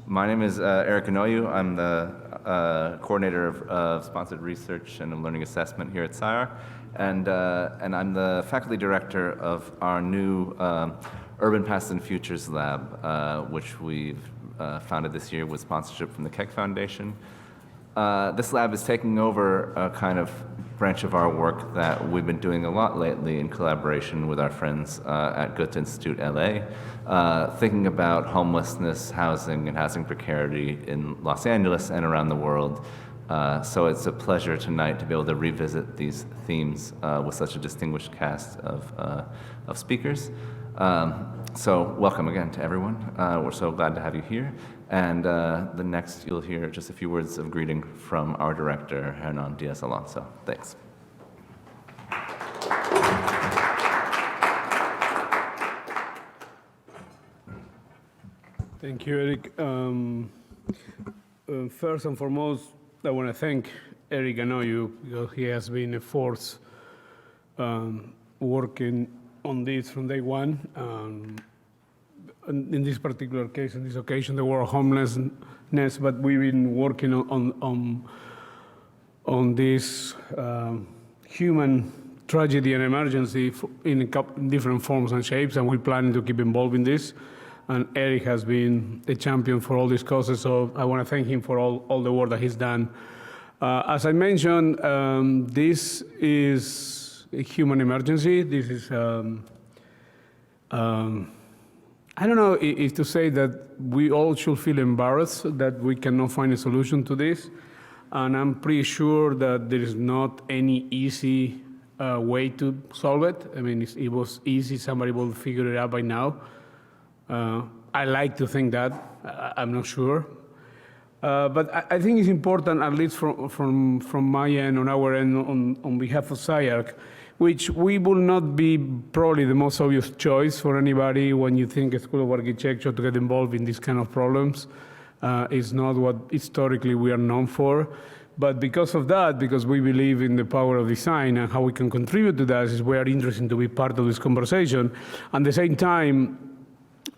My name is Eric Anoyu. I'm the coordinator of sponsored research and learning assessment here at SCIARC, and I'm the faculty director of our new Urban Past and Futures Lab, which we've founded this year with sponsorship from the Keck Foundation. This lab is taking over a kind of branch of our work that we've been doing a lot lately in collaboration with our friends at Goethe-Institut LA, thinking about homelessness, housing, and housing precarity in Los Angeles and around the world. So it's a pleasure tonight to be able to revisit these themes with such a distinguished cast of speakers. So welcome again to everyone. We're so glad to have you here. And the next, you'll hear just a few words of greeting from our director, Hernan Diaz-Alonso. Thanks. Thank you, Eric. First and foremost, I want to thank Eric Anoyu because he has been a force working on this from day one. In this particular case, in this occasion, the word homelessness, but we've been working on this human tragedy and emergency in different forms and shapes, and we're planning to keep involved in this. And Eric has been a champion for all these causes, so I want to thank him for all the work that he's done. As I mentioned, this is a human emergency. This is I don't know if to say that we all should feel embarrassed that we cannot find a solution to this. And I'm pretty sure that there is not any easy way to solve it. I mean, if it was easy, somebody will figure it out by now. I like to think that. I'm not sure. But I think it's important, at least from my end, on our end, on behalf of SCIARC, which we will not be probably the most obvious choice for anybody when you think a School of Architecture to get involved in these kind of problems. It's not what historically we are known for. But because of that, because we believe in the power of design and how we can contribute to that, is we are interested to be part of this conversation. At the same time,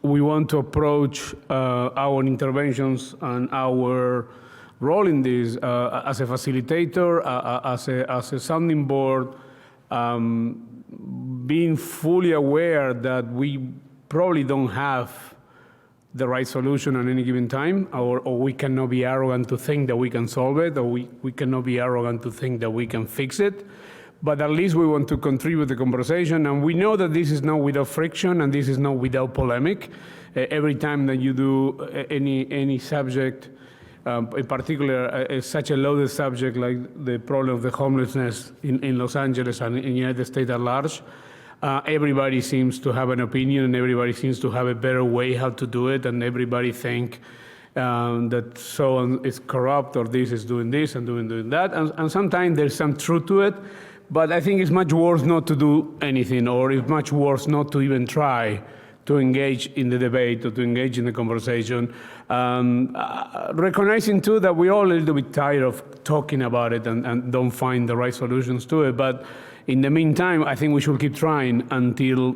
we want to approach our interventions and our role in this as a facilitator, as a sounding board, being fully aware that we probably don't have the right solution at any given time, or we cannot be arrogant to think that we can solve it, or we cannot be arrogant to think that we can fix it. But at least we want to contribute to the conversation, and we know that this is not without friction, and this is not without polemic. Every time that you do any subject, in particular, such a loaded subject like the problem of the homelessness in Los Angeles and in the United States at large, everybody seems to have an opinion, and everybody seems to have a better way how to do it, and everybody think that so is corrupt, or this is doing this and doing that, and sometimes there's some truth to it. But I think it's much worse not to do anything, or it's much worse not to even try to engage in the debate or to engage in the conversation. Recognizing too that we're all a little bit tired of talking about it and don't find the right solutions to it. But in the meantime, I think we should keep trying until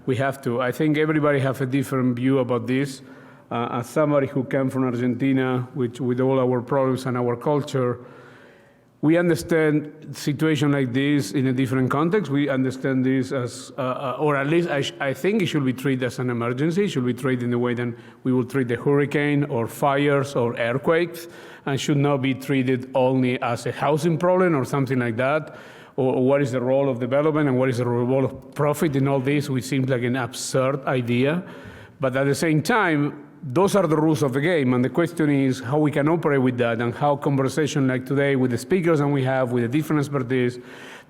we have to. I think everybody has a different view about this. As somebody who came from Argentina, with all our problems and our culture, we understand a situation like this in a different context. We understand this as, or at least I think it should be treated as an emergency. It should be treated in the way that we will treat the hurricane or fires or earthquakes, and should not be treated only as a housing problem or something like that. Or what is the role of development and what is the role of profit in all this, which seems like an absurd idea. But at the same time, those are the rules of the game, and the question is how we can operate with that, and how conversation like today with the speakers and we have with the different expertise,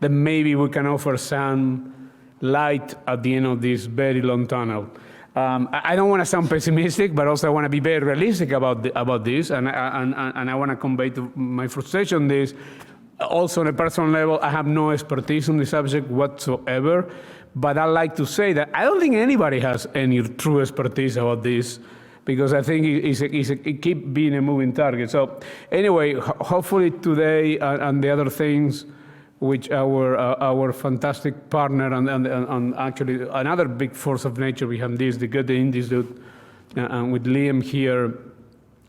that maybe we can offer some light at the end of this very long tunnel. I don't want to sound pessimistic, but also I want to be very realistic about this, and I want to convey to my frustration this. Also on a personal level, I have no expertise on the subject whatsoever, but I like to say that I don't think anybody has any true expertise about this, because I think it keeps being a moving target. So anyway, hopefully today and the other things which our fantastic partner and actually another big force of nature behind this, the Goethe-Institut, and with Liam here,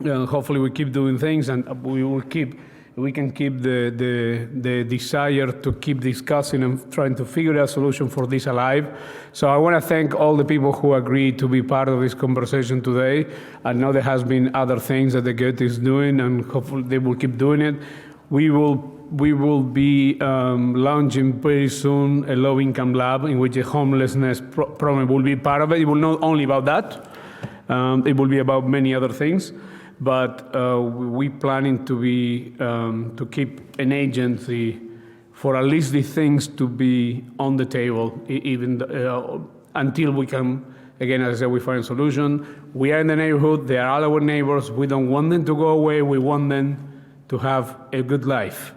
hopefully we keep doing things, and we can keep the desire to keep discussing and trying to figure out a solution for this alive. So I want to thank all the people who agreed to be part of this conversation today. I know there has been other things that the Goethe is doing, and hopefully they will keep doing it. We will be launching very soon a low-income lab in which the homelessness problem will be part of it. It will not only about that. It will be about many other things. But we planning to keep an agency for at least the things to be on the table, even until we can, again, as I said, we find a solution. We are in the neighborhood. They are all our neighbors. We don't want them to go away. We want them to have a good life.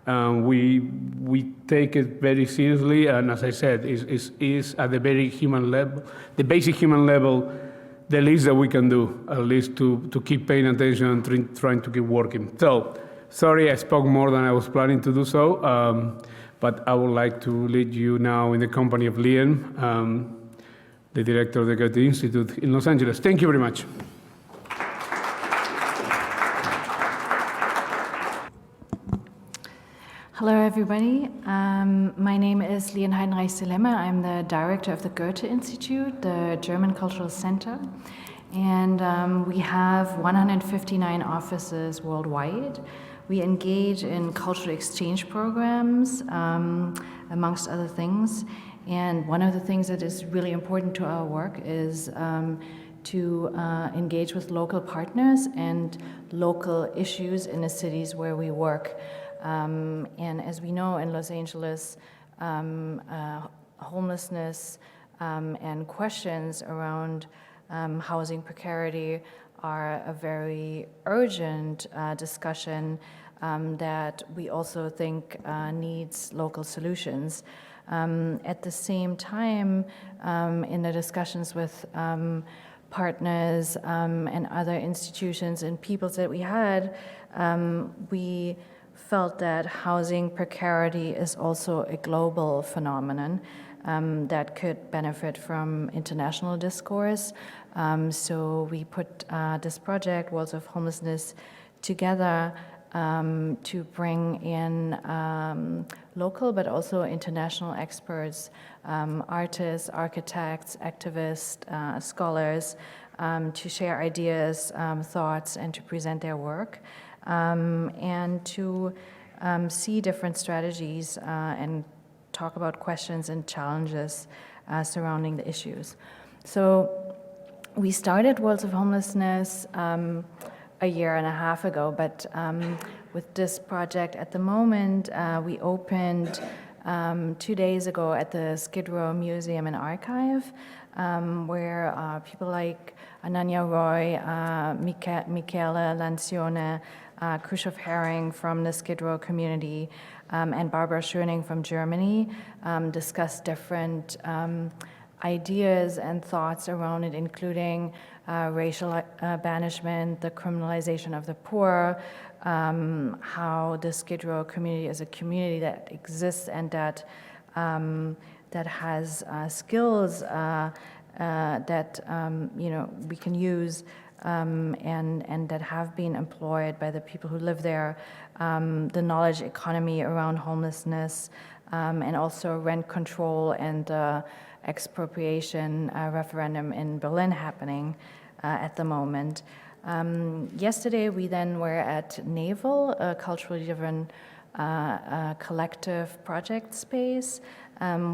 We take it very seriously, and as I said, is at the very human level, the basic human level, the least that we can do, at least to keep paying attention and trying to keep working. So, sorry I spoke more than I was planning to do so, but I would like to lead you now in the company of Liam, the director of the Goethe-Institut in Los Angeles. Thank you very much. Hello, everybody. My name is Lien Heidenreich-Selemme. I'm the director of the Goethe-Institut, the German Cultural Center. And we have 159 offices worldwide. We engage in cultural exchange programs, amongst other things. And one of the things that is really important to our work is to engage with local partners and local issues in the cities where we work. And as we know, in Los Angeles, homelessness and questions around housing precarity are a very urgent discussion that we also think needs local solutions. At the same time, in the discussions with partners and other institutions and peoples that we had, we felt that housing precarity is also a global phenomenon that could benefit from international discourse. So we put this project, Walls of Homelessness, together to bring in local but also international experts, artists, architects, activists, scholars, to share ideas, thoughts, and to present their work. And to see different strategies and talk about questions and challenges surrounding the issues. So we started Worlds of Homelessness a year and a half ago, but with this project at the moment, we opened 2 days ago at the Skid Row Museum and Archive, where people like Ananya Roy, Michele Lancione, Khrushchev Herring from the Skid Row community, and Barbara Schöning from Germany discussed different ideas and thoughts around it, including racial banishment, the criminalization of the poor, how the Skid Row community is a community that exists and that has skills that we can use and that have been employed by the people who live there, the knowledge economy around homelessness, and also rent control and expropriation referendum in Berlin happening at the moment. Yesterday we then were at Naval, a culturally driven collective project space,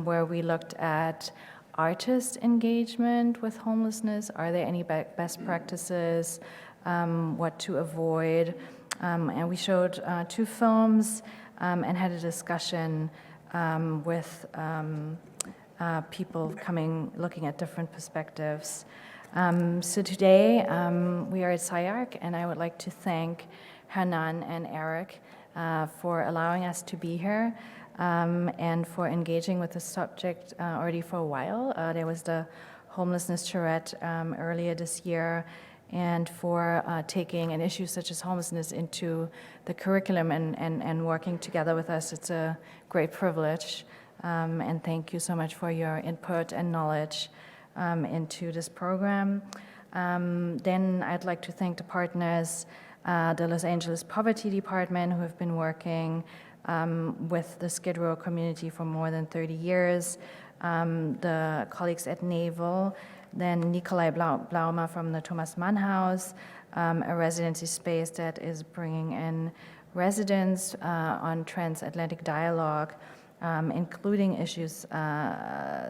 where we looked at artist engagement with homelessness. Are there any best practices? What to avoid? And we showed 2 films and had a discussion with people looking at different perspectives. So today we are at SciArc, and I would like to thank Hernan and Eric for allowing us to be here. And for engaging with the subject already for a while. There was the homelessness charrette earlier this year, and for taking an issue such as homelessness into the curriculum and working together with us. It's a great privilege, and thank you so much for your input and knowledge into this program. Then I'd like to thank the partners, the Los Angeles Poverty Department, who have been working with the Skid Row community for more than 30 years, the colleagues at Naval, then Nikolai Blaumer from the Thomas Mann House, a residency space that is bringing in residents on transatlantic dialogue, including issues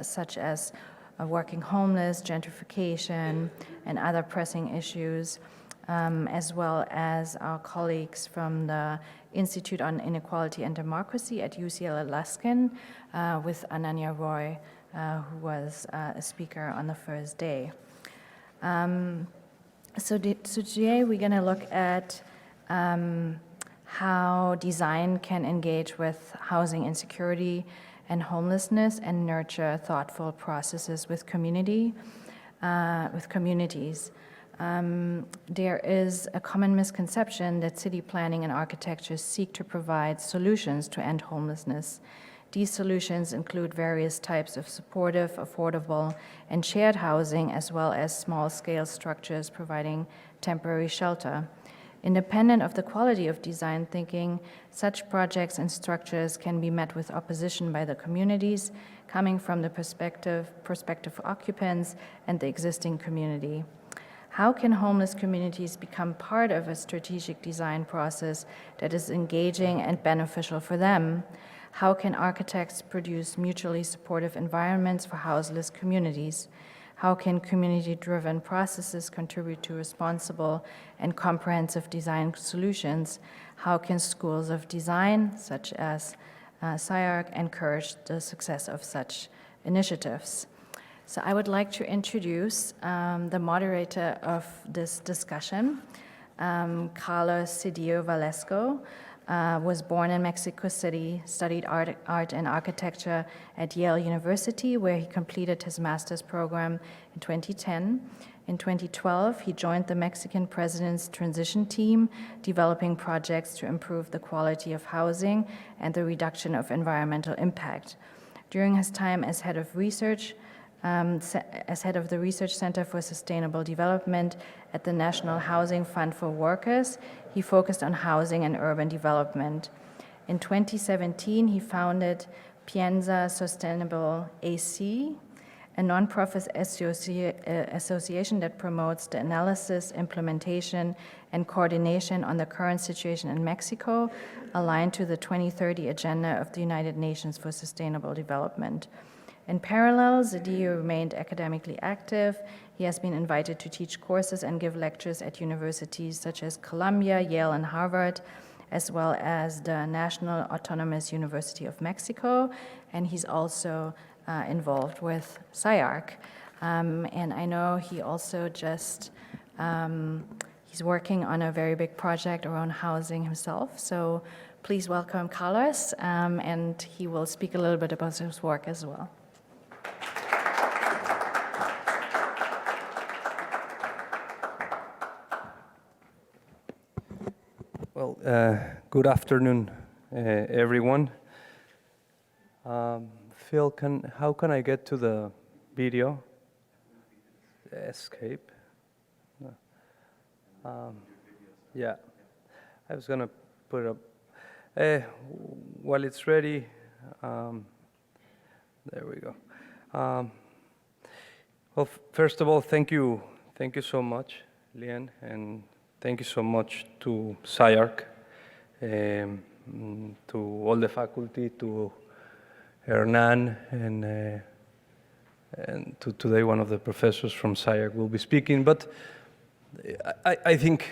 such as working homeless, gentrification, and other pressing issues, as well as our colleagues from the Institute on Inequality and Democracy at UCLA Luskin, with Ananya Roy, who was a speaker on the first day. So today we're going to look at how design can engage with housing insecurity and homelessness and nurture thoughtful processes with communities. There is a common misconception that city planning and architecture seek to provide solutions to end homelessness. These solutions include various types of supportive, affordable, and shared housing, as well as small-scale structures providing temporary shelter. Independent of the quality of design thinking, such projects and structures can be met with opposition by the communities, coming from the prospective occupants and the existing community. How can homeless communities become part of a strategic design process that is engaging and beneficial for them? How can architects produce mutually supportive environments for houseless communities? How can community-driven processes contribute to responsible and comprehensive design solutions? How can schools of design, such as SCI-Arc, encourage the success of such initiatives? So I would like to introduce the moderator of this discussion, Carlos Cedillo Valesco. Was born in Mexico City, studied art and architecture at Yale University, where he completed his master's program in 2010. In 2012, he joined the Mexican president's transition team, developing projects to improve the quality of housing and the reduction of environmental impact. During his time as head of research, as head of the Research Center for Sustainable Development at the National Housing Fund for Workers, he focused on housing and urban development. In 2017, he founded Pienza Sustainable AC, a nonprofit association that promotes the analysis, implementation, and coordination on the current situation in Mexico, aligned to the 2030 Agenda of the United Nations for Sustainable Development. In parallel, Cedillo remained academically active. He has been invited to teach courses and give lectures at universities such as Columbia, Yale, and Harvard, as well as the National Autonomous University of Mexico, and he's also involved with SCI-Arc. And I know he also just, he's working on a very big project around housing himself, so please welcome Carlos, and he will speak a little bit about his work as well. Well, good afternoon, everyone. Phil, how can I get to the video? Escape. Yeah, I was gonna put it up. While it's ready, there we go. Well, first of all, thank you so much, Lian, and thank you so much to SCI-Arc, to all the faculty, to Hernan, and to today one of the professors from SCI-Arc will be speaking. But I think,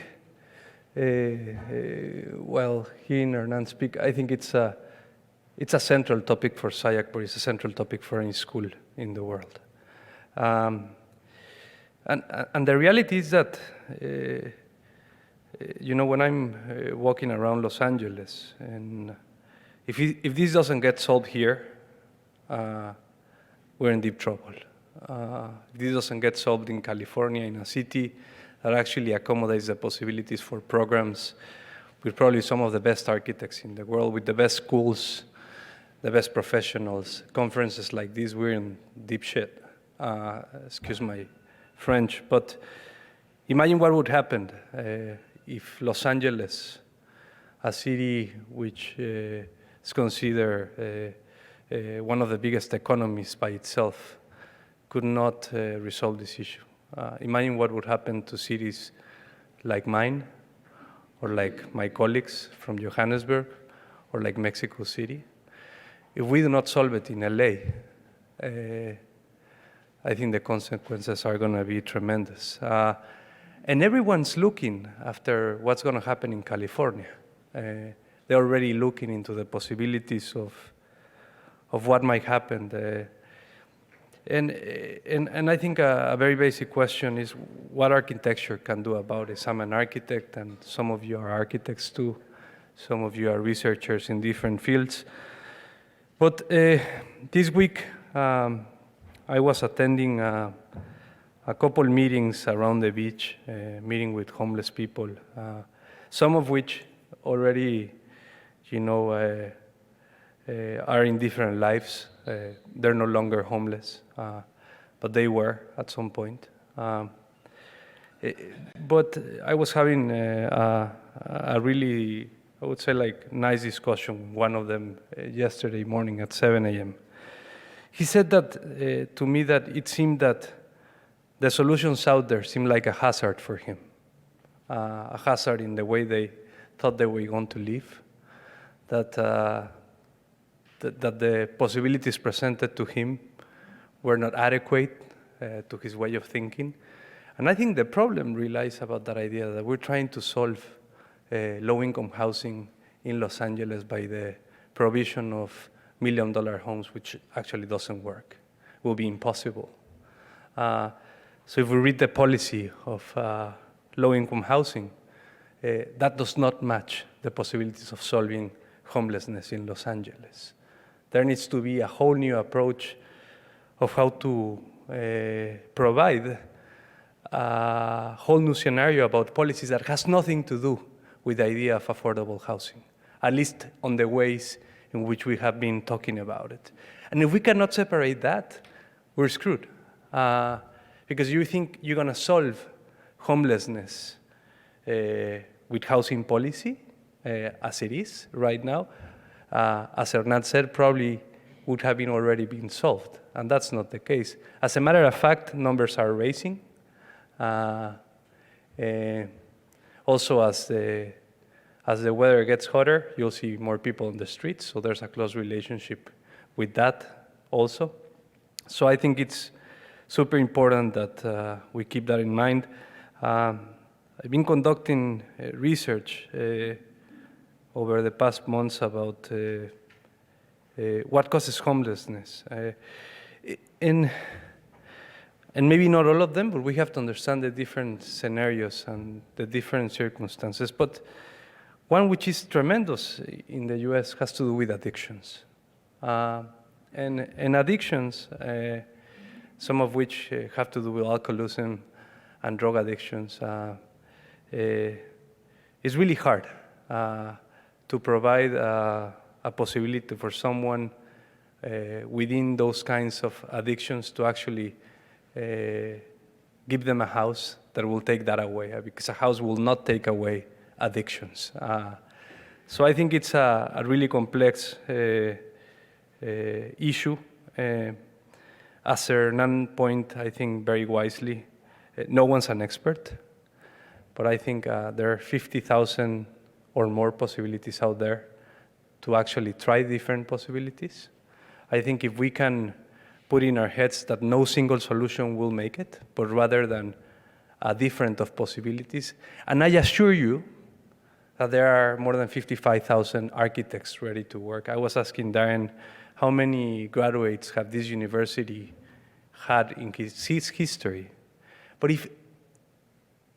while he and Hernan speak, I think it's a central topic for SCI-Arc, but it's a central topic for any school in the world. And the reality is that, you know, when I'm walking around Los Angeles, and if this doesn't get solved here, we're in deep trouble. If this doesn't get solved in California, in a city that actually accommodates the possibilities for programs with probably some of the best architects in the world, with the best schools, the best professionals, conferences like this, we're in deep shit. Excuse my French, but Imagine what would happen if Los Angeles, a city which is considered one of the biggest economies by itself, could not resolve this issue. Imagine what would happen to cities like mine, or like my colleagues from Johannesburg, or like Mexico City. If we do not solve it in LA, I think the consequences are going to be tremendous. And everyone's looking after what's going to happen in California. They're already looking into the possibilities of what might happen. And I think a very basic question is what architecture can do about it. I'm an architect, and some of you are architects too. Some of you are researchers in different fields. But this week, I was attending a couple meetings around the beach, meeting with homeless people, some of which already, are in different lives. They're no longer homeless, but they were at some point. But I was having a really, I would say, like, nice discussion with one of them yesterday morning at 7 a.m. He said that to me that it seemed that the solutions out there seemed like a hazard for him, a hazard in the way they thought they were going to live, that the possibilities presented to him were not adequate to his way of thinking. And I think the problem relies about that idea that we're trying to solve low-income housing in Los Angeles by the provision of million-dollar homes, which actually doesn't work, will be impossible. So if we read the policy of low-income housing, that does not match the possibilities of solving homelessness in Los Angeles. There needs to be a whole new approach of how to provide a whole new scenario about policies that has nothing to do with the idea of affordable housing, at least on the ways in which we have been talking about it. And if we cannot separate that, we're screwed. Because you think you're going to solve homelessness with housing policy, as it is right now, as Hernán said, probably would have been already been solved, and that's not the case. As a matter of fact, numbers are rising. Also, as the weather gets hotter, you'll see more people on the streets, so there's a close relationship with that also. So I think it's super important that we keep that in mind. I've been conducting research over the past months about what causes homelessness. And maybe not all of them, but we have to understand the different scenarios and the different circumstances. But one which is tremendous in the US has to do with addictions. And addictions, some of which have to do with alcoholism and drug addictions, is really hard to provide a possibility for someone within those kinds of addictions to actually give them a house that will take that away, because a house will not take away addictions. So I think it's a really complex issue. As Hernán pointed, I think very wisely, no one's an expert, but I think there are 50,000 or more possibilities out there to actually try different possibilities. I think if we can put in our heads that no single solution will make it, but rather than a different of possibilities, and I assure you that there are more than 55,000 architects ready to work. I was asking Darren, how many graduates have this university had in its history? But if,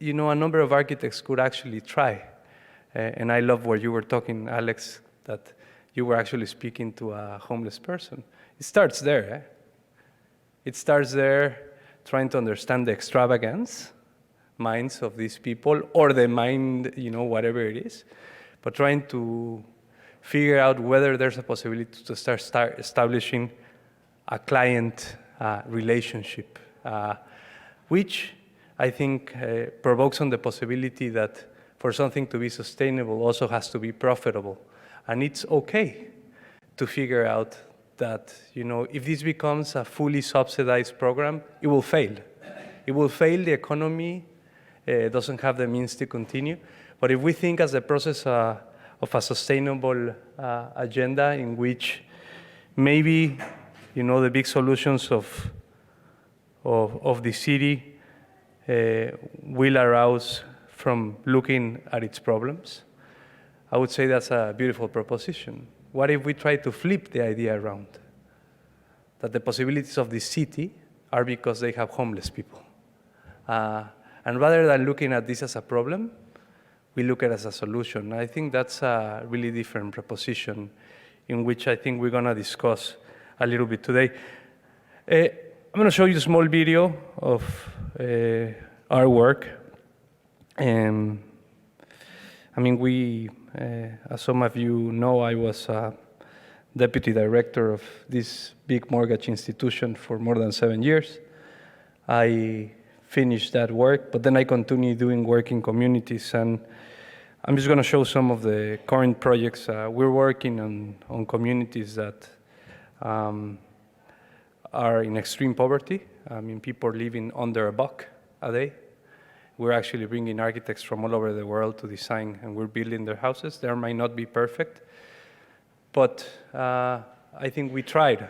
a number of architects could actually try, and I love where you were talking, Alex, that you were actually speaking to a homeless person. It starts there. It starts there trying to understand the extravagance minds of these people, or the mind, whatever it is, but trying to figure out whether there's a possibility to start establishing a client relationship, which I think provokes on the possibility that for something to be sustainable also has to be profitable. And it's okay to figure out that, if this becomes a fully subsidized program, it will fail. It will fail, the economy doesn't have the means to continue. But if we think as a process of a sustainable agenda in which maybe, the big solutions of the city will arouse from looking at its problems, I would say that's a beautiful proposition. What if we try to flip the idea around? That the possibilities of the city are because they have homeless people. And rather than looking at this as a problem, we look at it as a solution. I think that's a really different proposition in which I think we're going to discuss a little bit today. I'm going to show you a small video of our work. As some of you know, I was deputy director of this big mortgage institution for more than 7 years. I finished that work, but then I continued doing work in communities, and I'm just going to show some of the current projects. We're working on communities that are in extreme poverty. People are living under $1 a day. We're actually bringing architects from all over the world to design, and we're building their houses. They might not be perfect, but I think we tried.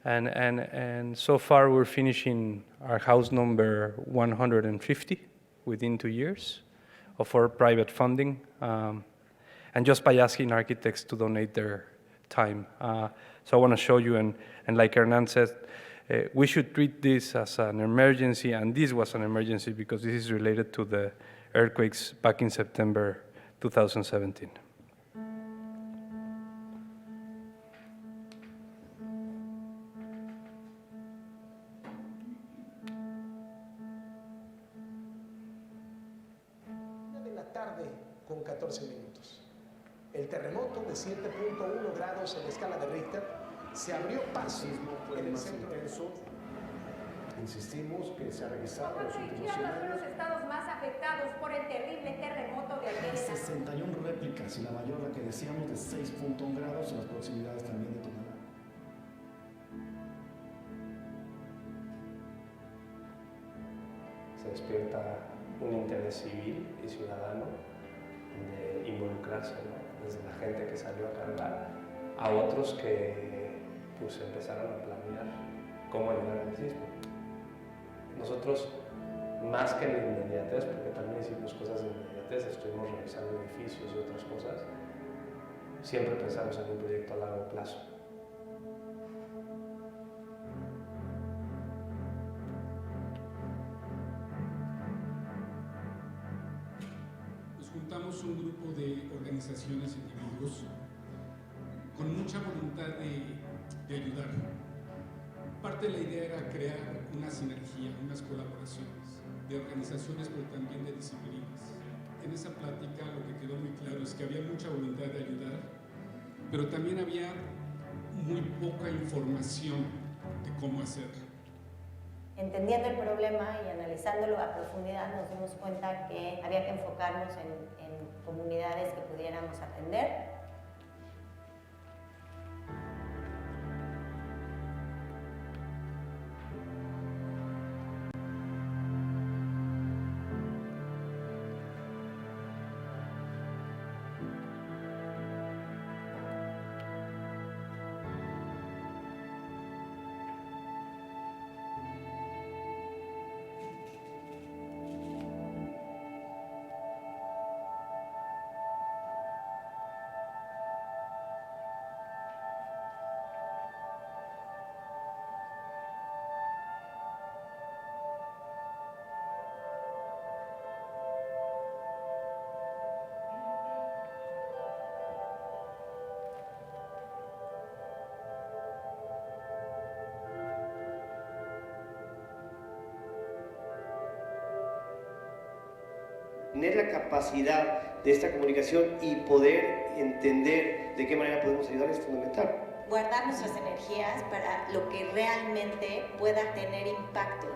And so far, we're finishing our house number 150 within 2 years of our private funding, and just by asking architects to donate their time. So I want to show you, and like Hernan said, we should treat this as an emergency, and this was an emergency because this is related to the earthquakes back in September 2017. De la tarde con 14 minutos. El terremoto de 7.1 grados en la escala de Richter se abrió paso en el centro del sur. Insistimos que se ha registrado en los últimos 100 años. Son los estados más afectados por el terrible terremoto de ayer. 61 réplicas y la mayor, la que decíamos, de 6.1 grados en las proximidades también de Tonalá. Se despierta un interés civil y ciudadano de involucrarse, ¿no? Desde la gente que salió a cargar a otros que pues empezaron a planear cómo ayudar al sismo. Nosotros, más que en la inmediatez, porque también hicimos cosas de inmediatez, estuvimos revisando edificios y otras cosas, siempre pensamos en un proyecto a largo plazo. Nos juntamos un grupo de organizaciones y individuos con mucha voluntad de ayudar. Parte de la idea era crear una sinergia, unas colaboraciones de organizaciones, pero también de disciplinas. En esa plática lo que quedó muy claro es que había mucha voluntad de ayudar, pero también había muy poca información de cómo hacerlo. Entendiendo el problema y analizándolo a profundidad, nos dimos cuenta que había que enfocarnos en comunidades que pudiéramos atender. Tener la capacidad de esta comunicación y poder entender de qué manera podemos ayudar es fundamental. Guardar nuestras energías para lo que realmente pueda tener impacto.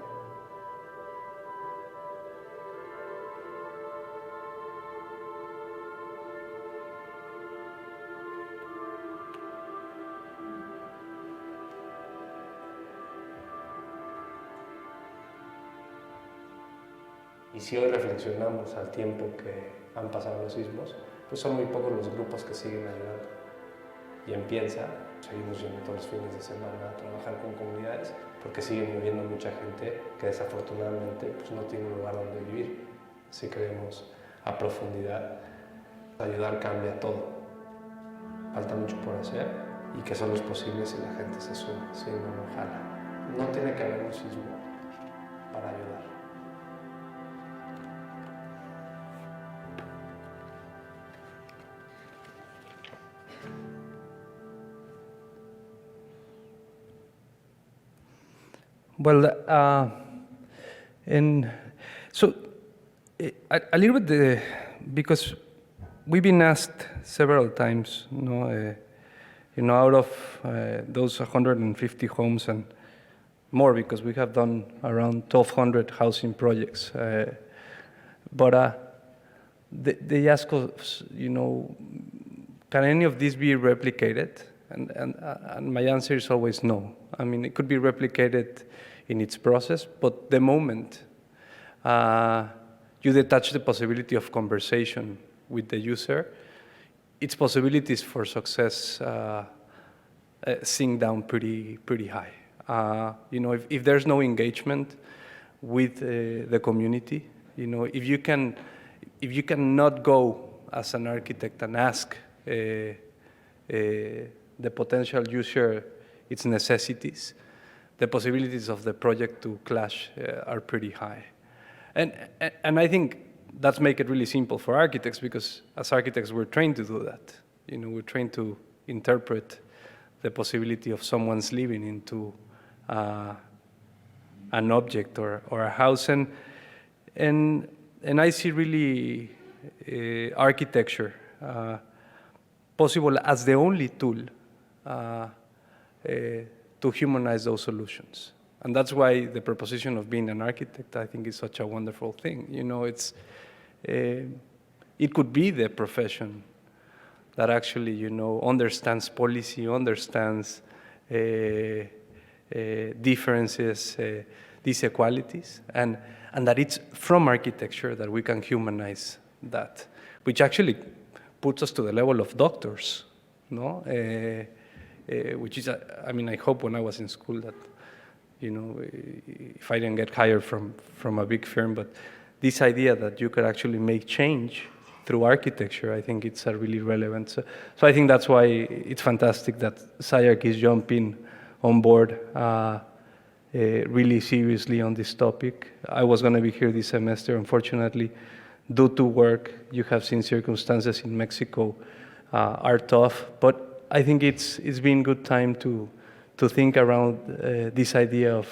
Y si hoy reflexionamos al tiempo que han pasado los sismos, pues son muy pocos los grupos que siguen ayudando. Y en Piensa, seguimos yendo todos los fines de semana a trabajar con comunidades porque siguen viviendo mucha gente que desafortunadamente pues, no tiene un lugar donde vivir. Si queremos a profundidad, ayudar cambia todo. Falta mucho por hacer y que solo es posible si la gente se suma, si no jala. No tiene que haber un sismo para ayudar. Well, and so a little bit, because we've been asked several times, out of those 150 homes and more, because we have done around 1,200 housing projects. But they ask us, can any of these be replicated? And my answer is always no. I mean, it could be replicated in its process, but the moment you detach the possibility of conversation with the user, its possibilities for success sink down pretty high. If there's no engagement with the community, if you cannot go as an architect and ask the potential user its necessities, the possibilities of the project to clash are pretty high. And I think that's make it really simple for architects, because as architects we're trained to do that. We're trained to interpret the possibility of someone's living into an object or a house. And I see really architecture possible as the only tool to humanize those solutions. And that's why the proposition of being an architect, I think, is such a wonderful thing. It could be the profession that actually, understands policy, understands differences, these inequalities, and that it's from architecture that we can humanize that, which actually puts us to the level of doctors, which is, I hope when I was in school that, if I didn't get hired from a big firm, but this idea that you could actually make change through architecture, I think it's really relevant. So I think that's why it's fantastic that SCI-Arc is jumping on board really seriously on this topic. I was going to be here this semester. Unfortunately, due to work, you have seen circumstances in Mexico are tough, but I think it's been good time to think around this idea of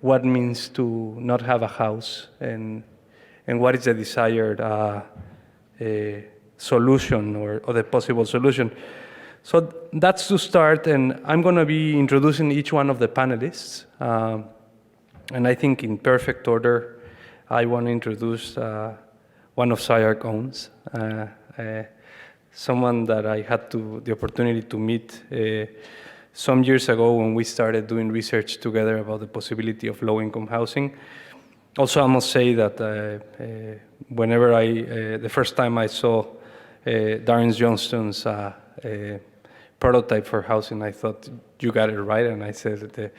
what it means to not have a house and what is the desired solution or the possible solution. So that's to start, and I'm going to be introducing each one of the panelists. And I think in perfect order, I want to introduce one of SCI-Arc owns, someone that I had the opportunity to meet some years ago when we started doing research together about the possibility of low-income housing. Also, I must say that whenever the first time I saw Darren Johnston's prototype for housing, I thought, you got it right, and I said,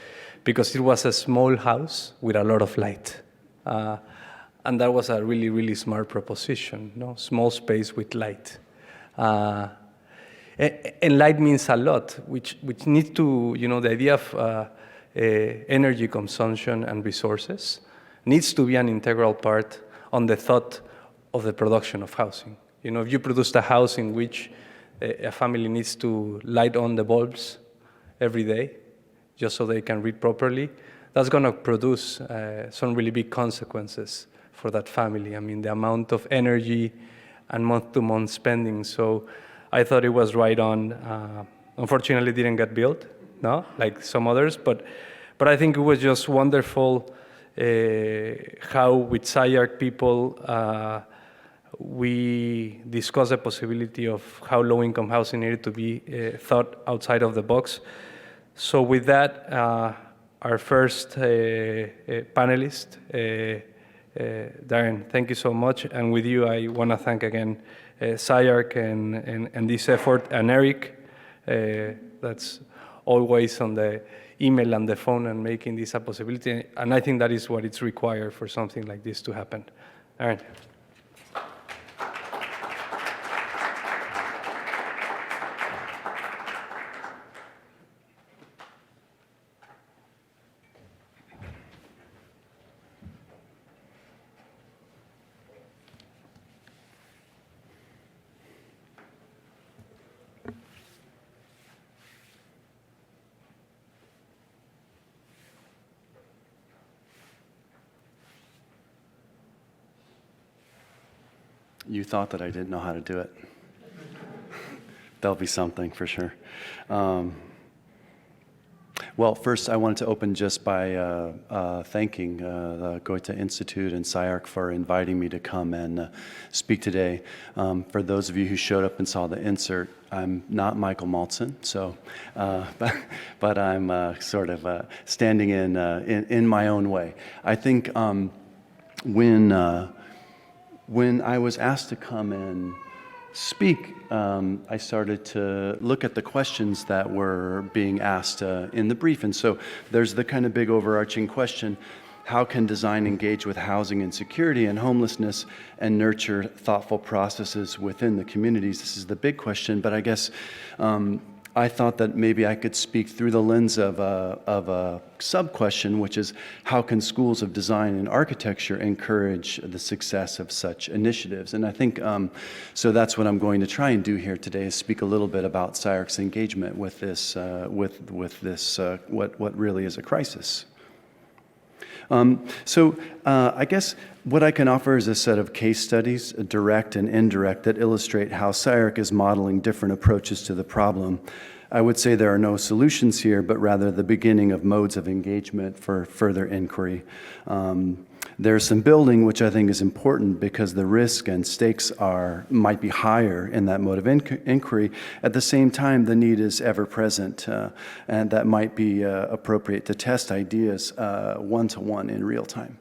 because it was a small house with a lot of light. And that was a really, really smart proposition, small space with light. And light means a lot, which needs to, the idea of energy consumption and resources needs to be an integral part on the thought of the production of housing. If you produced a house in which a family needs to light on the bulbs every day just so they can read properly, that's going to produce some really big consequences for that family. I mean, the amount of energy and month-to-month spending. So I thought it was right on. Unfortunately, it didn't get built, like some others, but I think it was just wonderful how with SCI-Arc people we discussed the possibility of how low-income housing needed to be thought outside of the box. So with that, our first panelist, Darren, thank you so much. And with you, I want to thank again SCI-Arc and this effort, and Eric, that's always on the email and the phone and making this a possibility. And I think that is what is required for something like this to happen. Darren. You thought that I didn't know how to do it. There'll be something for sure. Well, first I wanted to open just by thanking the Goethe-Institut and SCI-Arc for inviting me to come and speak today. For those of you who showed up and saw the insert, I'm not Michael Maltzin, so, but I'm sort of standing in my own way. I think when I was asked to come and speak, I started to look at the questions that were being asked in the brief. And so there's the kind of big overarching question: how can design engage with housing insecurity and homelessness and nurture thoughtful processes within the communities? This is the big question, but I guess I thought that maybe I could speak through the lens of a sub-question, which is, how can schools of design and architecture encourage the success of such initiatives? And I think, so that's what I'm going to try and do here today, is speak a little bit about SCI-Arc's engagement with this, what really is a crisis. I guess what I can offer is a set of case studies, direct and indirect, that illustrate how SCI-Arc is modeling different approaches to the problem. I would say there are no solutions here, but rather the beginning of modes of engagement for further inquiry. There's some building, which I think is important because the risk and stakes might be higher in that mode of inquiry. At the same time, the need is ever present, and that might be appropriate to test ideas one-to-one in real time.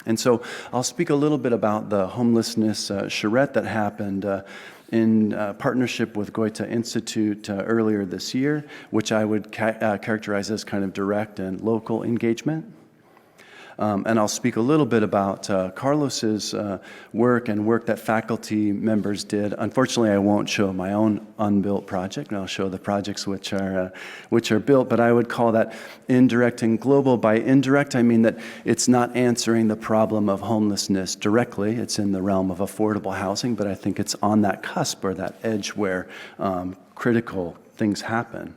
And so I'll speak a little bit about the homelessness charrette that happened in partnership with Goethe-Institut earlier this year, which I would characterize as kind of direct and local engagement. And I'll speak a little bit about Carlos's work and work that faculty members did. Unfortunately, I won't show my own unbuilt project, and I'll show the projects which are built, but I would call that indirect and global. By indirect, I mean that it's not answering the problem of homelessness directly. It's in the realm of affordable housing, but I think it's on that cusp or that edge where critical things happen.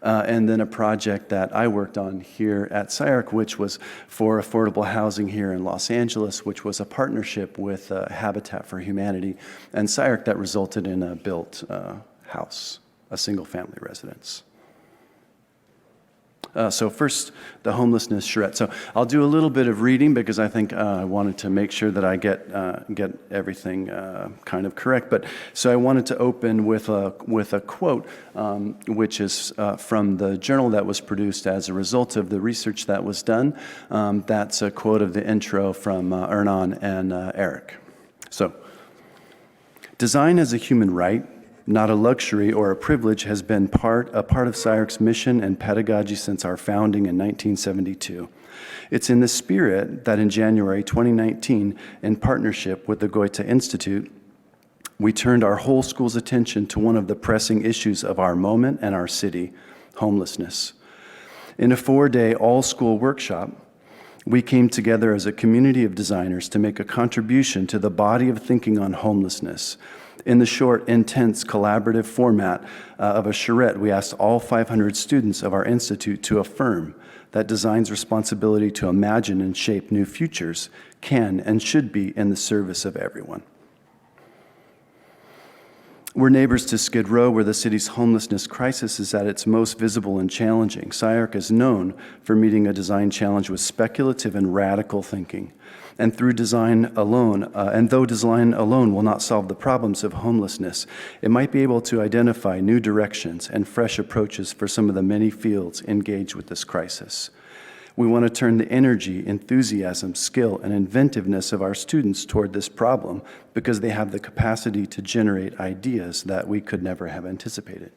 And then a project that I worked on here at SCI-Arc, which was for affordable housing here in Los Angeles, which was a partnership with Habitat for Humanity and SCI-Arc that resulted in a built house, a single-family residence. So first, the homelessness charrette. So I'll do a little bit of reading because I think I wanted to make sure that I get everything kind of correct. But so I wanted to open with a quote, which is from the journal that was produced as a result of the research that was done. That's a quote of the intro from Hernan and Eric. So, design as a human right, not a luxury or a privilege, has been a part of SCI-Arc's mission and pedagogy since our founding in 1972. It's in this spirit that in January 2019, in partnership with the Goethe-Institut, we turned our whole school's attention to one of the pressing issues of our moment and our city, homelessness. In a 4-day all-school workshop, we came together as a community of designers to make a contribution to the body of thinking on homelessness. In the short, intense, collaborative format of a charrette, we asked all 500 students of our institute to affirm that design's responsibility to imagine and shape new futures can and should be in the service of everyone. We're neighbors to Skid Row, where the city's homelessness crisis is at its most visible and challenging. SCI-Arc is known for meeting a design challenge with speculative and radical thinking. And through design alone, and though design alone will not solve the problems of homelessness, it might be able to identify new directions and fresh approaches for some of the many fields engaged with this crisis. We want to turn the energy, enthusiasm, skill, and inventiveness of our students toward this problem because they have the capacity to generate ideas that we could never have anticipated.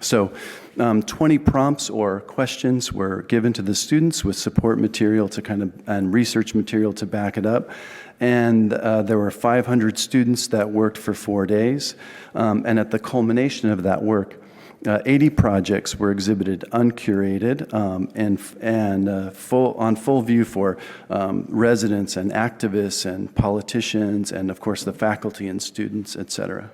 So 20 prompts or questions were given to the students with support material to and research material to back it up. And there were 500 students that worked for 4 days. And at the culmination of that work, 80 projects were exhibited uncurated and on full view for residents and activists and politicians and, of course, the faculty and students, et cetera.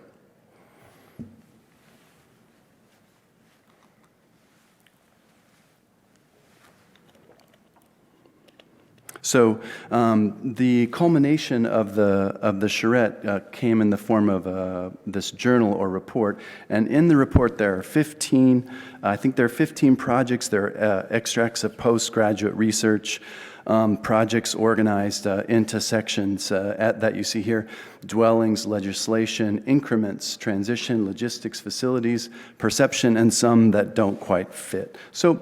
So the culmination of the charrette came in the form of this journal or report, and in the report there are 15. I think there are 15 projects. There are extracts of postgraduate research, projects organized into sections that you see here: dwellings, legislation, increments, transition, logistics, facilities, perception, and some that don't quite fit. So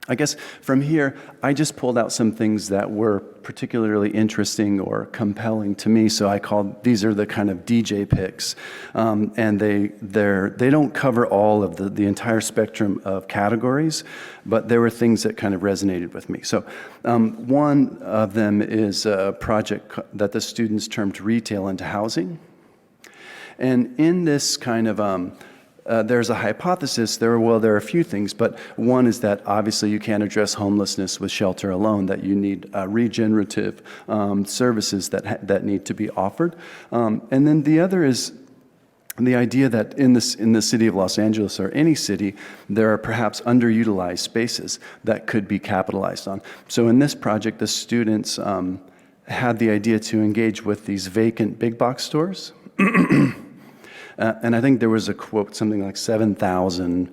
I guess from here, I just pulled out some things that were particularly interesting or compelling to me. So I called, these are the kind of DJ picks. And they don't cover all of the entire spectrum of categories, but there were things that kind of resonated with me. So one of them is a project that the students termed Retail into Housing. And in this kind of there's a hypothesis. There are a few things, but one is that obviously you can't address homelessness with shelter alone, that you need regenerative services that need to be offered. And then the other is the idea that in the city of Los Angeles or any city, there are perhaps underutilized spaces that could be capitalized on. So in this project, the students had the idea to engage with these vacant big box stores. And I think there was a quote, something like 7,000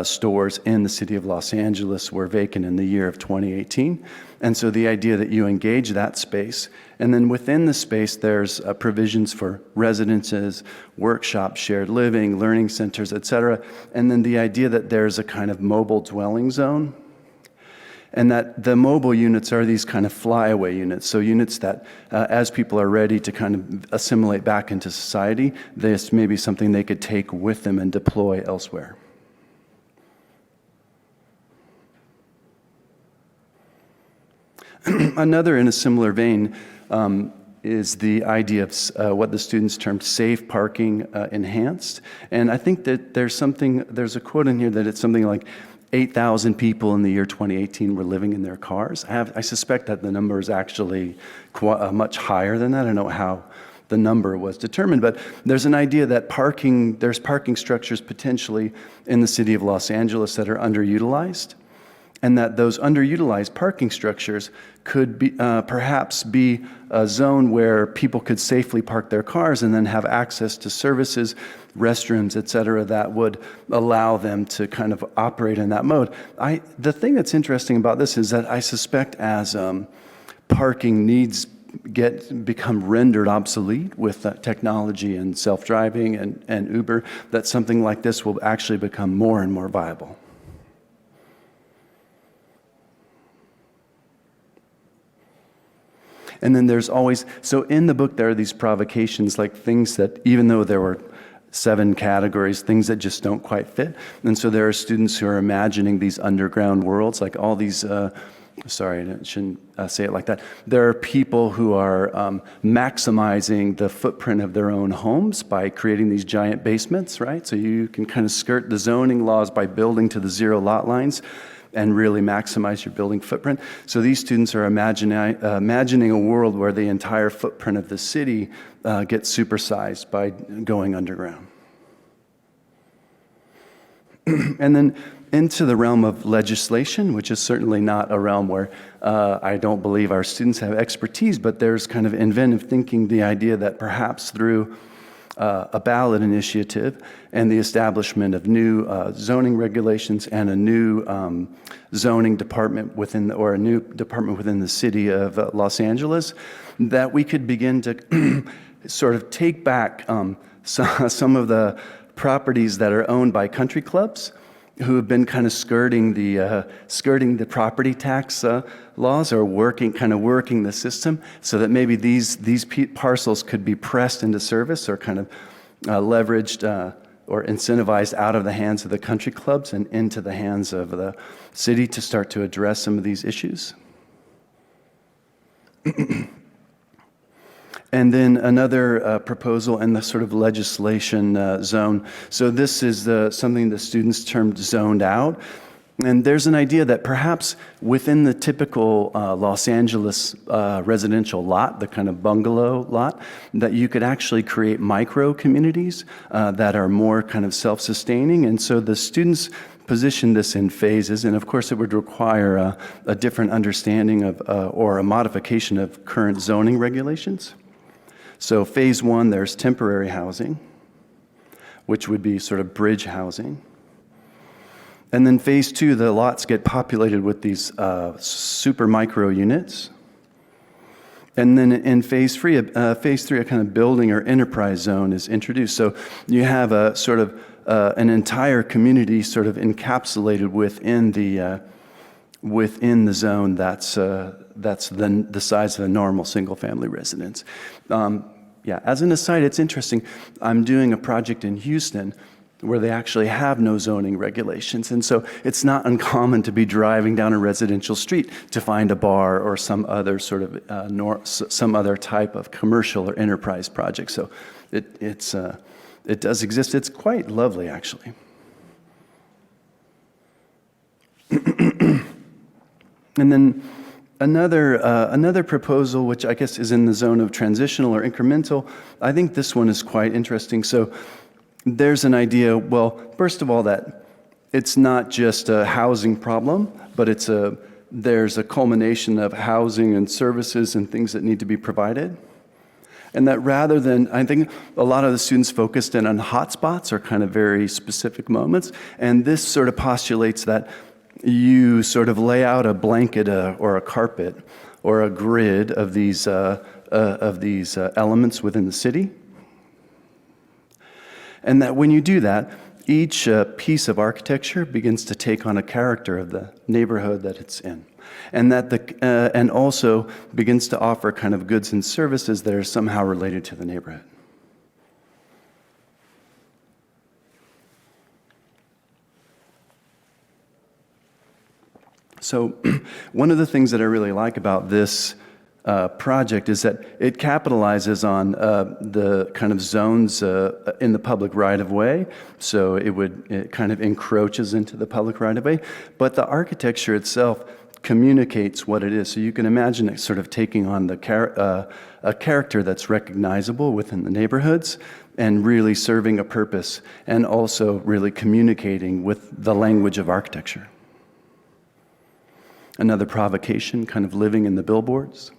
stores in the city of Los Angeles were vacant in the year of 2018. And so the idea that you engage that space, and then within the space there's provisions for residences, workshops, shared living, learning centers, et cetera. And then the idea that there's a kind of mobile dwelling zone, and that the mobile units are these kind of flyaway units, so units that as people are ready to kind of assimilate back into society, this may be something they could take with them and deploy elsewhere. Another in a similar vein is the idea of what the students termed safe parking enhanced. And I think that there's a quote in here that it's something like 8,000 people in the year 2018 were living in their cars. I suspect that the number is actually much higher than that. I don't know how the number was determined, but there's an idea that there's parking structures potentially in the city of Los Angeles that are underutilized, and that those underutilized parking structures could be perhaps be a zone where people could safely park their cars and then have access to services, restrooms, et cetera, that would allow them to kind of operate in that mode. The thing that's interesting about this is that I suspect as parking needs become rendered obsolete with technology and self-driving and Uber, that something like this will actually become more and more viable. And then there's always, so in the book there are these provocations, like things that, even though there were 7 categories, things that just don't quite fit. And so there are students who are imagining these underground worlds, like all these, sorry, I shouldn't say it like that. There are people who are maximizing the footprint of their own homes by creating these giant basements, right? So you can kind of skirt the zoning laws by building to the 0 lot lines and really maximize your building footprint. So these students are imagining a world where the entire footprint of the city gets supersized by going underground. And then into the realm of legislation, which is certainly not a realm where I don't believe our students have expertise, but there's kind of inventive thinking, the idea that perhaps through a ballot initiative and the establishment of new zoning regulations and a new zoning department or a new department within the city of Los Angeles, that we could begin to sort of take back some of the properties that are owned by country clubs who have been kind of skirting the property tax laws, or working the system, so that maybe these parcels could be pressed into service, or kind of leveraged or incentivized out of the hands of the country clubs and into the hands of the city to start to address some of these issues. And then another proposal in the sort of legislation zone. So this is something the students termed zoned out. And there's an idea that perhaps within the typical Los Angeles residential lot, the kind of bungalow lot, that you could actually create micro communities that are more kind of self-sustaining. And so the students position this in phases, and of course it would require a different understanding of or a modification of current zoning regulations. So phase 1, there's temporary housing, which would be sort of bridge housing. And then phase 2, the lots get populated with these super micro units. And then in phase 3, a kind of building or enterprise zone is introduced. So you have a sort of an entire community sort of encapsulated within the zone that's the size of a normal single-family residence. Yeah, as an aside, it's interesting. I'm doing a project in Houston where they actually have no zoning regulations. And so it's not uncommon to be driving down a residential street to find a bar or some other sort of, some other type of commercial or enterprise project. So it does exist. It's quite lovely, actually. And then another proposal, which I guess is in the zone of transitional or incremental, I think this one is quite interesting. So there's an idea, well, first of all, that it's not just a housing problem, but there's a culmination of housing and services and things that need to be provided. And that rather than, I think a lot of the students focused in on hotspots or kind of very specific moments, and this sort of postulates that you sort of lay out a blanket or a carpet or a grid of these elements within the city. And that when you do that, each piece of architecture begins to take on a character of the neighborhood that it's in. And that and also begins to offer kind of goods and services that are somehow related to the neighborhood. So one of the things that I really like about this project is that it capitalizes on the kind of zones in the public right-of-way. So it kind of encroaches into the public right-of-way. But the architecture itself communicates what it is. So you can imagine it sort of taking on a character that's recognizable within the neighborhoods and really serving a purpose, and also really communicating with the language of architecture. Another provocation, kind of living in the billboards.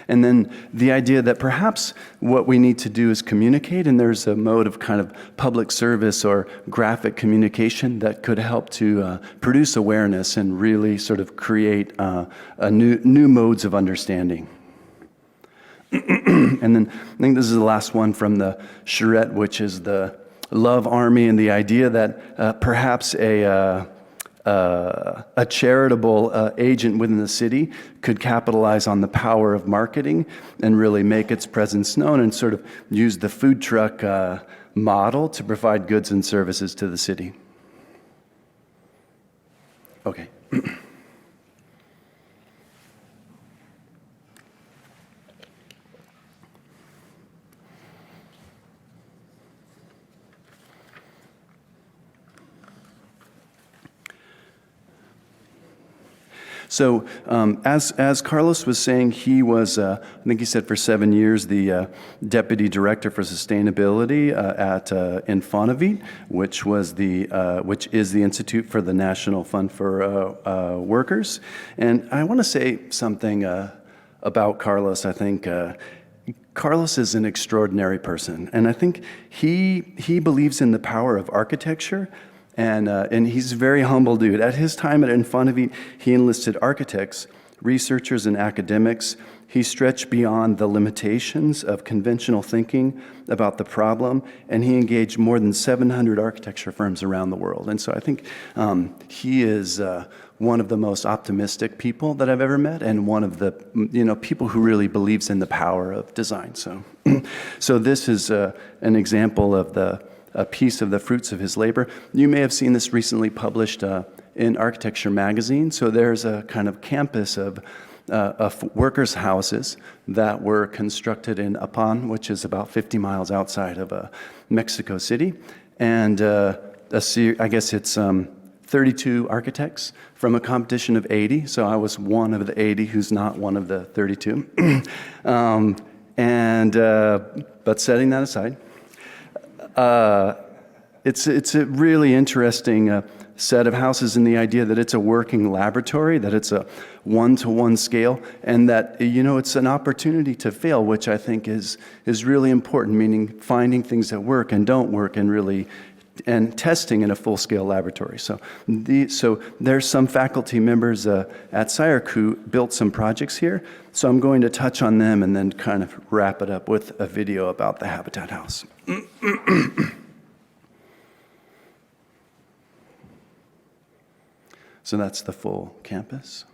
And then the idea that perhaps what we need to do is communicate, and there's a mode of kind of public service or graphic communication that could help to produce awareness and really sort of create new modes of understanding. And then I think this is the last one from the charrette, which is the love army, and the idea that perhaps a charitable agent within the city could capitalize on the power of marketing and really make its presence known, and sort of use the food truck model to provide goods and services to the city. Okay. So as Carlos was saying, he was, I think he said for 7 years, the Deputy Director for Sustainability at Infonavit, which is the Institute for the National Fund for Workers. And I want to say something about Carlos. I think Carlos is an extraordinary person, and I think he believes in the power of architecture. And he's a very humble dude. At his time at Infonavit, he enlisted architects researchers and academics. He stretched beyond the limitations of conventional thinking about the problem, and he engaged more than 700 architecture firms around the world. And so I think he is one of the most optimistic people that I've ever met, and one of the people who really believes in the power of design. So, so this is an example of a piece of the fruits of his labor. You may have seen this recently published in Architecture magazine. So there's a kind of campus of workers' houses that were constructed in Apan, which is about 50 miles outside of Mexico City. And I guess it's 32 architects from a competition of 80. So I was one of the 80 who's not one of the 32. But setting that aside, it's a really interesting set of houses, in the idea that it's a working laboratory, that it's a one-to-one scale, and that it's an opportunity to fail, which I think is really important, meaning finding things that work and don't work, and testing in a full-scale laboratory. So there's some faculty members at SCI-Arc who built some projects here. So I'm going to touch on them and then kind of wrap it up with a video about the Habitat House. So that's the full campus.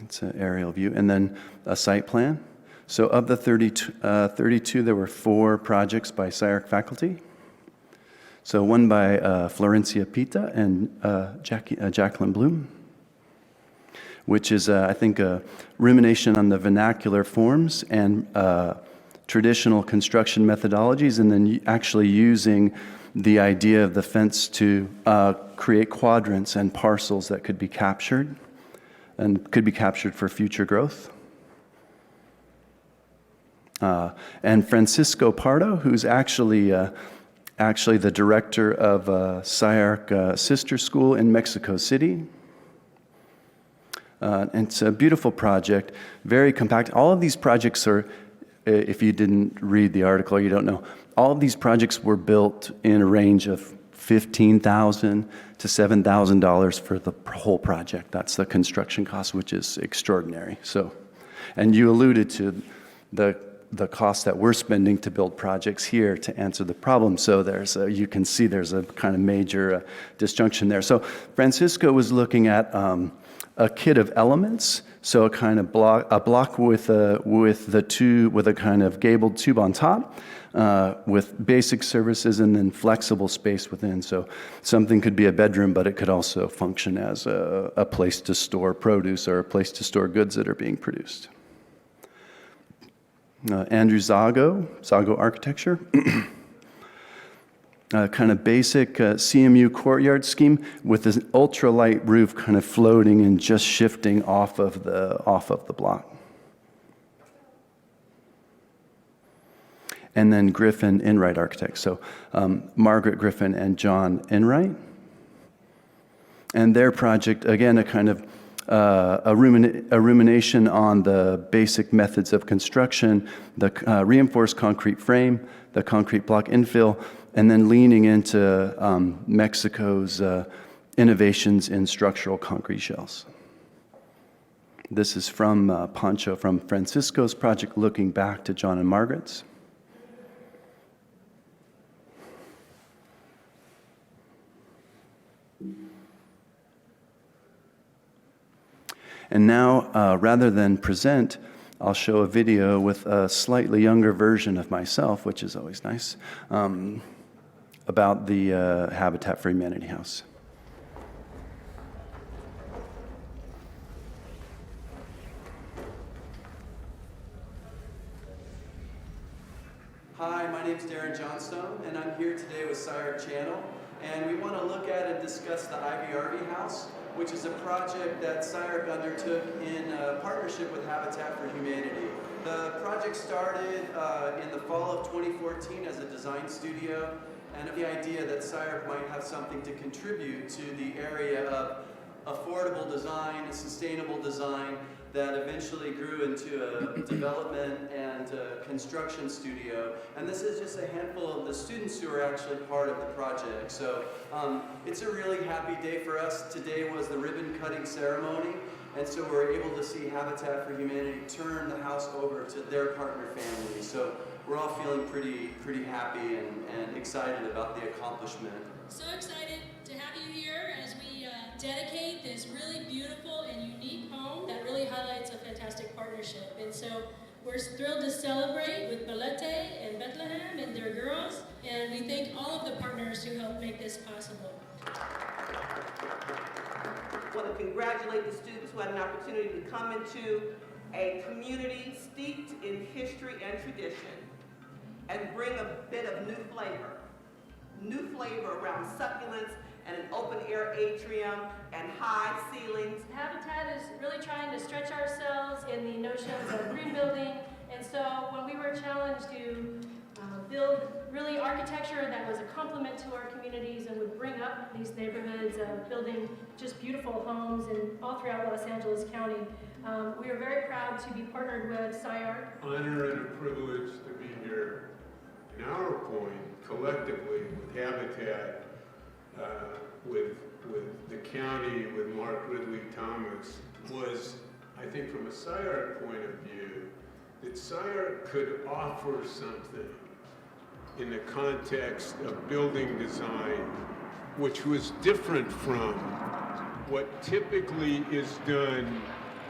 It's an aerial view. And then a site plan. So of the 32, there were 4 projects by SCI-Arc faculty. So one by Florencia Pita and Jacqueline Bloom, which is, I think, a rumination on the vernacular forms and traditional construction methodologies, and then actually using the idea of the fence to create quadrants and parcels that could be captured for future growth. And Francisco Pardo, who's actually the director of SCI-Arc Sister School in Mexico City. And it's a beautiful project, very compact. All of these projects are, if you didn't read the article, you don't know, all of these projects were built in a range of $15,000 to $7,000 for the whole project. That's the construction cost, which is extraordinary. So, and you alluded to the cost that we're spending to build projects here to answer the problem. So you can see there's a kind of major disjunction there. So Francisco was looking at a kit of elements. So a kind of block with a kind of gabled tube on top, with basic services and then flexible space within. So something could be a bedroom, but it could also function as a place to store produce or a place to store goods that are being produced. Andrew Zago Architecture. Kind of basic CMU courtyard scheme with this ultralight roof kind of floating and just shifting off of the block. And then Griffin Enright Architects. So Margaret Griffin and John Enright. And their project, again, a kind of a rumination on the basic methods of construction, the reinforced concrete frame, the concrete block infill, and then leaning into Mexico's innovations in structural concrete shells. This is from Pancho, from Francisco's project, looking back to John and Margaret's. And now, rather than present, I'll show a video with a slightly younger version of myself, which is always nice, about the Habitat for Humanity House. Hi, my name is Darren Johnstone, and I'm here today with SCI-Arc Channel, and we want to look at and discuss the IVRV House, which is a project that SCI-Arc undertook in partnership with Habitat for Humanity. The project started in the fall of 2014 as a design studio, and the idea that SCI-Arc might have something to contribute to the area of affordable design, a sustainable design that eventually grew into a development and a construction studio. And this is just a handful of the students who are actually part of the project. So it's a really happy day for us. Today was the ribbon cutting ceremony. And so we're able to see Habitat for Humanity turn the house over to their partner family. So we're all feeling pretty happy and excited about the accomplishment. So excited to have you here as we dedicate this really beautiful and unique home that really highlights a fantastic partnership. And so we're thrilled to celebrate with Balete and Bethlehem and their girls, and we thank all of the partners who helped make this possible. I want to congratulate the students who had an opportunity to come into a community steeped in history and tradition and bring a bit of new flavor around succulents and an open-air atrium and high ceilings. Habitat is really trying to stretch ourselves in the notions of green building, and so when we were challenged to build really architecture that was a complement to our communities and would bring up these neighborhoods, building just beautiful homes all throughout Los Angeles County. We are very proud to be partnered with SciArc. Honor and a privilege to be here. In our point, collectively, with Habitat, with the county, with Mark Ridley Thomas, was, I think from a SciArc point of view, that SciArc could offer something in the context of building design, which was different from what typically is done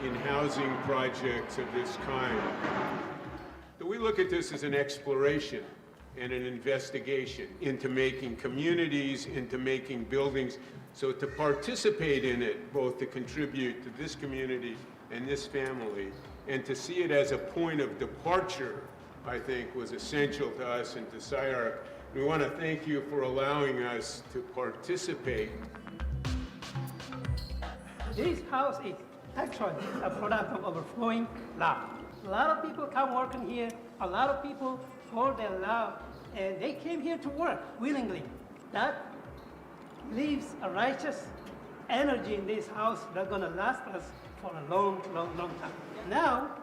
in housing projects of this kind. So we look at this as an exploration and an investigation into making communities, into making buildings. So to participate in it, both to contribute to this community and this family, and to see it as a point of departure, I think was essential to us and to SciArc. We want to thank you for allowing us to participate. This house is actually a product of overflowing love. A lot of people come working here, a lot of people pour their love, and they came here to work willingly. That leaves a righteous energy in this house that's gonna last us for a long, long, long time. Now,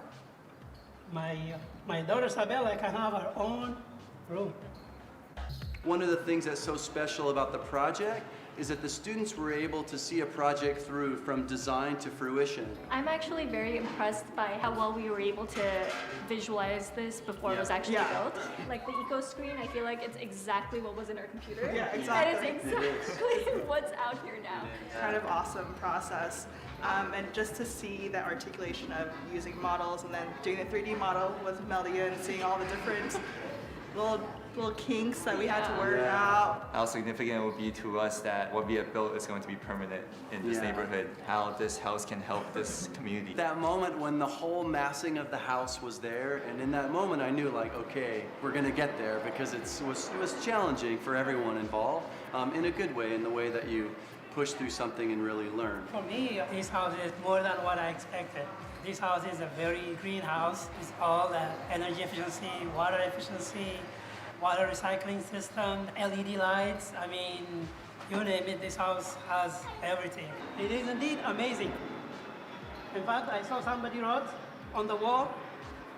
my daughter Isabella can have her own room. One of the things that's so special about the project is that the students were able to see a project through from design to fruition. I'm actually very impressed by how well we were able to visualize this before it was actually built. Like the eco screen, I feel like it's exactly what was in our computer. Yeah, exactly. And it's exactly what's out here now. Kind of awesome process. And just to see that articulation of using models and then doing the 3D model with Melia and seeing all the different little kinks that we had to work out. How significant it will be to us that what we have built is going to be permanent in this neighborhood, how this house can help this community. That moment when the whole massing of the house was there, and in that moment I knew like, okay, we're gonna get there, because it was challenging for everyone involved, in a good way, in the way that you push through something and really learn. For me, this house is more than what I expected. This house is a very green house. It's all energy efficiency, water efficiency, water recycling system, LED lights. I mean, you name it, this house has everything. It is indeed amazing. In fact, I saw somebody wrote on the wall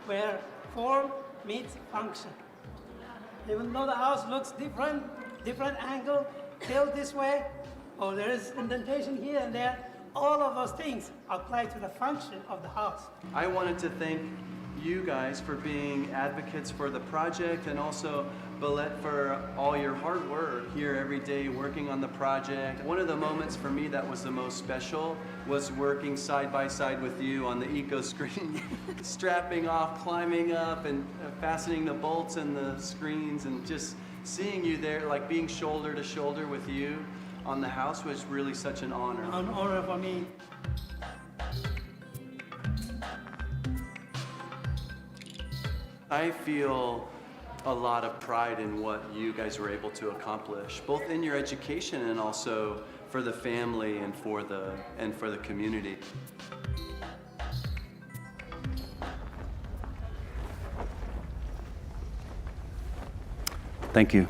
where form meets function. Even though the house looks different angle, built this way, or there is indentation here and there, all of those things apply to the function of the house. I wanted to thank you guys for being advocates for the project, and also Ballet for all your hard work here every day working on the project. One of the moments for me that was the most special was working side by side with you on the eco screen, strapping off, climbing up, and fastening the bolts and the screens, and just seeing you there, like being shoulder to shoulder with you on the house was really such an honor. An honor for me. I feel a lot of pride in what you guys were able to accomplish, both in your education and also for the family and for the community. Thank you.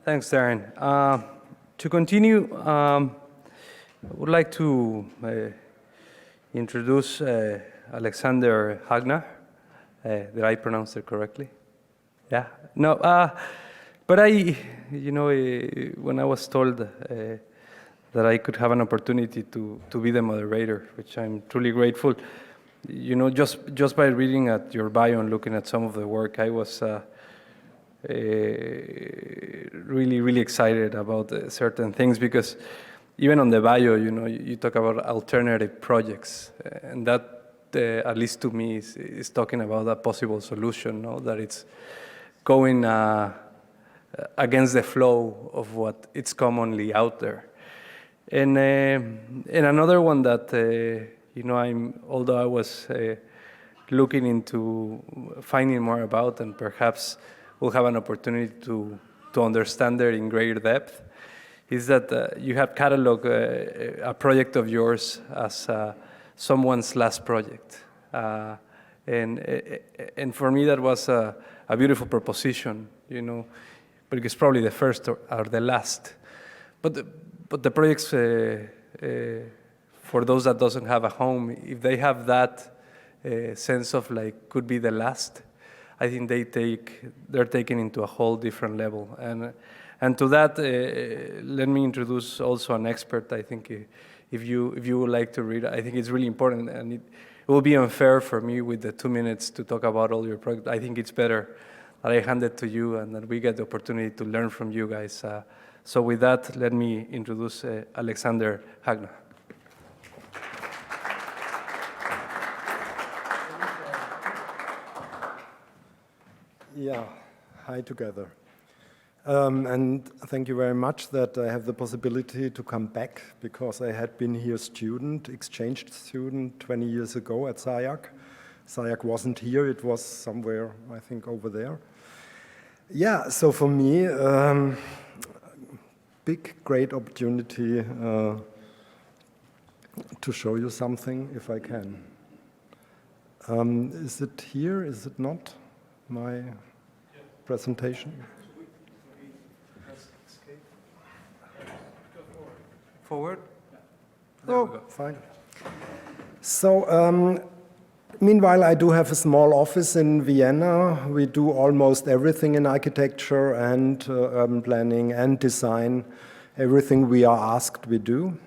Thanks, Darren. To continue, I would like to introduce Alexander Hagner. Did I pronounce it correctly? Yeah. No. But when I was told that I could have an opportunity to be the moderator, which I'm truly grateful. Just by reading at your bio and looking at some of the work, I was really, really excited about certain things, because even on the bio, you talk about alternative projects, and that, at least to me, is talking about a possible solution, that it's going against the flow of what it's commonly out there. And another one that, although I was looking into finding more about, and perhaps we'll have an opportunity to understand it in greater depth, is that you have cataloged a project of yours as someone's last project. And for me, that was a beautiful proposition, but it's probably the first or the last. But the projects, for those that doesn't have a home, if they have that sense of could be the last, I think they're taken into a whole different level. And to that, let me introduce also an expert. I think if you would like to read, I think it's really important, and it will be unfair for me with the 2 minutes to talk about all your projects. I think it's better that I hand it to you and that we get the opportunity to learn from you guys. So with that, let me introduce Alexander Hagner. Yeah, hi together. And thank you very much that I have the possibility to come back, because I had been here exchange student 20 years ago at SAIAC. SAIAC wasn't here, it was somewhere, I think, over there. Yeah, so for me, great opportunity to show you something, if I can. Is it here? Is it not? My presentation? Forward? Oh, fine. So, meanwhile, I do have a small office in Vienna. We do almost everything in architecture and urban planning and design. Everything we are asked, we do.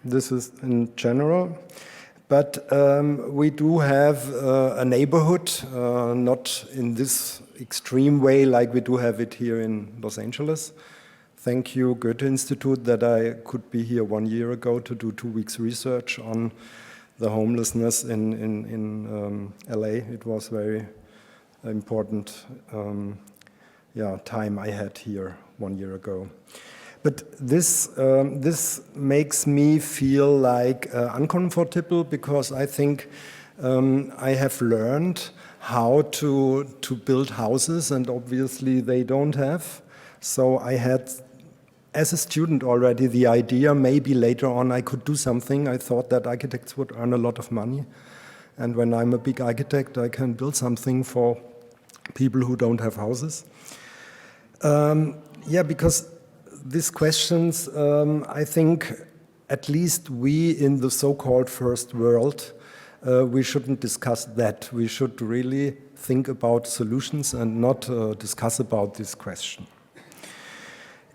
This is in general. But we do have a neighborhood, not in this extreme way like we do have it here in Los Angeles. Thank you, Goethe-Institut, that I could be here 1 year ago to do 2 weeks research on the homelessness in LA. It was very important time I had here 1 year ago. But this makes me feel uncomfortable, because I think I have learned how to build houses, and obviously they don't have. So I had, as a student already, the idea maybe later on I could do something. I thought that architects would earn a lot of money. And when I'm a big architect, I can build something for people who don't have houses. Because these questions, I think, at least we in the so-called first world, we shouldn't discuss that. We should really think about solutions and not discuss about this question.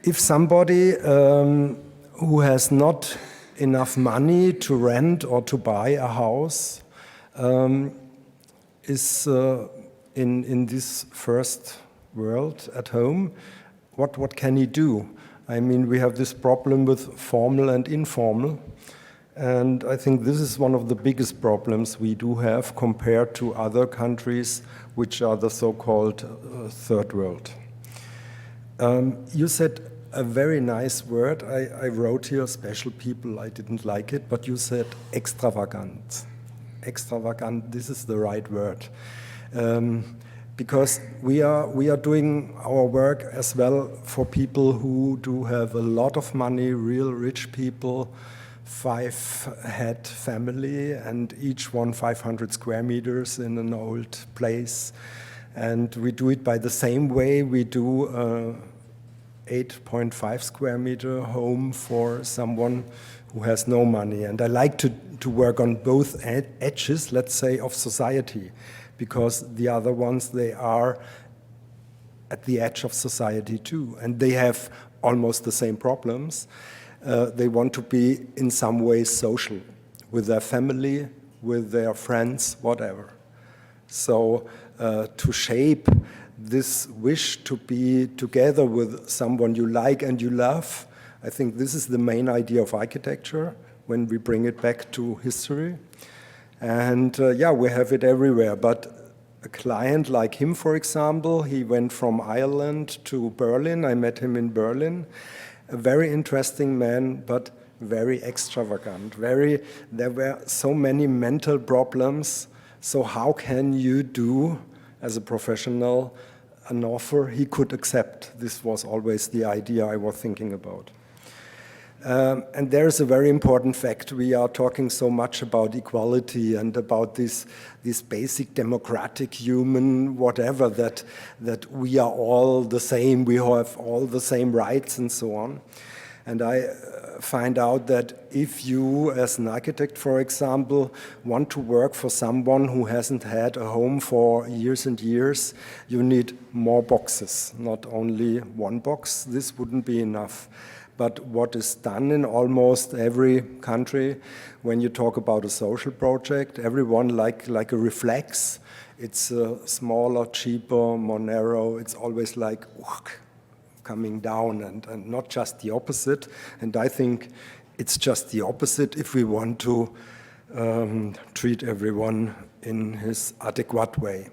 If somebody who has not enough money to rent or to buy a house is in this first world at home, what can he do? I mean, we have this problem with formal and informal, and I think this is one of the biggest problems we do have compared to other countries which are the so-called third world. You said a very nice word. I wrote here special people, I didn't like it, but you said extravagant. Extravagant, this is the right word. Because we are doing our work as well for people who do have a lot of money, real rich people, 5-head family, and each one 500 square meters in an old place. And we do it by the same way we do 8.5 square meter home for someone who has no money. And I like to work on both edges, let's say, of society, because the other ones, they are at the edge of society too. And they have almost the same problems. They want to be in some way social with their family, with their friends, whatever. So to shape this wish to be together with someone you like and you love, I think this is the main idea of architecture when we bring it back to history. And yeah, we have it everywhere. But a client like him, for example, he went from Ireland to Berlin. I met him in Berlin. A very interesting man, but very extravagant. There were so many mental problems. So how can you do, as a professional, an offer he could accept? This was always the idea I was thinking about. And there's a very important fact. We are talking so much about equality and about this basic democratic human whatever, that we are all the same, we have all the same rights and so on. And I find out that if you, as an architect, for example, want to work for someone who hasn't had a home for years and years, you need more boxes, not only one box. This wouldn't be enough. But what is done in almost every country, when you talk about a social project, everyone like a reflex. It's smaller, cheaper, more narrow. It's always like coming down and not just the opposite. And I think it's just the opposite if we want to treat everyone in his adequate way.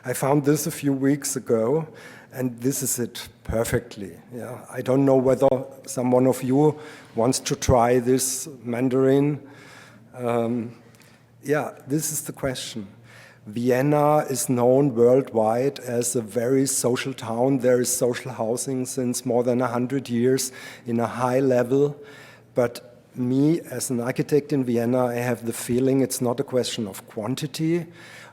I found this a few weeks ago, and this is it perfectly. Yeah, I don't know whether someone of you wants to try this Mandarin. Yeah, this is the question. Vienna is known worldwide as a very social town. There is social housing since more than 100 years in a high level. But me, as an architect in Vienna, I have the feeling it's not a question of quantity.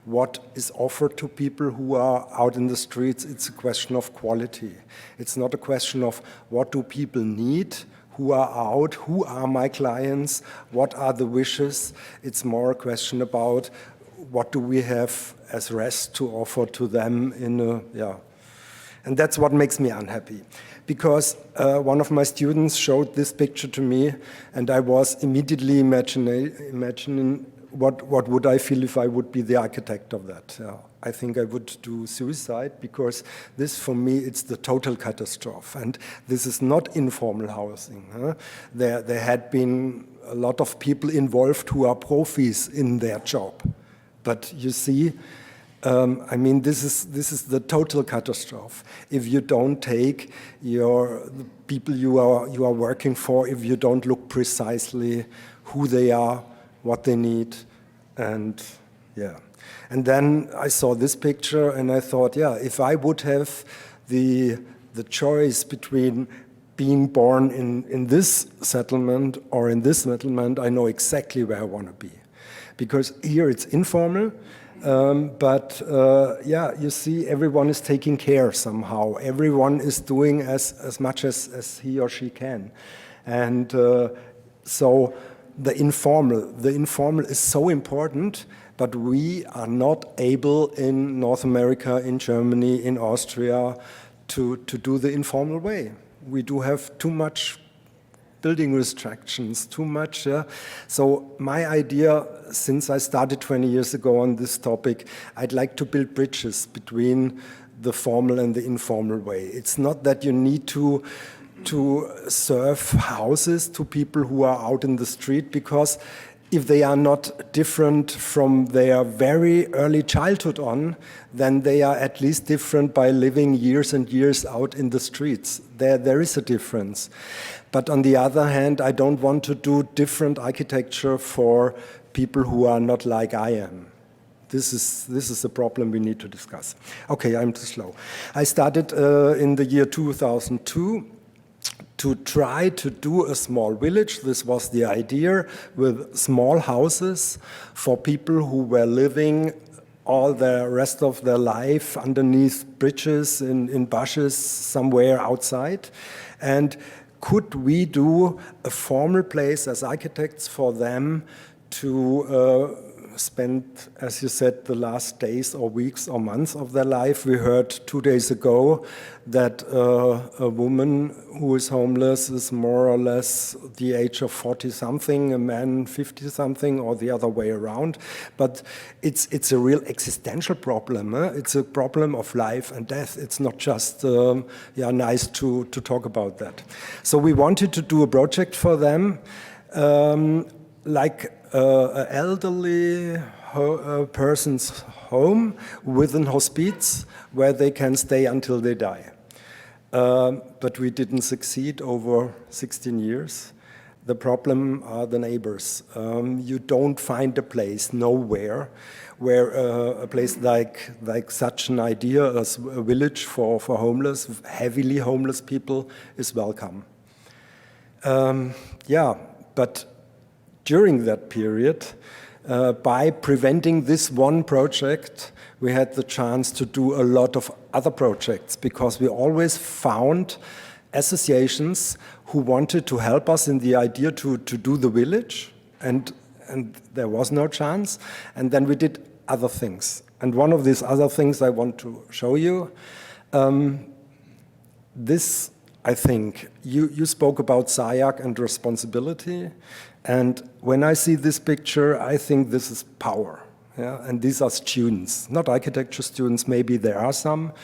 What is offered to people who are out in the streets, it's a question of quality. It's not a question of what do people need, who are out, who are my clients, what are the wishes. It's more a question about what do we have as rest to offer to them in a, yeah. And that's what makes me unhappy. Because one of my students showed this picture to me, and I was immediately imagining what would I feel if I would be the architect of that. I think I would do suicide, because this, for me, it's the total catastrophe. And this is not informal housing. There had been a lot of people involved who are profis in their job. But you see, I mean, this is the total catastrophe. If you don't take the people you are working for, if you don't look precisely who they are, what they need, and yeah. And then I saw this picture and I thought, yeah, if I would have the choice between being born in this settlement or in this settlement, I know exactly where I want to be. Because here it's informal, but yeah, you see, everyone is taking care somehow. Everyone is doing as much as he or she can. And so the informal is so important, but we are not able in North America, in Germany, in Austria, to do the informal way. We do have too much building restrictions, too much. Yeah? So my idea, since I started 20 years ago on this topic, I'd like to build bridges between the formal and the informal way. It's not that you need to serve houses to people who are out in the street, because if they are not different from their very early childhood on, then they are at least different by living years and years out in the streets. There is a difference. But on the other hand, I don't want to do different architecture for people who are not like I am. This is a problem we need to discuss. Okay, I'm too slow. I started in the year 2002 to try to do a small village. This was the idea, with small houses for people who were living all the rest of their life underneath bridges, in bushes, somewhere outside. And could we do a formal place as architects for them to spend, as you said, the last days or weeks or months of their life? We heard 2 days ago that a woman who is homeless is more or less the age of 40-something, a man 50-something, or the other way around. But it's a real existential problem. It's a problem of life and death. It's not just nice to talk about that. So we wanted to do a project for them, like an elderly person's home with an hospice where they can stay until they die. But we didn't succeed over 16 years. The problem are the neighbors. You don't find a place nowhere where a place like such an idea as a village for homeless, heavily homeless people is welcome. But during that period, by preventing this one project, we had the chance to do a lot of other projects, because we always found associations who wanted to help us in the idea to do the village, and there was no chance. And then we did other things. And one of these other things I want to show you. This, I think, you spoke about SAIAC and responsibility. And when I see this picture, I think this is power. Yeah? And these are students, not architecture students, maybe there are some.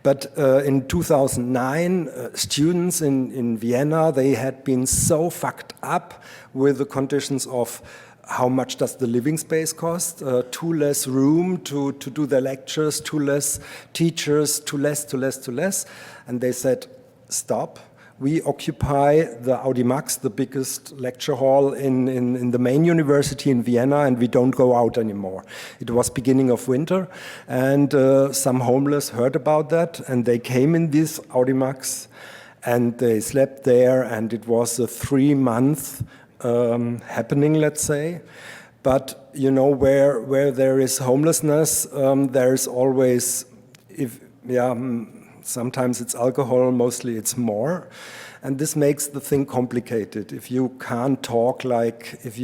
But in 2009, students in Vienna, they had been so fucked up with the conditions of how much does the living space cost, too less room to do their lectures, too less teachers, too less. And they said, stop. We occupy the Audimax, the biggest lecture hall in the main university in Vienna, and we don't go out anymore. It was beginning of winter, and some homeless heard about that, and they came in this Audimax, and they slept there, and it was a 3-month happening, let's say. But you know, where there is homelessness, there is always, sometimes it's alcohol, mostly it's more. And this makes the thing complicated. If you can't talk, it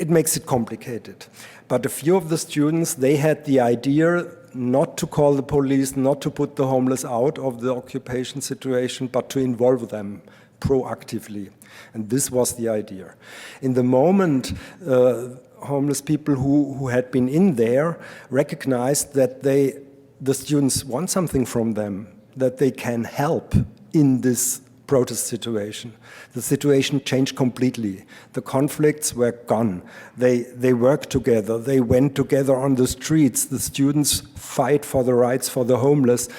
makes it complicated. But a few of the students, they had the idea not to call the police, not to put the homeless out of the occupation situation, but to involve them proactively. And this was the idea. In the moment, homeless people who had been in there recognized that the students want something from them, that they can help in this protest situation. The situation changed completely. The conflicts were gone. They worked together. They went together on the streets. The students fight for the rights for the homeless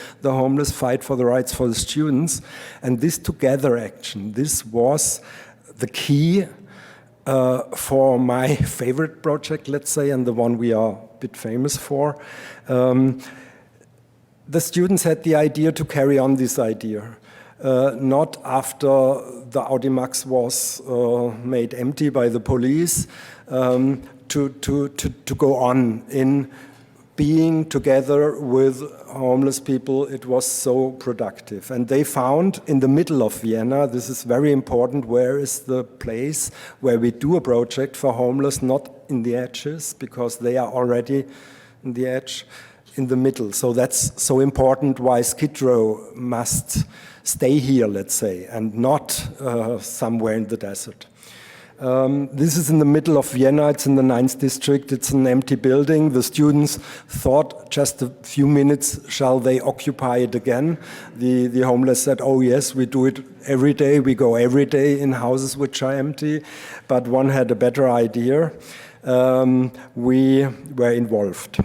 fight for the rights for the students. And this together action, this was the key for my favorite project, let's say, and the one we are a bit famous for. The students had the idea to carry on this idea, not after the Audimax was made empty by the police, to go on in being together with homeless people. It was so productive. And they found in the middle of Vienna, this is very important, where is the place where we do a project for homeless, not in the edges, because they are already in the edge, in the middle. So that's so important why Skid Row must stay here, let's say, and not somewhere in the desert. This is in the middle of Vienna. It's in the 9th district. It's an empty building. The students thought just a few minutes, shall they occupy it again? The homeless said, oh yes, we do it every day. We go every day in houses which are empty. But one had a better idea. We were involved.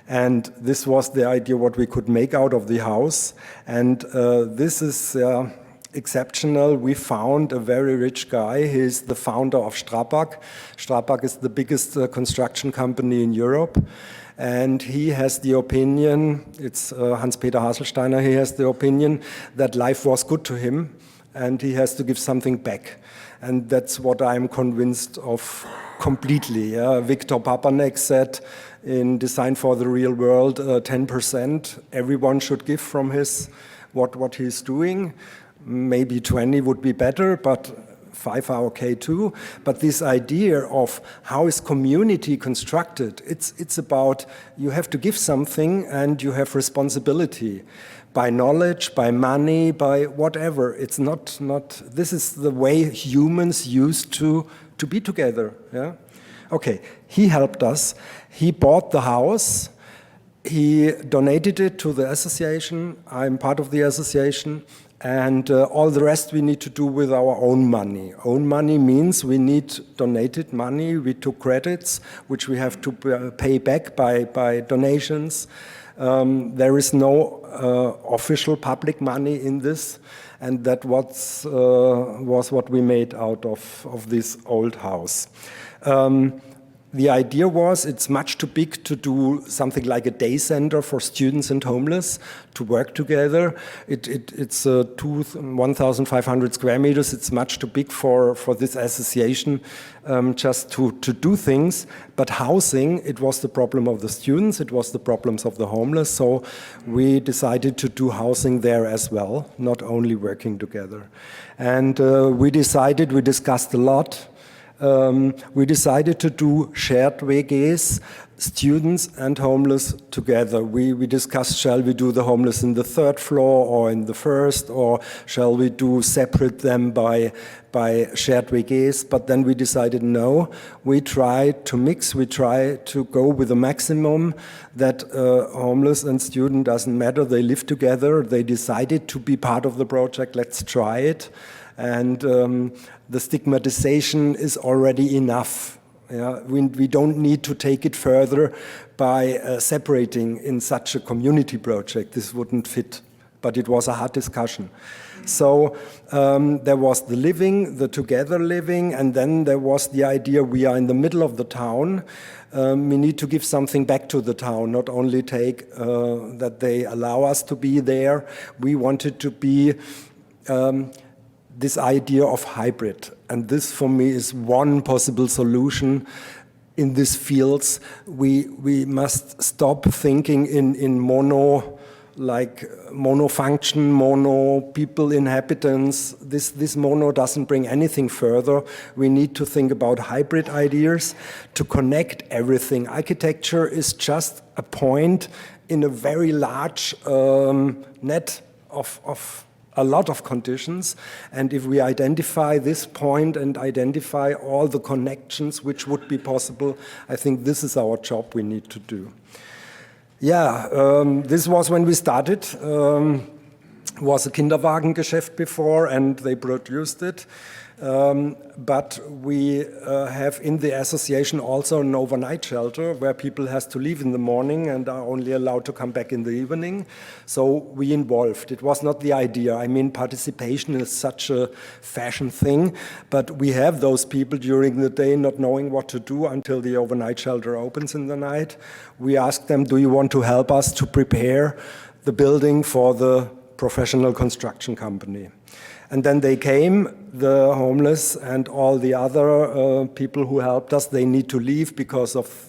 And this was the idea what we could make out of the house. And this is exceptional. We found a very rich guy. He's the founder of Strabag. Strabag is the biggest construction company in Europe. And he has the opinion, it's Hans-Peter Haselsteiner, he has the opinion that life was good to him and he has to give something back. And that's what I'm convinced of completely. Viktor Papanek said in Design for the Real World, 10% everyone should give from his what he's doing. Maybe 20 would be better, but 5 are okay too. But this idea of how is community constructed, it's about you have to give something and you have responsibility. By knowledge, by money, by whatever. It's not this is the way humans used to be together. Yeah? Okay, he helped us. He bought the house. He donated it to the association. I'm part of the association. And all the rest we need to do with our own money. Own money means we need donated money. We took credits, which we have to pay back by donations. There is no official public money in this, and that was what we made out of this old house. The idea was it's much too big to do something like a day center for students and homeless to work together. It's 1,500 square meters. It's much too big for this association just to do things. But housing, it was the problem of the students. It was the problems of the homeless. So we decided to do housing there as well, not only working together. And we discussed a lot. We decided to do shared WGs, students and homeless together. We discussed, shall we do the homeless in the 3rd floor or in the 1st, or shall we separate them by shared WGs? But then we decided no, we try to mix, we try to go with a maximum that homeless and student doesn't matter, they live together, they decided to be part of the project, let's try it. And the stigmatization is already enough. Yeah? We don't need to take it further by separating in such a community project. This wouldn't fit, but it was a hard discussion. So there was the living, the together living, and then there was the idea we are in the middle of the town. We need to give something back to the town, not only take that they allow us to be there. We wanted to be this idea of hybrid. And this, for me, is one possible solution in these fields. We must stop thinking in mono, like mono function, mono people, inhabitants. This mono doesn't bring anything further. We need to think about hybrid ideas to connect everything. Architecture is just a point in a very large net of a lot of conditions, and if we identify this point and identify all the connections which would be possible, I think this is our job we need to do. Yeah, this was when we started. Was a Kinderwagengeschäft before, and they produced it. But we have in the association also an overnight shelter where people has to leave in the morning and are only allowed to come back in the evening. So we involved. It was not the idea. I mean, participation is such a fashion thing, but we have those people during the day not knowing what to do until the overnight shelter opens in the night. We ask them, do you want to help us to prepare the building for the professional construction company? And then they came, the homeless and all the other people who helped us. They need to leave because of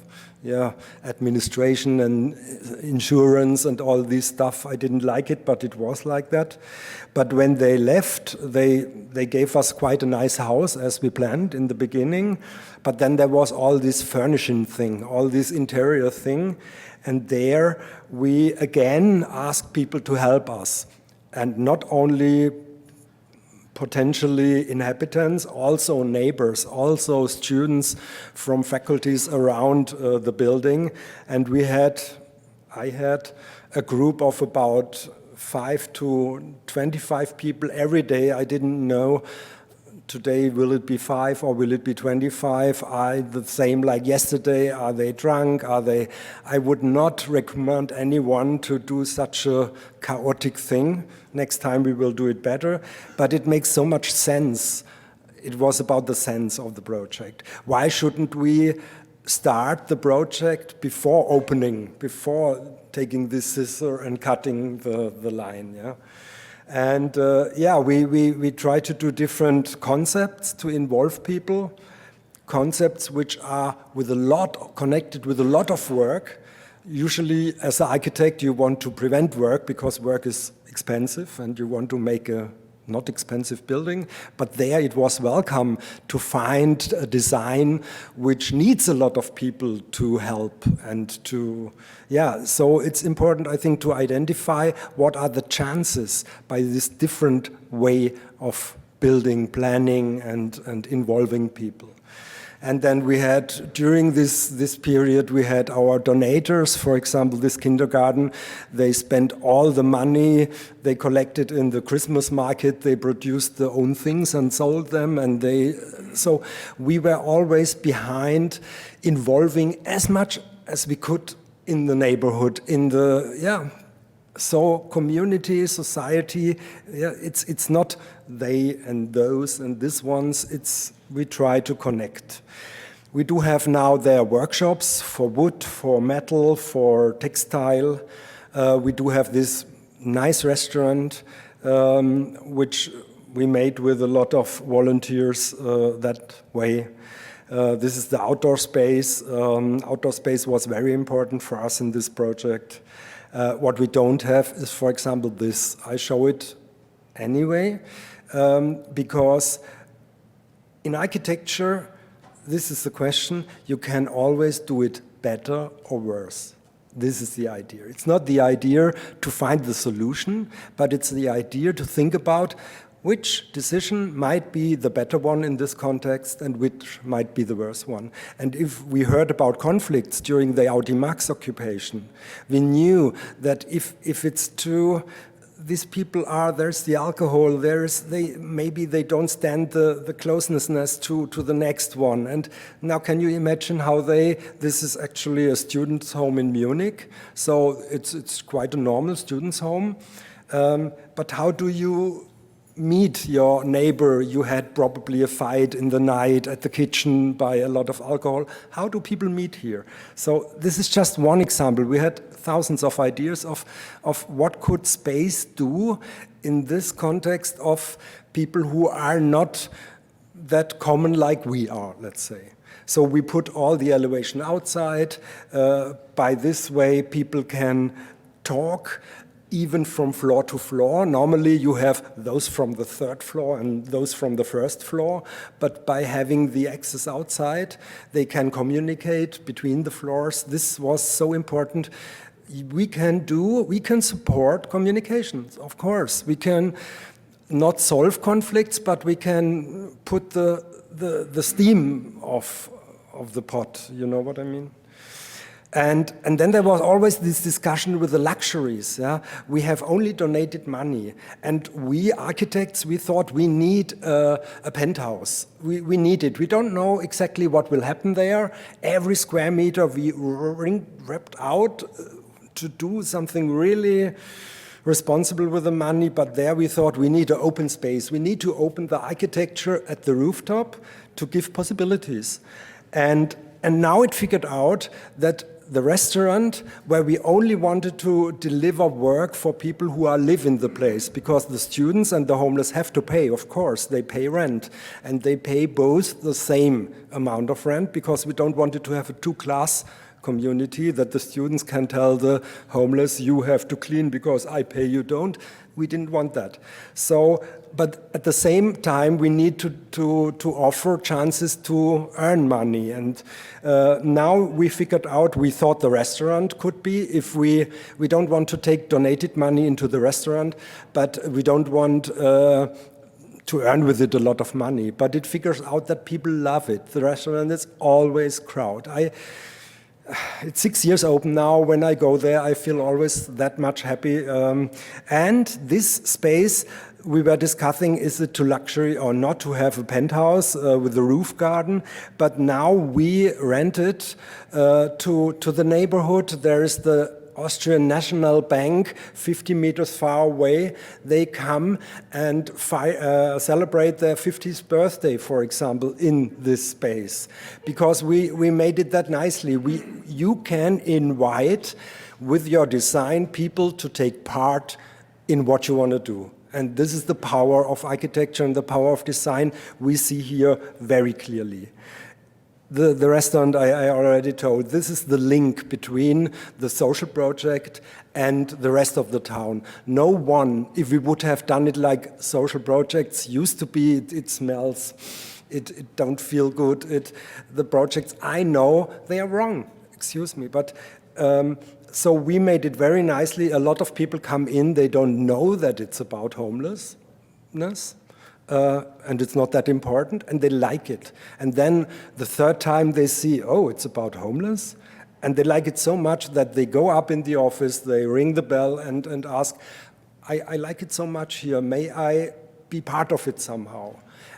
administration and insurance and all this stuff. I didn't like it, but it was like that. But when they left, they gave us quite a nice house as we planned in the beginning. But then there was all this furnishing thing, all this interior thing. And there we again asked people to help us. And not only potentially inhabitants, also neighbors, also students from faculties around the building. And I had a group of about 5 to 25 people every day. I didn't know today will it be 5 or will it be 25? Are the same like yesterday? Are they drunk? I would not recommend anyone to do such a chaotic thing. Next time we will do it better. But it makes so much sense. It was about the sense of the project. Why shouldn't we start the project before opening, before taking this scissor and cutting the line? Yeah. And we try to do different concepts to involve people. concepts which are connected with a lot of work. Usually, as an architect, you want to prevent work because work is expensive and you want to make a not expensive building, but there it was welcome to find a design which needs a lot of people to help and to, so it's important, I think, to identify what are the chances by this different way of building, planning, and involving people. And then we had, during this period, we had our donators, for example, this kindergarten, they spent all the money they collected in the Christmas market, they produced their own things and sold them, and so we were always behind involving as much as we could in the neighborhood, so community, society, it's not they and those and this ones, we try to connect. We do have now their workshops for wood, for metal, for textile. We do have this nice restaurant, which we made with a lot of volunteers that way. This is the outdoor space. Outdoor space was very important for us in this project. What we don't have is, for example, this. I show it anyway, because in architecture, this is the question, you can always do it better or worse. This is the idea. It's not the idea to find the solution, but it's the idea to think about which decision might be the better one in this context and which might be the worse one. And if we heard about conflicts during the Audimax occupation, we knew that if it's too, these people there's the alcohol, maybe they don't stand the closeness to the next one. And now can you imagine how this is actually a student's home in Munich, so it's quite a normal student's home. But how do you meet your neighbor? You had probably a fight in the night at the kitchen by a lot of alcohol. How do people meet here? So this is just one example. We had thousands of ideas of what could space do in this context of people who are not that common like we are, let's say. So we put all the elevation outside. By this way, people can talk even from floor to floor. Normally you have those from the third floor and those from the first floor, but by having the access outside, they can communicate between the floors. This was so important. We can support communications, of course. We can not solve conflicts, but we can put the steam of the pot, you know what I mean? And then there was always this discussion with the luxuries. We have only donated money. And we architects, we thought we need a penthouse. We need it. We don't know exactly what will happen there. Every square meter we wrapped out to do something really responsible with the money. But there we thought we need an open space. We need to open the architecture at the rooftop to give possibilities. And now it figured out that the restaurant, where we only wanted to deliver work for people who live in the place, because the students and the homeless have to pay, of course, they pay rent. And they pay both the same amount of rent, because we don't want it to have a two-class community, that the students can tell the homeless, you have to clean because I pay, you don't. We didn't want that. So, but at the same time, we need to offer chances to earn money. And now we figured out, we thought the restaurant could be, if we don't want to take donated money into the restaurant, but we don't want to earn with it a lot of money. But it figures out that people love it. The restaurant is always crowded. It's 6 years open now. When I go there, I feel always that much happy. And this space, we were discussing, is it too luxury or not to have a penthouse with a roof garden? But now we rent it to the neighborhood. There is the Austrian National Bank, 50 meters far away. They come and celebrate their 50th birthday, for example, in this space. Because we made it that nicely. You can invite, with your design, people to take part in what you want to do. And this is the power of architecture and the power of design we see here very clearly. The restaurant I already told, this is the link between the social project and the rest of the town. No one, if we would have done it like social projects used to be, it smells, it don't feel good. The projects I know, they are wrong, excuse me. But so we made it very nicely. A lot of people come in, they don't know that it's about homelessness. And it's not that important, and they like it. And then the third time they see, oh, it's about homeless, and they like it so much that they go up in the office, they ring the bell and ask, I like it so much here, may I be part of it somehow?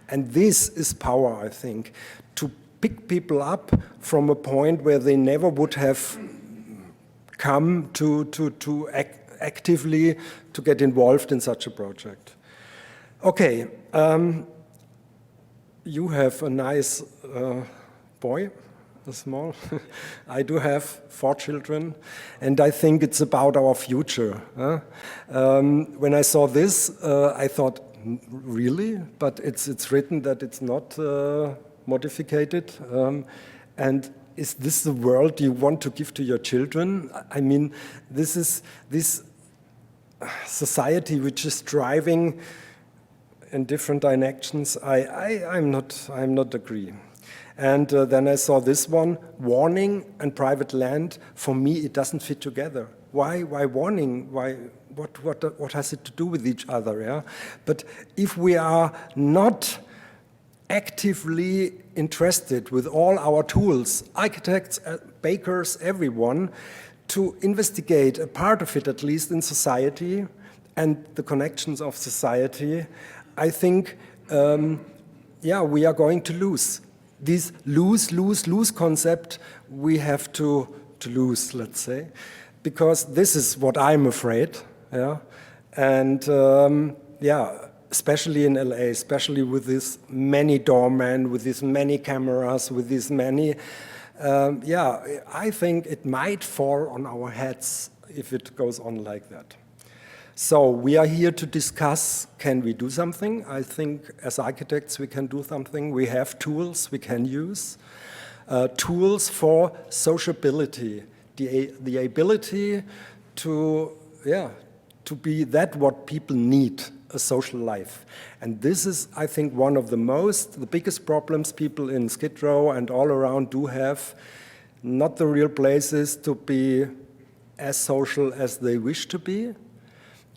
And this is power, I think, to pick people up from a point where they never would have come to actively to get involved in such a project. Okay, you have a nice boy, a small. I do have 4 children, and I think it's about our future. When I saw this, I thought, really? But it's written that it's not modified. And is this the world you want to give to your children? I mean, this is this society which is driving in different directions. I'm not agree. And then I saw this one, warning and private land. For me, it doesn't fit together. Why warning? Why? What has it to do with each other? Yeah. But if we are not actively interested with all our tools, architects, bakers, everyone, to investigate a part of it at least in society and the connections of society, I think, we are going to lose. This lose concept we have to lose, let's say, because this is what I'm afraid, yeah? And especially in LA, especially with these many doormen, with these many cameras, with these many, I think it might fall on our heads if it goes on like that. So we are here to discuss, can we do something? I think as architects we can do something. We have tools we can use. Tools for sociability, the ability to be that what people need, a social life. And this is, I think, one of the biggest problems people in Skid Row and all around do have. Not the real places to be as social as they wish to be,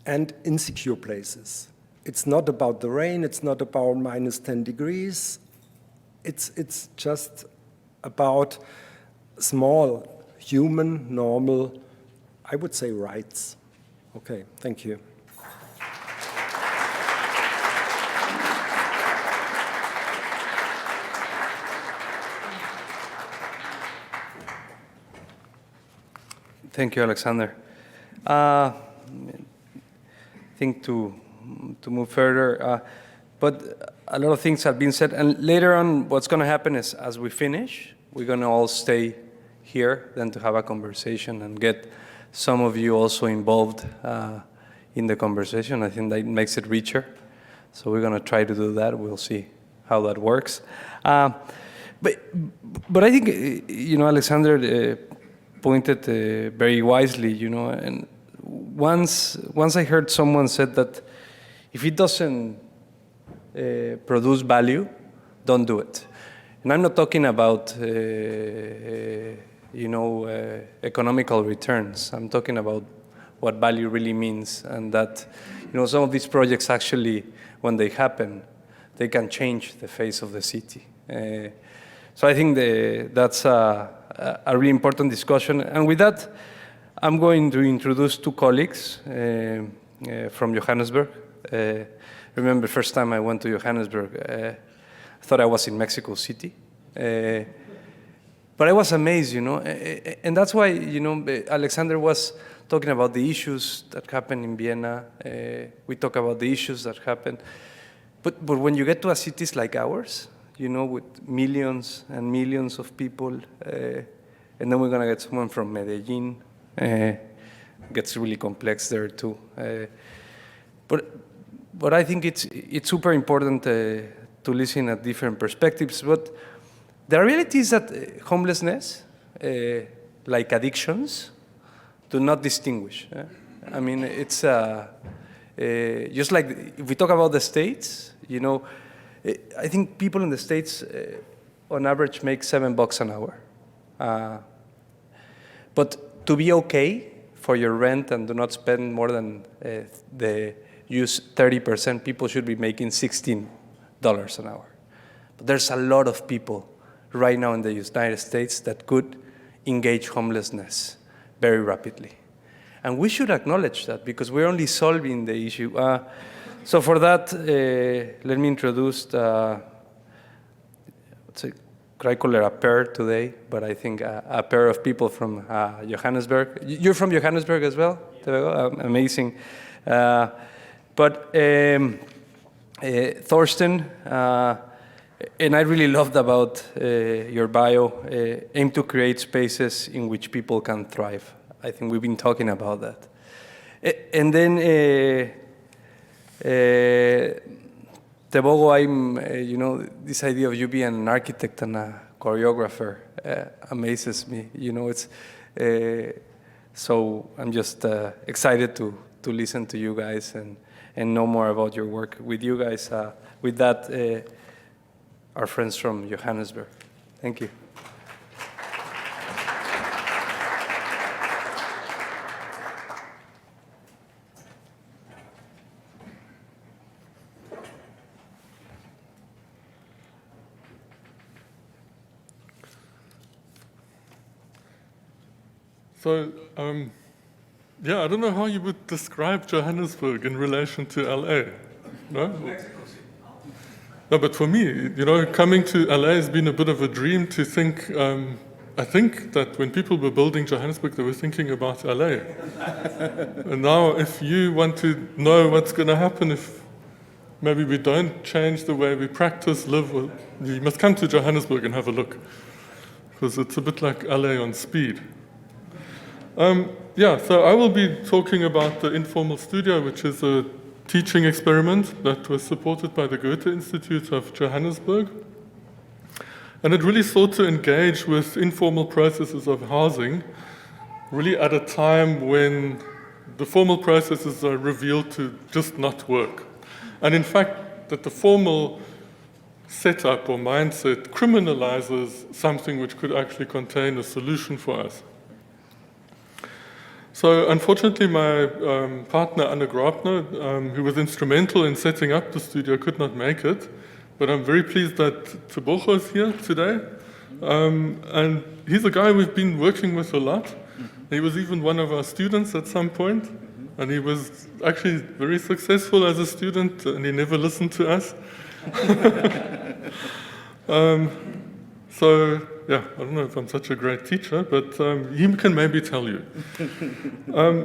and insecure places. It's not about the rain, it's not about minus 10 degrees. It's just about small, human, normal, I would say, rights. Okay, thank you. Thank you, Alexander. I think to move further, but a lot of things have been said, and later on what's going to happen is as we finish, we're going to all stay here then to have a conversation and get some of you also involved in the conversation. I think that makes it richer, so we're going to try to do that. We'll see how that works. But I think, Alexander pointed very wisely, and once I heard someone said that if it doesn't produce value, don't do it. And I'm not talking about economical returns. I'm talking about what value really means, and that some of these projects actually, when they happen, they can change the face of the city. So I think that's a really important discussion. And with that, I'm going to introduce 2 colleagues from Johannesburg. Remember the first time I went to Johannesburg, I thought I was in Mexico City. But I was amazed, and that's why, Alexander was talking about the issues that happen in Vienna. We talk about the issues that happen. But when you get to cities like ours, with millions and millions of people, and then we're going to get someone from Medellin, gets really complex there too. But I think it's super important to listen at different perspectives. But The reality is that homelessness, like addictions, do not distinguish. I mean, it's just like if we talk about the States, you know, I think people in the States, on average, make $7 an hour. But to be okay for your rent and do not spend more than the use 30%, people should be making $16 an hour. But there's a lot of people right now in the United States that could engage homelessness very rapidly. And we should acknowledge that because we're only solving the issue. So for that, let me introduce, I call it a pair today, but I think a pair of people from Johannesburg. You're from Johannesburg as well? Amazing. But Thorsten, and I really loved about your bio, aim to create spaces in which people can thrive. I think we've been talking about that. And then Tebogo, you know, this idea of you being an architect and a choreographer amazes me. You know, it's so I'm just excited to listen to you guys and know more about your work with you guys. With that, our friends from Johannesburg. Thank you. So, yeah, I don't know how you would describe Johannesburg in relation to LA, no? No, but for me, you know, coming to LA has been a bit of a dream to think, I think that when people were building Johannesburg, they were thinking about LA. And now if you want to know what's going to happen if maybe we don't change the way we practice, live, you must come to Johannesburg and have a look, because it's a bit like LA on speed. Yeah, so I will be talking about the Informal Studio, which is a teaching experiment that was supported by the Goethe-Institut of Johannesburg. And it really sought to engage with informal processes of housing, really at a time when the formal processes are revealed to just not work. And in fact, that the formal setup or mindset criminalizes something which could actually contain a solution for us. So unfortunately, my partner, Anne Grabner, who was instrumental in setting up the studio, could not make it. But I'm very pleased that Tebogo is here today. And he's a guy we've been working with a lot. He was even one of our students at some point. And he was actually very successful as a student, and he never listened to us. So, yeah, I don't know if I'm such a great teacher, but he can maybe tell you.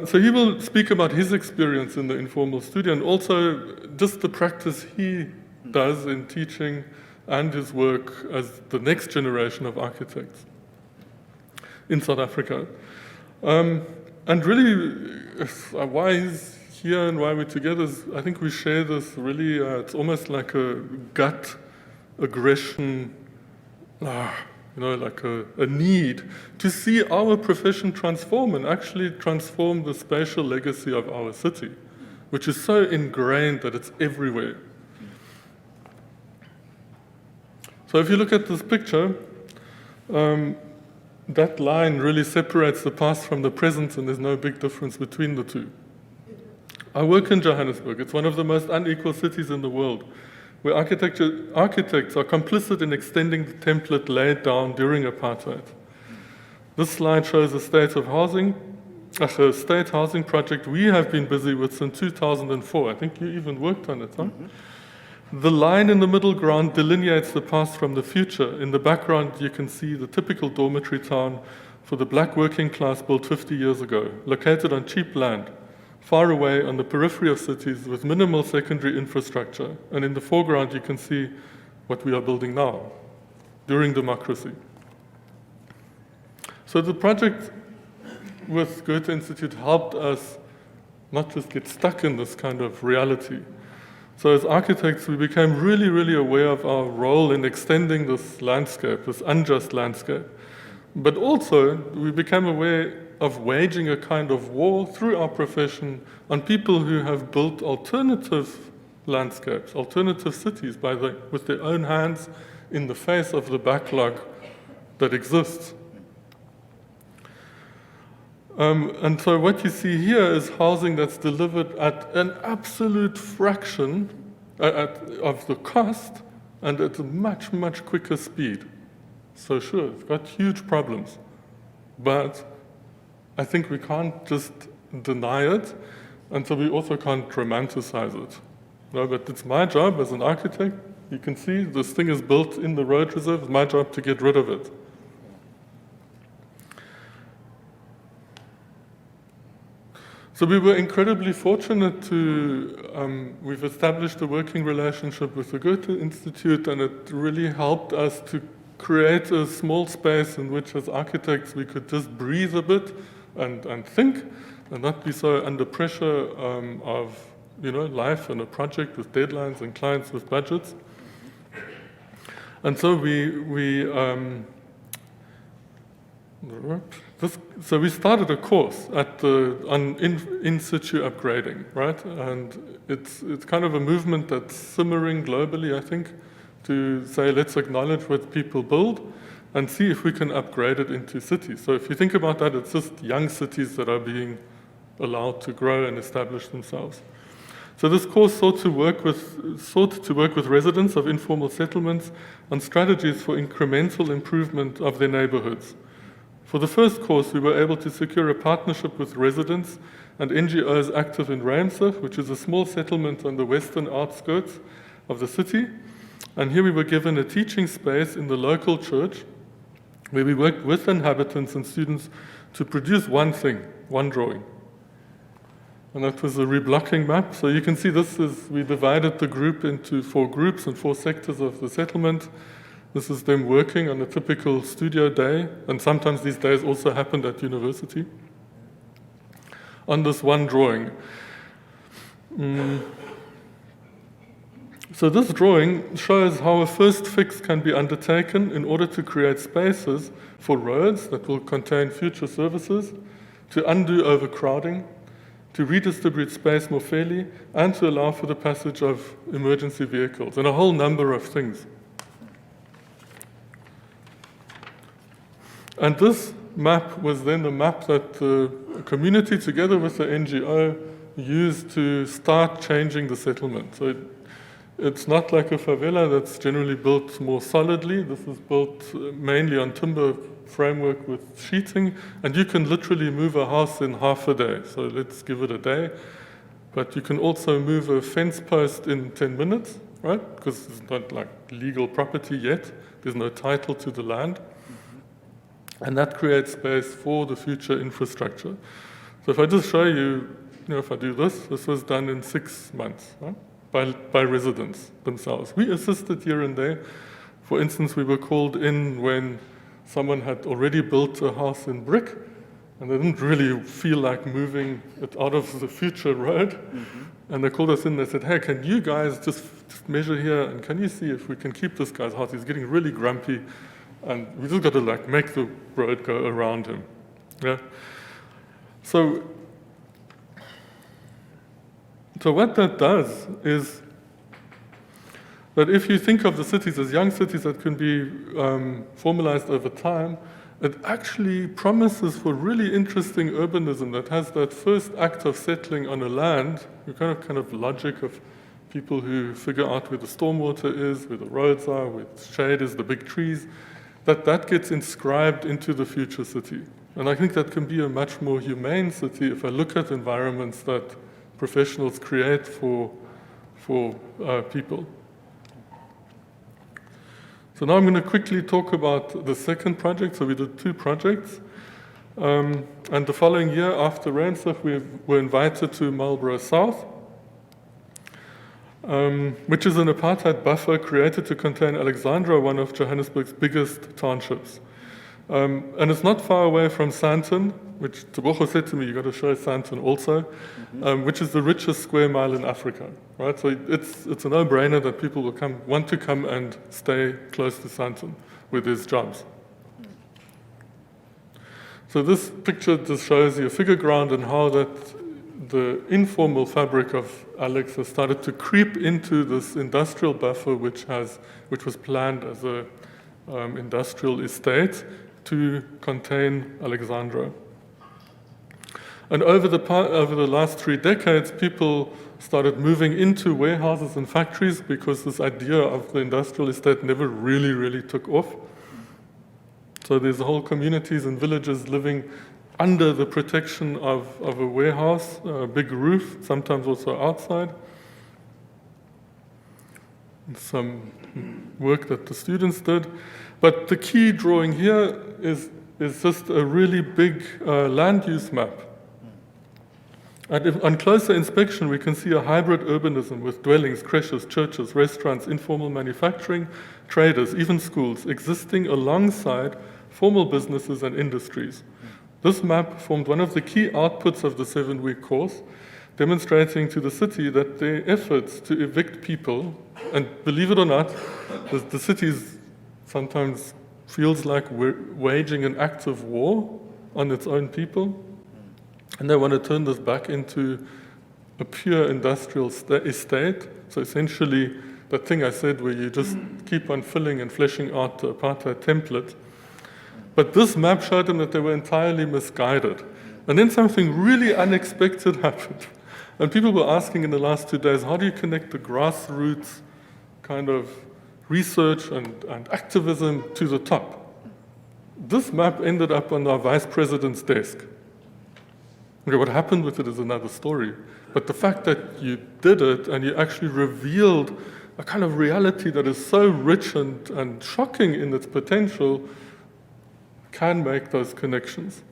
So he will speak about his experience in the Informal Studio and also just the practice he does in teaching and his work as the next generation of architects in South Africa. And really, why he's here and why we're together is, I think we share this really, it's almost like a gut aggression, you know, like a need to see our profession transform and actually transform the spatial legacy of our city, which is so ingrained that it's everywhere. So if you look at this picture, that line really separates the past from the present, and there's no big difference between the two. I work in Johannesburg. It's one of the most unequal cities in the world, where architects are complicit in extending the template laid down during apartheid. This slide shows a state housing project we have been busy with since 2004. I think you even worked on it, huh? The line in the middle ground delineates the past from the future. In the background, you can see the typical dormitory town for the black working class built 50 years ago, located on cheap land, far away on the periphery of cities with minimal secondary infrastructure. And in the foreground, you can see what we are building now, during democracy. So the project with Goethe-Institut helped us not just get stuck in this kind of reality, So as architects, we became really, really aware of our role in extending this landscape, this unjust landscape. But also, we became aware of waging a kind of war through our profession on people who have built alternative landscapes, alternative cities with their own hands in the face of the backlog that exists. And so what you see here is housing that's delivered at an absolute fraction of the cost and at a much, much quicker speed. So sure, it's got huge problems. But I think we can't just deny it, and so we also can't romanticize it. No, but it's my job as an architect. You can see this thing is built in the road reserve. It's my job to get rid of it. So we were incredibly fortunate to, we've established a working relationship with the Goethe-Institut, and it really helped us to create a small space in which as architects we could just breathe a bit and think and not be so under pressure of life and a project with deadlines and clients with budgets. And so so we started a course on in situ upgrading, right? And it's kind of a movement that's simmering globally, I think, to say let's acknowledge what people build and see if we can upgrade it into cities. So if you think about that, it's just young cities that are being allowed to grow and establish themselves. So this course sought to work with residents of informal settlements on strategies for incremental improvement of their neighborhoods. For the first course, we were able to secure a partnership with residents and NGOs active in Reinsach, which is a small settlement on the western outskirts of the city. And here we were given a teaching space in the local church where we worked with inhabitants and students to produce one thing, one drawing. And that was a reblocking map. So you can see we divided the group into 4 groups and 4 sectors of the settlement. This is them working on a typical studio day, and sometimes these days also happened at university, on this one drawing. So this drawing shows how a first fix can be undertaken in order to create spaces for roads that will contain future services, to undo overcrowding, to redistribute space more fairly, and to allow for the passage of emergency vehicles, and a whole number of things. And this map was then the map that the community, together with the NGO, used to start changing the settlement. So it's not like a favela that's generally built more solidly. This is built mainly on timber framework with sheeting, and you can literally move a house in half a day. So let's give it a day. But you can also move a fence post in 10 minutes, right? Because it's not like legal property yet. There's no title to the land. And that creates space for the future infrastructure. So if I just show you, if I do this was done in 6 months, right? by residents themselves. We assisted here and there. For instance, we were called in when someone had already built a house in brick, and they didn't really feel like moving it out of the future road. Mm-hmm. And they called us in, they said, hey, can you guys just measure here, and can you see if we can keep this guy's house? He's getting really grumpy. And we just got to make the road go around him. Yeah. So what that does is that if you think of the cities as young cities that can be formalized over time, it actually promises for really interesting urbanism that has that first act of settling on a land, the kind of logic of people who figure out where the stormwater is, where the roads are, where the shade is, the big trees, that gets inscribed into the future city. And I think that can be a much more humane city if I look at environments that professionals create for people. So now I'm going to quickly talk about the second project. So we did 2 projects. And the following year, after Reinsach, we were invited to Marlborough South, which is an apartheid buffer created to contain Alexandra, one of Johannesburg's biggest townships. And it's not far away from Sandton, which Tebogo said to me, you got to show Sandton also, which is the richest square mile in Africa, right? So it's a no-brainer that people will want to come and stay close to Sandton with there's jobs. So this picture just shows you a figure ground and how the informal fabric of Alex has started to creep into this industrial buffer, which was planned as a industrial estate to contain Alexandra. And over the last 3 decades, people started moving into warehouses and factories because this idea of the industrial estate never really took off. So there's whole communities and villages living under the protection of a warehouse, a big roof, sometimes also outside. Some work that the students did. But the key drawing here is just a really big land use map. And on closer inspection, we can see a hybrid urbanism with dwellings, creches, churches, restaurants, informal manufacturing, traders, even schools, existing alongside formal businesses and industries. This map formed one of the key outputs of the 7-week course, demonstrating to the city that their efforts to evict people, and believe it or not, the cities sometimes feels like we're waging an act of war on its own people, and they want to turn this back into a pure industrial estate. So essentially, that thing I said where you just keep on filling and fleshing out the apartheid template. But this map showed them that they were entirely misguided. And then something really unexpected happened. And people were asking in the last 2 days, how do you connect the grassroots kind of research and activism to the top? This map ended up on our vice president's desk. Okay, what happened with it is another story. But the fact that you did it and you actually revealed a kind of reality that is so rich and shocking in its potential can make those connections.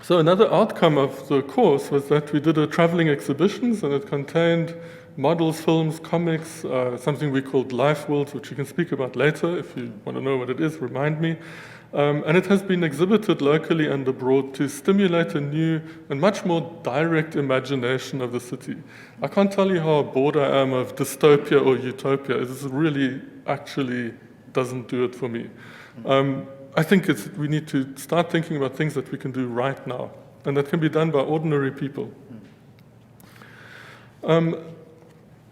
So another outcome of the course was that we did a traveling exhibitions, and it contained models, films, comics, something we called Life Worlds, which you can speak about later. If you want to know what it is, remind me. And it has been exhibited locally and abroad to stimulate a new and much more direct imagination of the city. I can't tell you how bored I am of dystopia or utopia. This really actually doesn't do it for me. I think we need to start thinking about things that we can do right now, and that can be done by ordinary people.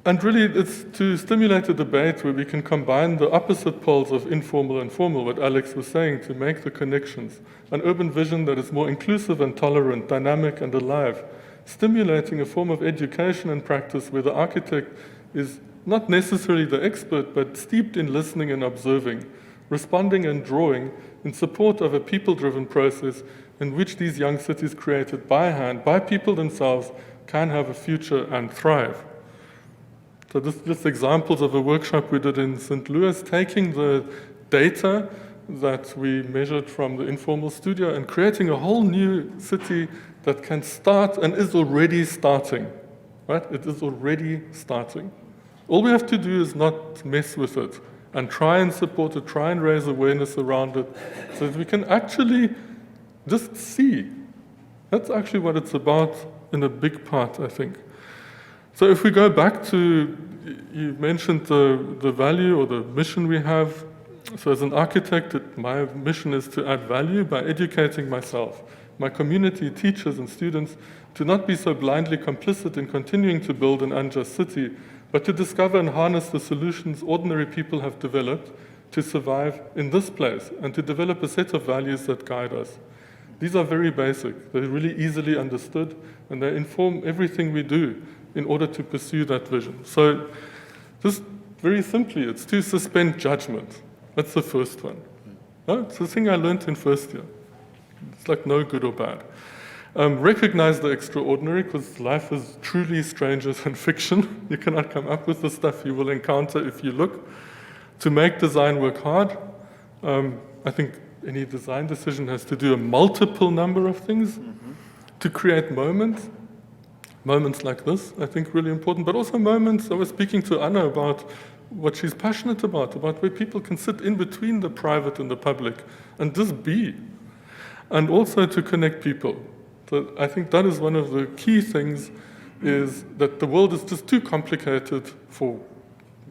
And really, it's to stimulate a debate where we can combine the opposite poles of informal and formal, what Alex was saying, to make the connections. An urban vision that is more inclusive and tolerant, dynamic and alive, stimulating a form of education and practice where the architect is not necessarily the expert, but steeped in listening and observing, responding and drawing in support of a people-driven process in which these young cities created by hand, by people themselves, can have a future and thrive. So this is just examples of a workshop we did in St. Louis, taking the data that we measured from the informal studio and creating a whole new city that can start and is already starting, right? It is already starting. All we have to do is not mess with it and try and support it, try and raise awareness around it so that we can actually just see. That's actually what it's about in a big part, I think. So if we go back to, you mentioned the value or the mission we have. So as an architect, my mission is to add value by educating myself, my community, teachers and students, to not be so blindly complicit in continuing to build an unjust city, but to discover and harness the solutions ordinary people have developed to survive in this place and to develop a set of values that guide us. These are very basic. They're really easily understood, and they inform everything we do in order to pursue that vision. So just very simply, it's to suspend judgment. That's the first one. It's the thing I learned in first year. It's like no good or bad. Recognize the extraordinary, because life is truly stranger than fiction. You cannot come up with the stuff you will encounter if you look. To make design work hard, I think any design decision has to do a multiple number of things. To create moments, moments like this, I think, really important, but also moments, I was speaking to Anna about what she's passionate about where people can sit in between the private and the public and just be, and also to connect people. So I think that is one of the key things, is that the world is just too complicated for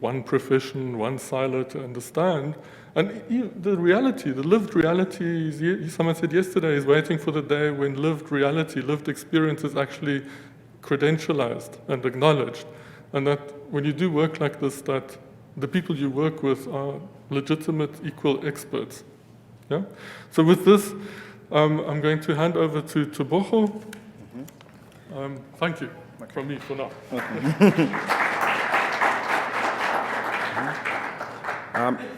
one profession, one silo to understand. And the reality, the lived reality, someone said yesterday, is waiting for the day when lived reality, lived experience is actually credentialized and acknowledged. And that when you do work like this, that the people you work with are legitimate, equal experts. Yeah? So with this, I'm going to hand over to Borjo. Thank you from me for now.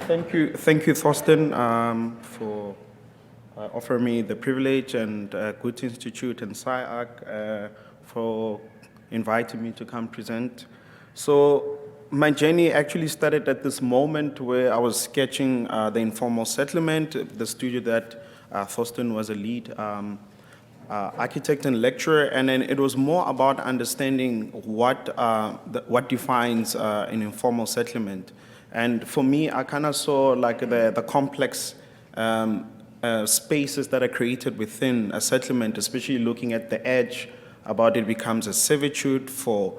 Thank you, Thorsten, for offering me the privilege, and Goethe-Institut and SciArc for inviting me to come present. So my journey actually started at this moment where I was sketching the informal settlement, the studio that Thorsten was a lead architect and lecturer, and then it was more about understanding what defines an informal settlement. And for me, I kind of saw like the complex spaces that are created within a settlement, especially looking at the edge, about it becomes a servitude for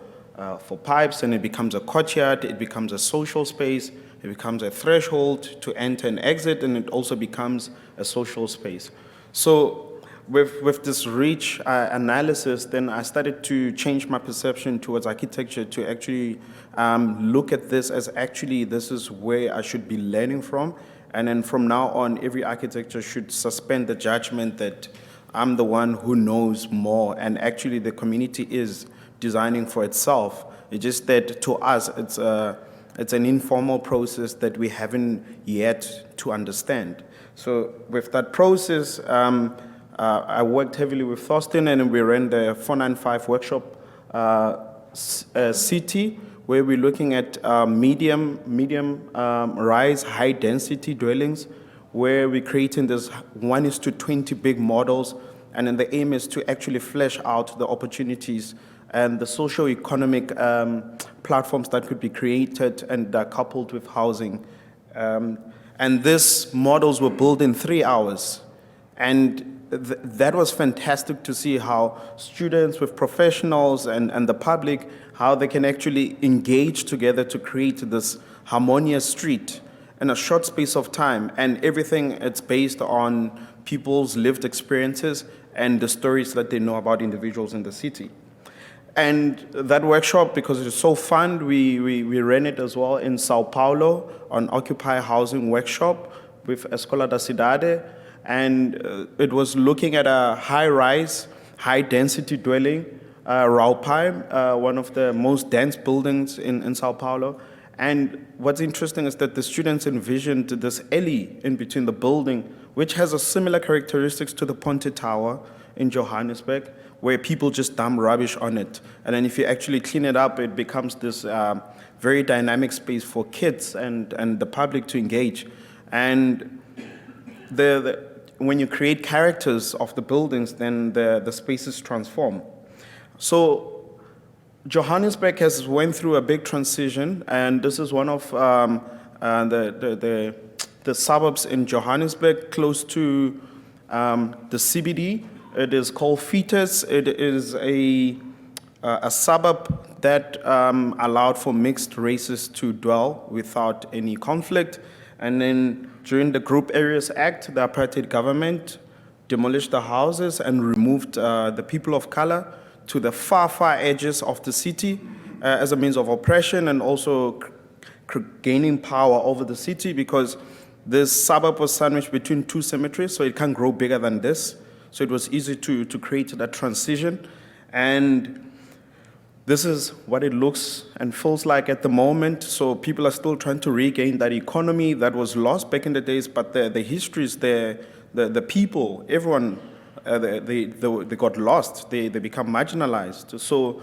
pipes, and it becomes a courtyard, it becomes a social space, it becomes a threshold to enter and exit, and it also becomes a social space. So with this rich analysis, then I started to change my perception towards architecture to actually look at this as actually this is where I should be learning from. And then from now on, every architecture should suspend the judgment that I'm the one who knows more, and actually the community is designing for itself. It's just that to us, it's an informal process that we haven't yet to understand. So with that process, I worked heavily with Thorsten, and we ran the 495 workshop city, where we're looking at medium rise, high density dwellings, where we're creating this 1:20 big models, and then the aim is to actually flesh out the opportunities and the socio-economic platforms that could be created and coupled with housing. And these models were built in 3 hours. And that was fantastic to see how students with professionals and the public, how they can actually engage together to create this harmonious street in a short space of time. And everything, it's based on people's lived experiences and the stories that they know about individuals in the city. And that workshop, because it was so fun, we ran it as well in Sao Paulo on Occupy Housing Workshop with Escola da Cidade. And it was looking at a high-rise, high-density dwelling, Raupai, one of the most dense buildings in Sao Paulo. And what's interesting is that the students envisioned this alley in between the building, which has a similar characteristics to the Ponte Tower in Johannesburg, where people just dump rubbish on it. And then if you actually clean it up, it becomes this very dynamic space for kids and the public to engage. And when you create characters of the buildings, then the spaces transform. So Johannesburg has went through a big transition, and this is one of the suburbs in Johannesburg close to the CBD. It is called Fetus. It is a suburb that allowed for mixed races to dwell without any conflict. And then during the Group Areas Act, the apartheid government demolished the houses and removed the people of color to the far, far edges of the city as a means of oppression, and also gaining power over the city, because this suburb was sandwiched between two cemeteries, so it can't grow bigger than this. So it was easy to create that transition. And this is what it looks and feels like at the moment. So people are still trying to regain that economy that was lost back in the days, but the histories, the people, everyone, they got lost. They become marginalized. So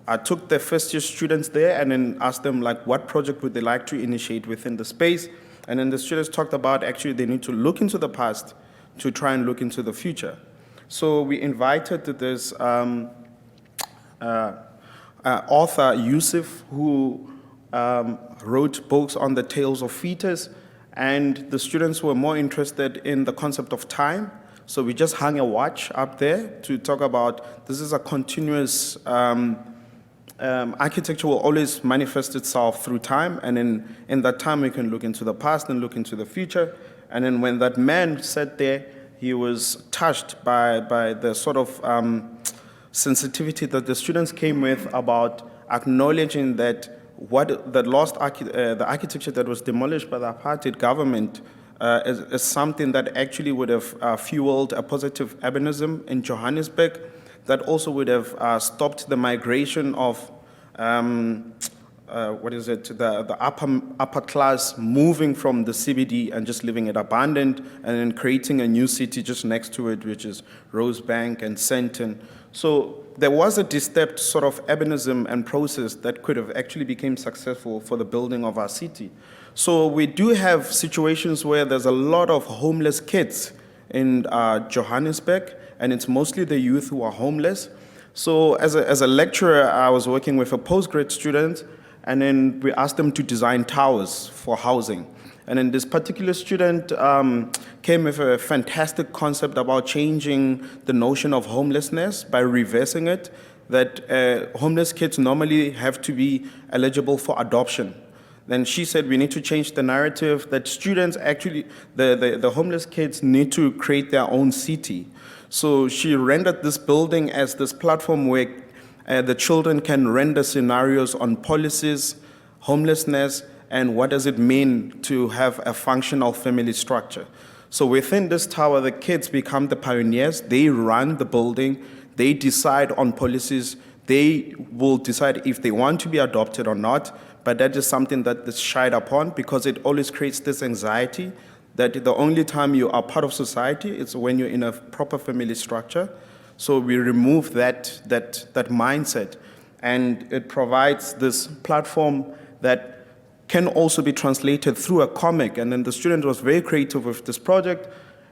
I took the first year students there and then asked them, like, what project would they like to initiate within the space? And then the students talked about actually they need to look into the past to try and look into the future. So we invited this author Yusuf, who wrote books on the tales of fetus, and the students were more interested in the concept of time. So we just hung a watch up there to talk about this is a continuous architecture will always manifest itself through time, and in that time we can look into the past and look into the future. And then when that man sat there, he was touched by the sort of sensitivity that the students came with about acknowledging that the architecture that was demolished by the apartheid government is something that actually would have fueled a positive urbanism in Johannesburg, that also would have stopped the migration of the upper class moving from the CBD and just leaving it abandoned, and then creating a new city just next to it, which is Rosebank and Sandton. So there was a disturbed sort of urbanism and process that could have actually become successful for the building of our city. So we do have situations where there's a lot of homeless kids in Johannesburg, and it's mostly the youth who are homeless. So as a lecturer, I was working with a postgrad student, and then we asked them to design towers for housing. And then this particular student came with a fantastic concept about changing the notion of homelessness by reversing it, that homeless kids normally have to be eligible for adoption. Then she said we need to change the narrative that students actually, the homeless kids need to create their own city. So she rendered this building as this platform where the children can render scenarios on policies, homelessness, and what does it mean to have a functional family structure. So within this tower, the kids become the pioneers. They run the building. They decide on policies. They will decide if they want to be adopted or not, but that is something that is shied upon because it always creates this anxiety that the only time you are part of society is when you're in a proper family structure. So we remove that mindset, and it provides this platform that can also be translated through a comic. And then the student was very creative with this project,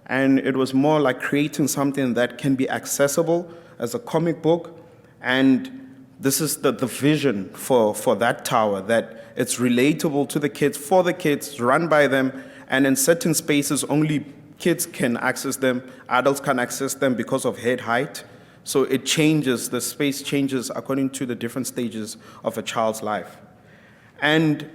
and it was more like creating something that can be accessible as a comic book. And this is the vision for that tower, that it's relatable to the kids, for the kids, run by them, and in certain spaces only kids can access them, adults can access them because of head height. So it changes, the space changes according to the different stages of a child's life. And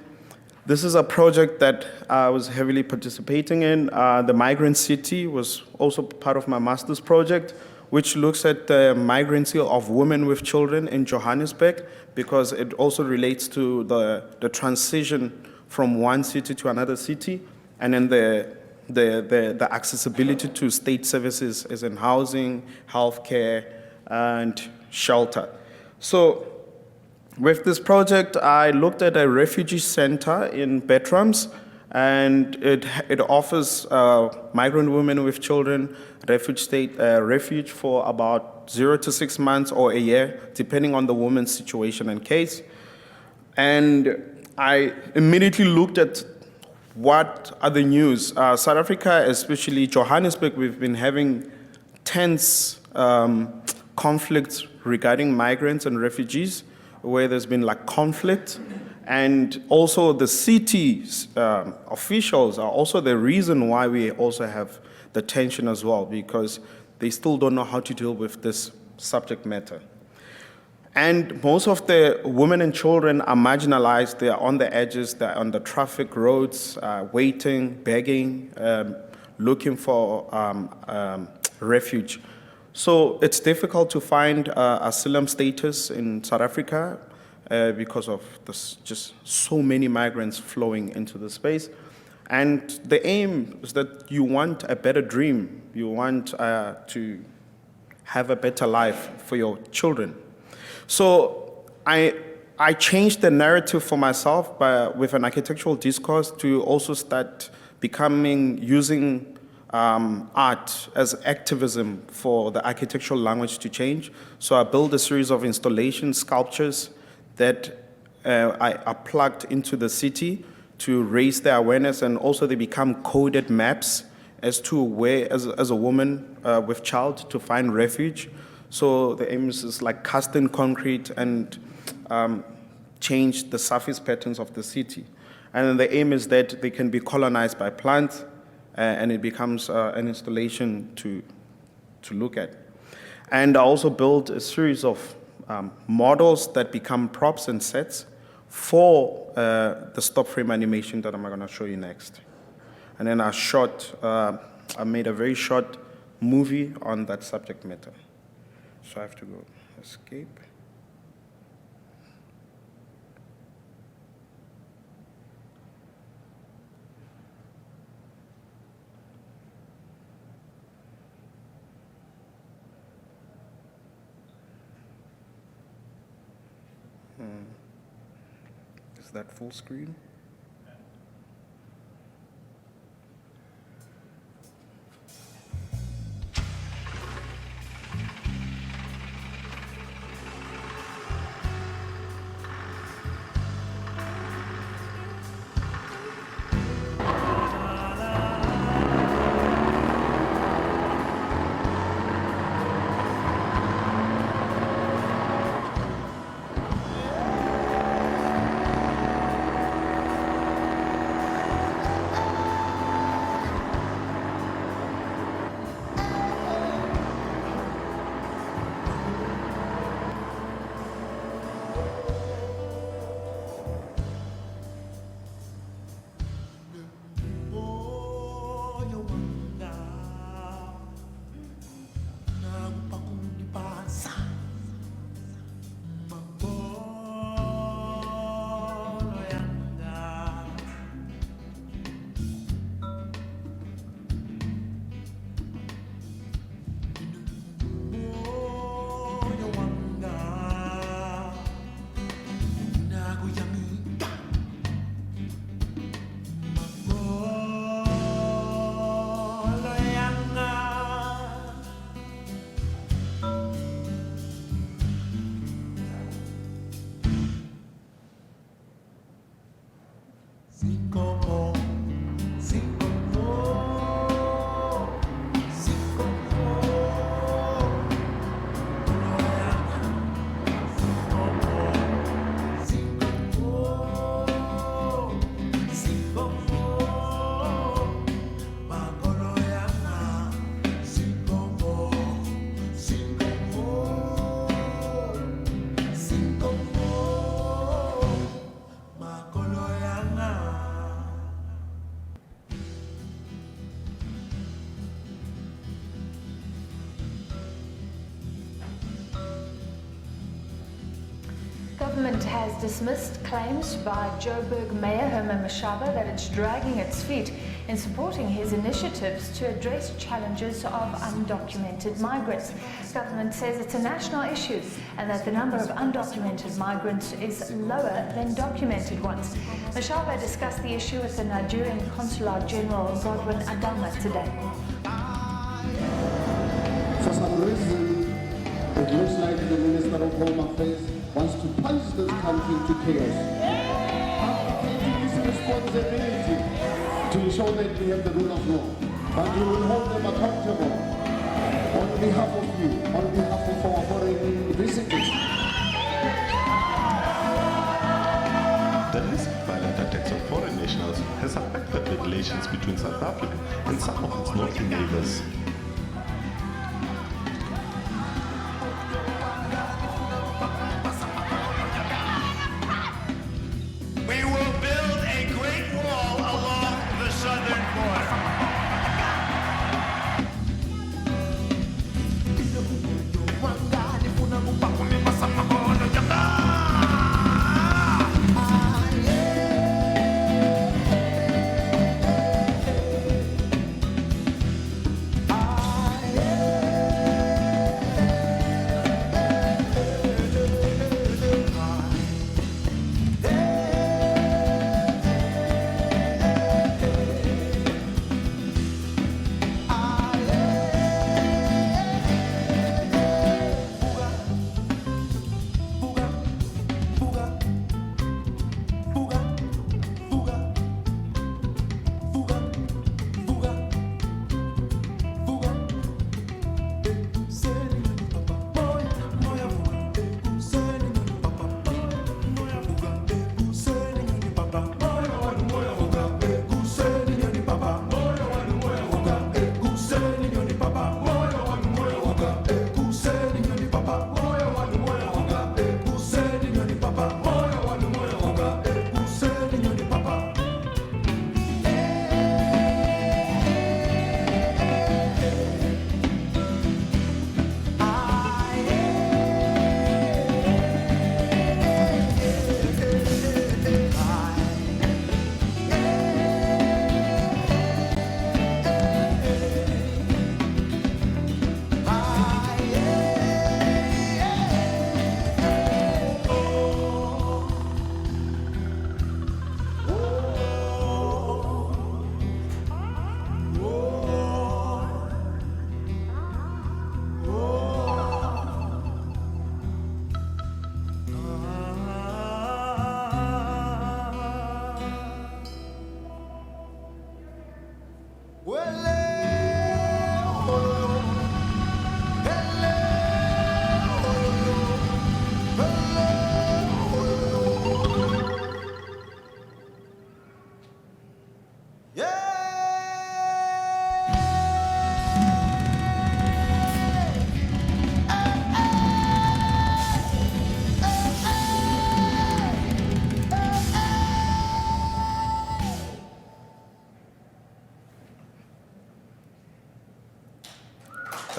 this is a project that I was heavily participating in. The Migrant City was also part of my master's project, which looks at the migrancy of women with children in Johannesburg, because it also relates to the transition from one city to another city, and then the accessibility to state services as in housing, healthcare, and shelter. So with this project, I looked at a refugee center in Bertrams, and it offers migrant women with children refuge for about 0 to 6 months or a year, depending on the woman's situation and case. And I immediately looked at what are the news. South Africa, especially Johannesburg, we've been having tense conflicts regarding migrants and refugees, where there's been like conflict. And also the city officials are also the reason why we also have the tension as well, because they still don't know how to deal with this subject matter. And most of the women and children are marginalized. They are on the edges, they're on the traffic roads, waiting, begging, looking for refuge. So it's difficult to find asylum status in South Africa because of this, just so many migrants flowing into the space. And the aim is that you want a better dream. You want to have a better life for your children. So I changed the narrative for myself with an architectural discourse to also start using art as activism for the architectural language to change. So I built a series of installation sculptures that I plugged into the city to raise the awareness, and also they become coded maps as to where, as a woman with child, to find refuge. So the aim is like cast in concrete and change the surface patterns of the city. And then the aim is that they can be colonized by plants and it becomes an installation to look at. And I also built a series of models that become props and sets for the stop frame animation that I'm going to show you next. And then I made a very short movie on that subject matter. So I have to go escape. Is that full screen? Government has dismissed claims by Joburg Mayor Herman Mashaba that it's dragging its feet in supporting his initiatives to address challenges of undocumented migrants. Government says it's a national issue and that the number of undocumented migrants is lower than documented ones. Mashaba discussed the issue with the Nigerian Consular General Godwin Adama today. For some reason, it looks like the Minister of Home Affairs wants to plunge this country into chaos. How can you use responsibility to ensure that we have the rule of law? But you will hold them accountable on behalf of you, on behalf of our foreign visitors. The recent violent attacks on foreign nationals has affected the relations between South Africa and some of its northern neighbors.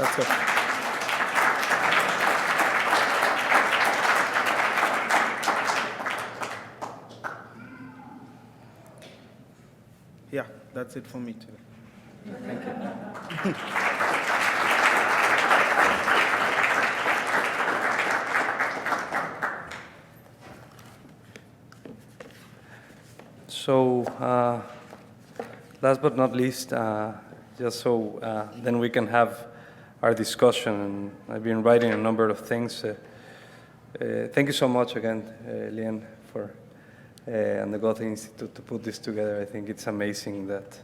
That's it. Yeah, that's it for me today. Thank you. So, last but not least, just so then we can have our discussion. And I've been writing a number of things. Thank you so much again, Lien, for and the Goethe-Institut to put this together. I think it's amazing that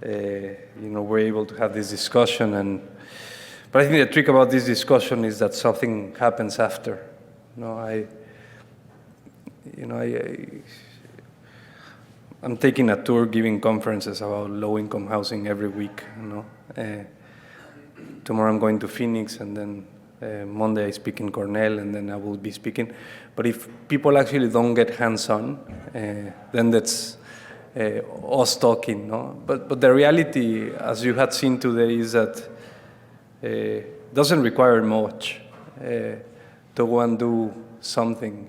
we're able to have this discussion. But I think the trick about this discussion is that something happens after. I'm taking a tour, giving conferences about low-income housing every week. Tomorrow I'm going to Phoenix, and then Monday I speak in Cornell, and then I will be speaking. But if people actually don't get hands-on, then that's us talking. But the reality, as you had seen today, is that it doesn't require much to go and do something.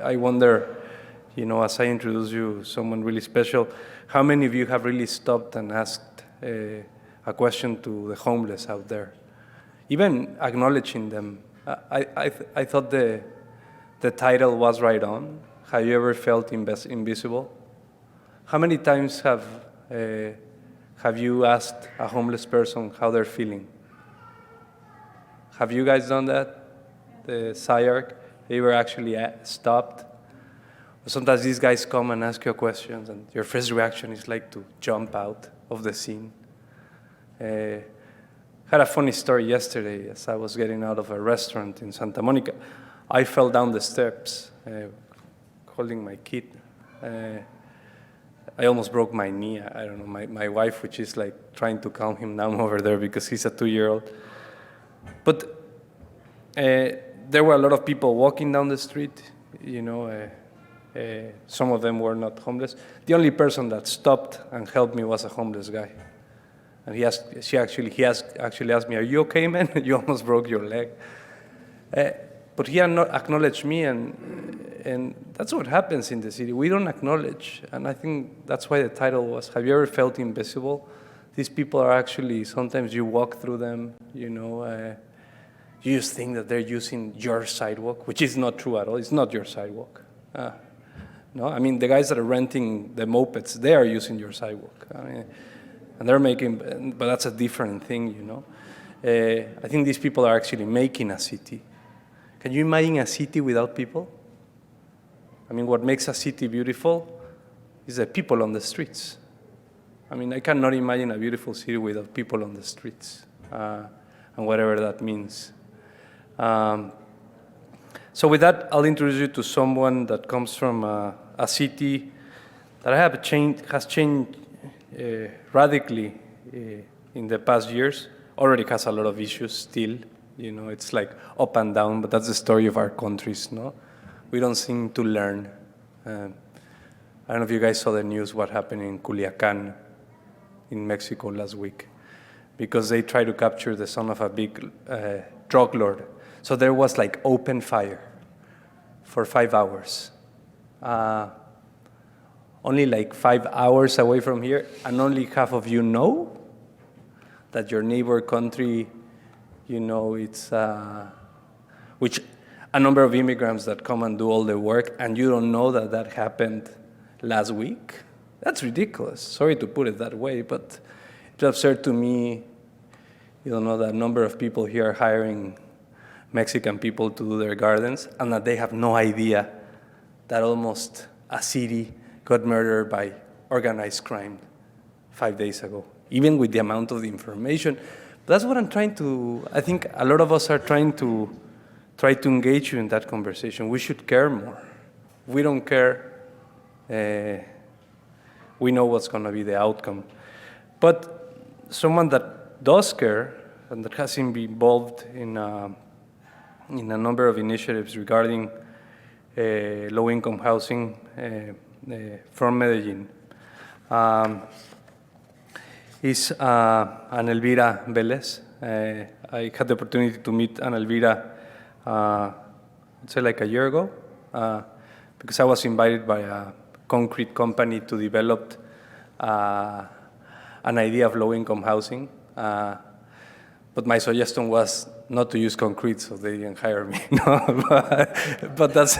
I wonder, as I introduce you, someone really special, how many of you have really stopped and asked a question to the homeless out there? Even acknowledging them. I thought the title was right on. Have you ever felt invisible? How many times have you asked a homeless person how they're feeling? Have you guys done that? The SciArc? You were actually stopped? Sometimes these guys come and ask you questions, and your first reaction is like to jump out of the scene. I had a funny story yesterday as I was getting out of a restaurant in Santa Monica. I fell down the steps holding my kid. I almost broke my knee. I don't know, my wife, which is like trying to calm him down over there because he's a 2-year-old. But there were a lot of people walking down the street, some of them were not homeless. The only person that stopped and helped me was a homeless guy. And he actually asked me, "Are you okay, man? You almost broke your leg." But he acknowledged me, and that's what happens in the city. We don't acknowledge, and I think that's why the title was, "Have you ever felt invisible?" These people are actually, sometimes you walk through them, you just think that they're using your sidewalk, which is not true at all. It's not your sidewalk. No, I mean, the guys that are renting the mopeds, they are using your sidewalk. And they're making, but that's a different thing, I think these people are actually making a city. Can you imagine a city without people? I mean, what makes a city beautiful is the people on the streets. I mean, I cannot imagine a beautiful city without people on the streets, and whatever that means. So with that, I'll introduce you to someone that comes from a city that has changed radically in the past years. Already has a lot of issues still. It's like up and down, but that's the story of our countries, no? We don't seem to learn. I don't know if you guys saw the news, what happened in Culiacan in Mexico last week, because they tried to capture the son of a big drug lord. So there was like open fire for 5 hours. Only like 5 hours away from here, and only half of you know that your neighbor country, it's, which a number of immigrants that come and do all the work, and you don't know that that happened last week. That's ridiculous. Sorry to put it that way, but it's absurd to me. You don't know that a number of people here are hiring Mexican people to do their gardens, and that they have no idea that almost a city got murdered by organized crime 5 days ago, even with the amount of information. That's what I'm trying to, I think a lot of us are trying to engage you in that conversation. We should care more. If we don't care, we know what's going to be the outcome. But someone that does care and that has been involved in a number of initiatives regarding low-income housing from Medellin is Ana Elvira Vélez. I had the opportunity to meet Ana Elvira, I'd say like a year ago, because I was invited by a concrete company to develop an idea of low-income housing. But my suggestion was not to use concrete, so they didn't hire me. No, but that's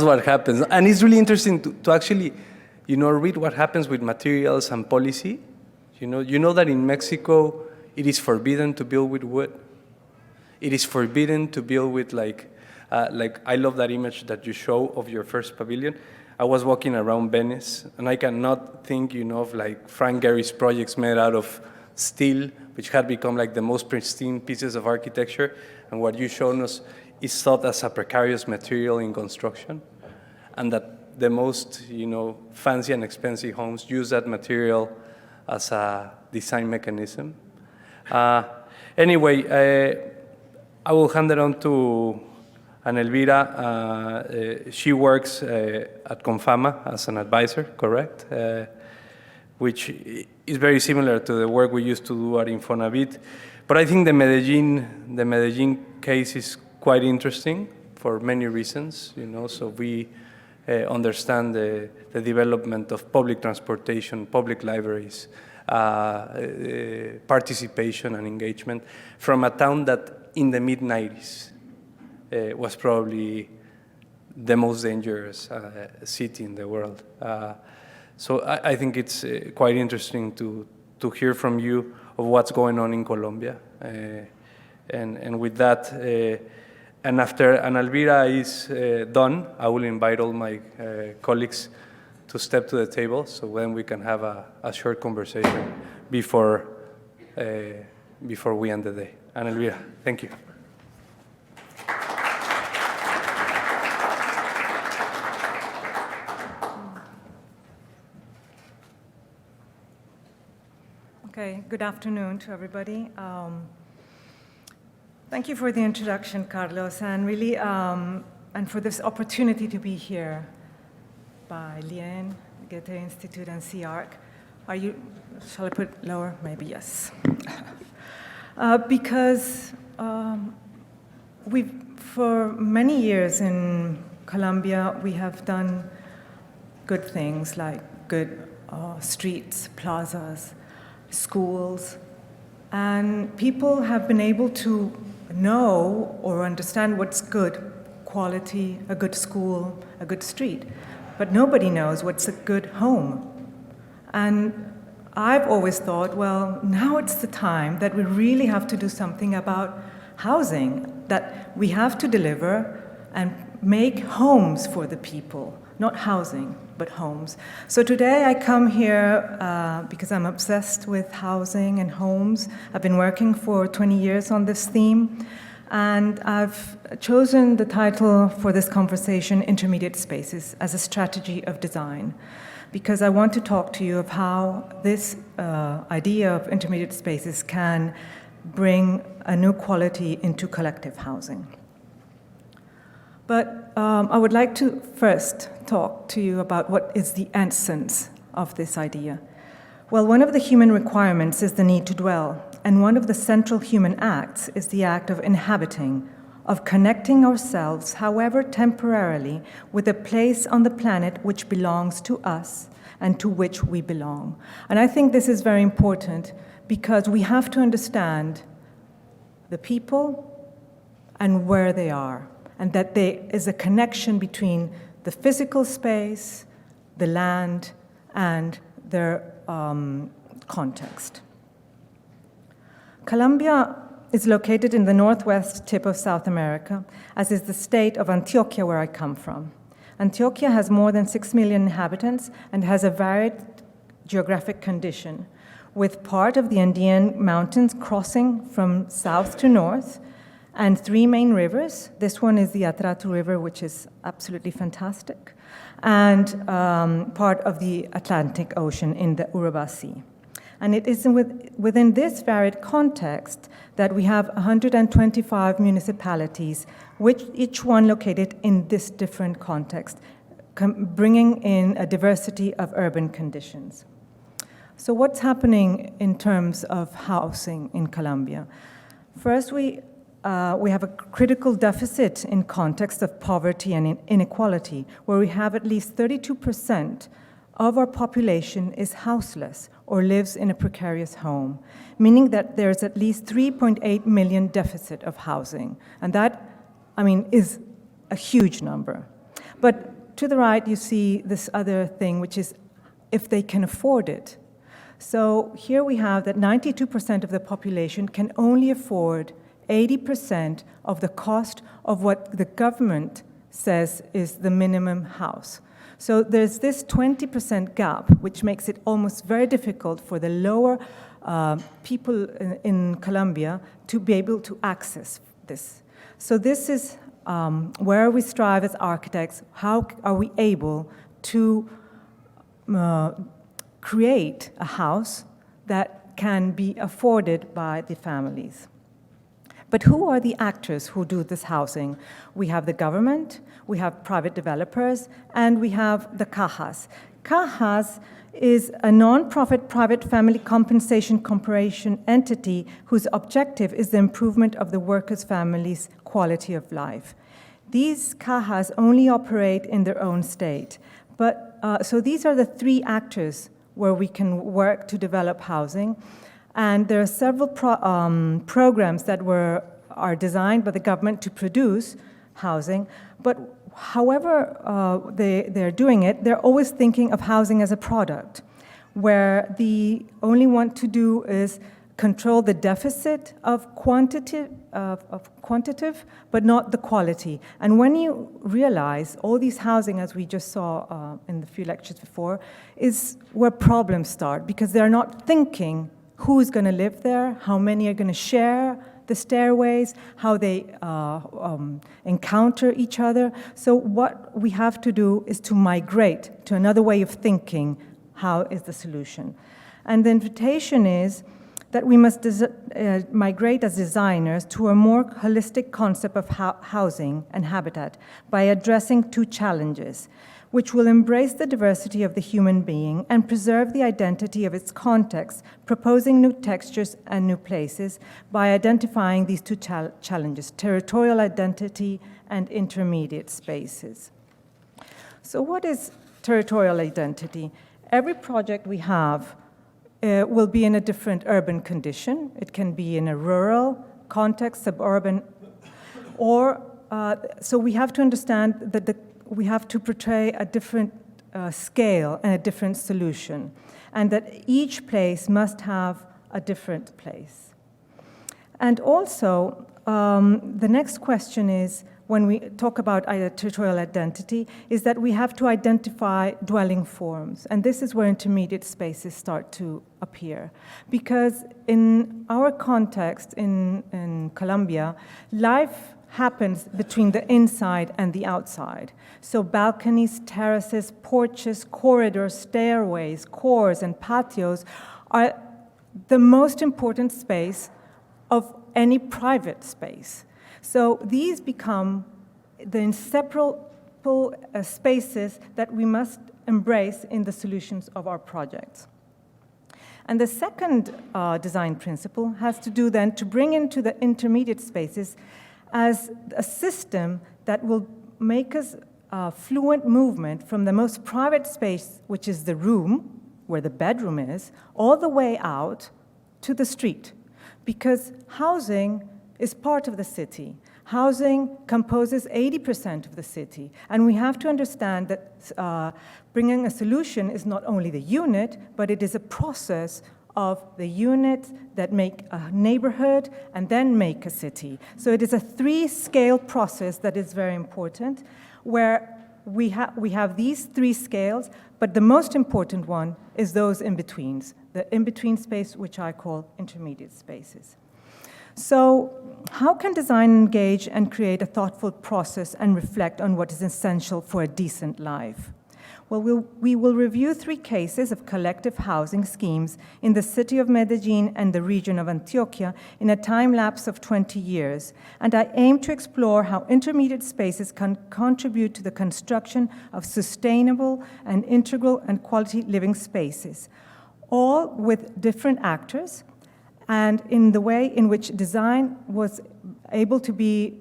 what happens. And it's really interesting to actually, read what happens with materials and policy. You know that in Mexico, it is forbidden to build with wood. It is forbidden to build with like I love that image that you show of your first pavilion. I was walking around Venice, and I cannot think, of like Frank Gehry's projects made out of steel, which had become like the most pristine pieces of architecture. And what you've shown us is thought as a precarious material in construction, and that the most, fancy and expensive homes use that material as a design mechanism. Anyway, I will hand it on to Ana Elvira. She works at Confama as an advisor, correct? Which is very similar to the work we used to do at Infonavit. But I think the Medellin case is quite interesting for many reasons, so we understand the development of public transportation, public libraries, participation and engagement from a town that in the mid-90s was probably the most dangerous city in the world. So I think it's quite interesting to hear from you of what's going on in Colombia. And with that, and after Ana Elvira is done, I will invite all my colleagues to step to the table, so then we can have a short conversation before we end the day. Ana Elvira, thank you. Okay, good afternoon to everybody. Thank you for the introduction, Carlos, and really, and for this opportunity to be here by Lien, Goethe-Institut, and CARC. Shall I put lower? Maybe yes. Because for many years in Colombia, we have done good things like good streets, plazas, schools, and people have been able to know or understand what's good quality, a good school, a good street, but nobody knows what's a good home. And I've always thought, well, now it's the time that we really have to do something about housing, that we have to deliver and make homes for the people, not housing, but homes. So today I come here because I'm obsessed with housing and homes. I've been working for 20 years on this theme, and I've chosen the title for this conversation, Intermediate Spaces, as a strategy of design, because I want to talk to you of how this idea of intermediate spaces can bring a new quality into collective housing. But I would like to first talk to you about what is the essence of this idea. Well, one of the human requirements is the need to dwell, and one of the central human acts is the act of inhabiting, of connecting ourselves, however temporarily, with a place on the planet which belongs to us and to which we belong. And I think this is very important because we have to understand the people and where they are, and that there is a connection between the physical space, the land, and their context. Colombia is located in the northwest tip of South America, as is the state of Antioquia, where I come from. Antioquia has more than 6 million inhabitants and has a varied geographic condition, with part of the Andean mountains crossing from south to north, and 3 main rivers. This one is the Atrato River, which is absolutely fantastic, and part of the Atlantic Ocean in the Urubá Sea. And it is within this varied context that we have 125 municipalities, which each one located in this different context, bringing in a diversity of urban conditions. So what's happening in terms of housing in Colombia? First, we have a critical deficit in context of poverty and inequality, where we have at least 32% of our population is houseless or lives in a precarious home, meaning that there's at least 3.8 million deficit of housing. And that, I mean, is a huge number. But to the right, you see this other thing, which is if they can afford it. So here we have that 92% of the population can only afford 80% of the cost of what the government says is the minimum house. So there's this 20% gap, which makes it almost very difficult for the lower people in Colombia to be able to access this. So this is where we strive as architects. How are we able to create a house that can be afforded by the families? But who are the actors who do this housing? We have the government, we have private developers, and we have the cajas. Cajas is a non-profit private family compensation corporation entity whose objective is the improvement of the workers' families' quality of life. These cajas only operate in their own state. But so these are the three actors where we can work to develop housing. And there are several programs that are designed by the government to produce housing. But however they're doing it, they're always thinking of housing as a product, where the only want to do is control the deficit of quantitative, but not the quality. And when you realize all these housing, as we just saw in the few lectures before, is where problems start, because they're not thinking who's going to live there, how many are going to share the stairways, how they encounter each other. So what we have to do is to migrate to another way of thinking. How is the solution? And the invitation is that we must migrate as designers to a more holistic concept of housing and habitat by addressing two challenges, which will embrace the diversity of the human being and preserve the identity of its context, proposing new textures and new places by identifying these two challenges, territorial identity and intermediate spaces. So what is territorial identity? Every project we have will be in a different urban condition. It can be in a rural context, suburban, or so we have to understand that we have to portray a different scale and a different solution, and that each place must have a different place. And also, the next question is, when we talk about territorial identity, is that we have to identify dwelling forms. And this is where intermediate spaces start to appear. Because in our context in Colombia, life happens between the inside and the outside. So balconies, terraces, porches, corridors, stairways, cores, and patios are the most important space of any private space. So these become the inseparable spaces that we must embrace in the solutions of our projects. And the second design principle has to do then to bring into the intermediate spaces as a system that will make us fluent movement from the most private space, which is the room, where the bedroom is, all the way out to the street. Because housing is part of the city. Housing composes 80% of the city. And we have to understand that bringing a solution is not only the unit, but it is a process of the units that make a neighborhood and then make a city. So it is a three-scale process that is very important, where we have these three scales, but the most important one is those in-betweens, the in-between space, which I call intermediate spaces. So how can design engage and create a thoughtful process and reflect on what is essential for a decent life? Well, we will review 3 cases of collective housing schemes in the city of Medellin and the region of Antioquia in a time lapse of 20 years. And I aim to explore how intermediate spaces can contribute to the construction of sustainable and integral and quality living spaces, all with different actors and in the way in which design was able to be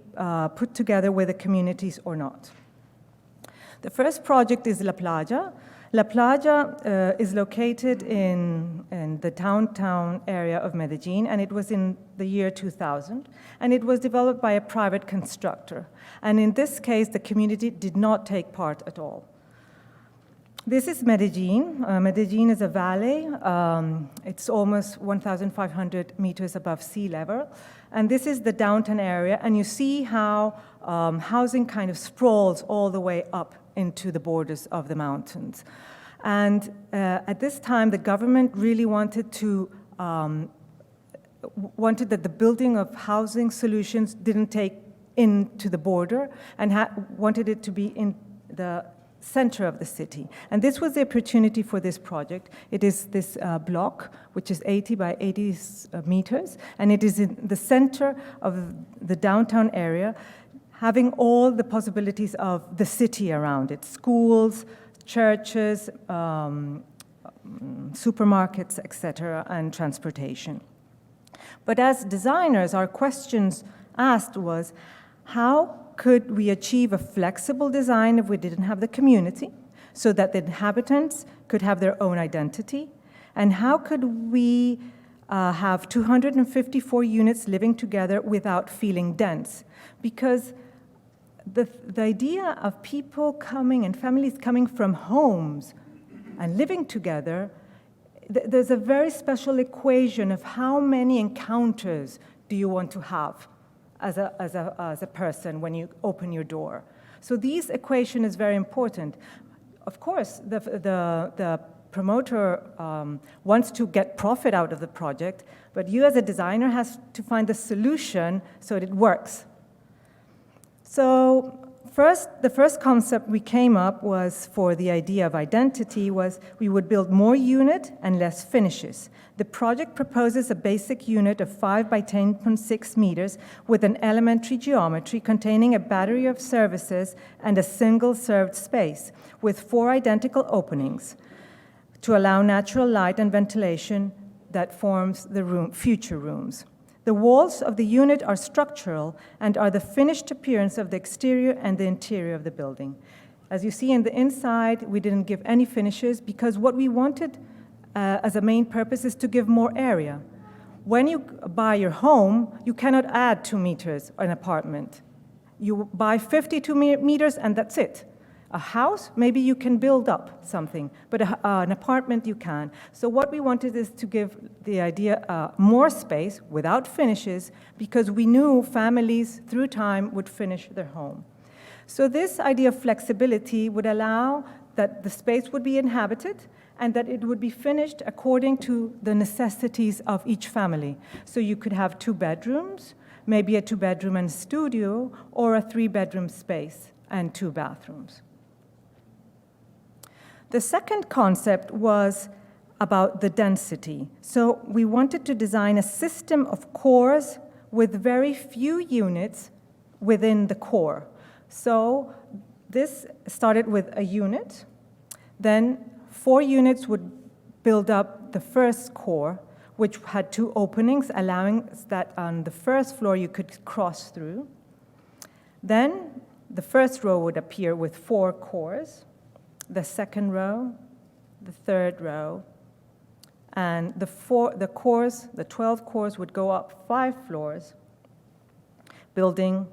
put together with the communities or not. The first project is La Playa. La Playa is located in the downtown area of Medellin, and it was in the year 2000, and it was developed by a private constructor. And in this case, the community did not take part at all. This is Medellin. Medellin is a valley. It's almost 1,500 meters above sea level. And this is the downtown area, and you see how housing kind of sprawls all the way up into the borders of the mountains. And at this time, the government really wanted that the building of housing solutions didn't take into the border, and wanted it to be in the center of the city. And this was the opportunity for this project. It is this block, which is 80 by 80 meters, and it is in the center of the downtown area, having all the possibilities of the city around it: schools, churches, supermarkets, etc., and transportation. But as designers, our questions asked was, how could we achieve a flexible design if we didn't have the community, so that the inhabitants could have their own identity? And how could we have 254 units living together without feeling dense? Because the idea of people coming and families coming from homes and living together, there's a very special equation of how many encounters do you want to have as a person when you open your door. So this equation is very important. Of course, the promoter wants to get profit out of the project, but you as a designer has to find the solution so that it works. So the first concept we came up was for the idea of identity was we would build more unit and less finishes. The project proposes a basic unit of 5 by 10.6 meters with an elementary geometry containing a battery of services and a single served space with 4 identical openings to allow natural light and ventilation that forms the future rooms. The walls of the unit are structural and are the finished appearance of the exterior and the interior of the building. As you see in the inside, we didn't give any finishes because what we wanted as a main purpose is to give more area. When you buy your home, you cannot add 2 meters an apartment. You buy 52 meters and that's it. A house, maybe you can build up something, but an apartment you can. So what we wanted is to give the idea more space without finishes, because we knew families through time would finish their home. So this idea of flexibility would allow that the space would be inhabited and that it would be finished according to the necessities of each family. So you could have 2 bedrooms, maybe a 2-bedroom and studio, or a 3-bedroom space and 2 bathrooms. The second concept was about the density. So we wanted to design a system of cores with very few units within the core. So this started with a unit, then 4 units would build up the first core, which had 2 openings, allowing that on the first floor you could cross through. Then the first row would appear with 4 cores, the second row, the third row, and the 12 cores would go up 5 floors, building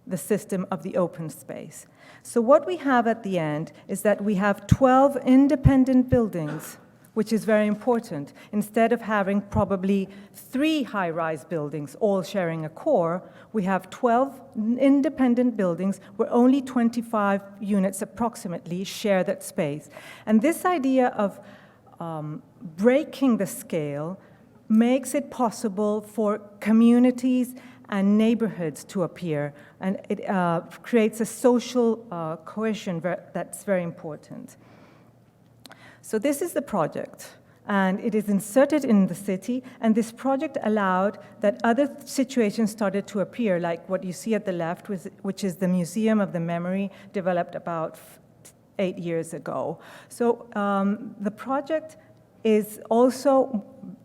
the system of the open space. So what we have at the end is that we have 12 independent buildings, which is very important. Instead of having probably 3 high-rise buildings all sharing a core, we have 12 independent buildings where only 25 units approximately share that space. And this idea of breaking the scale makes it possible for communities and neighborhoods to appear, and it creates a social cohesion that's very important. So this is the project, and it is inserted in the city, and this project allowed that other situations started to appear, like what you see at the left, which is the Museum of the Memory, developed about 8 years ago. So the project is also,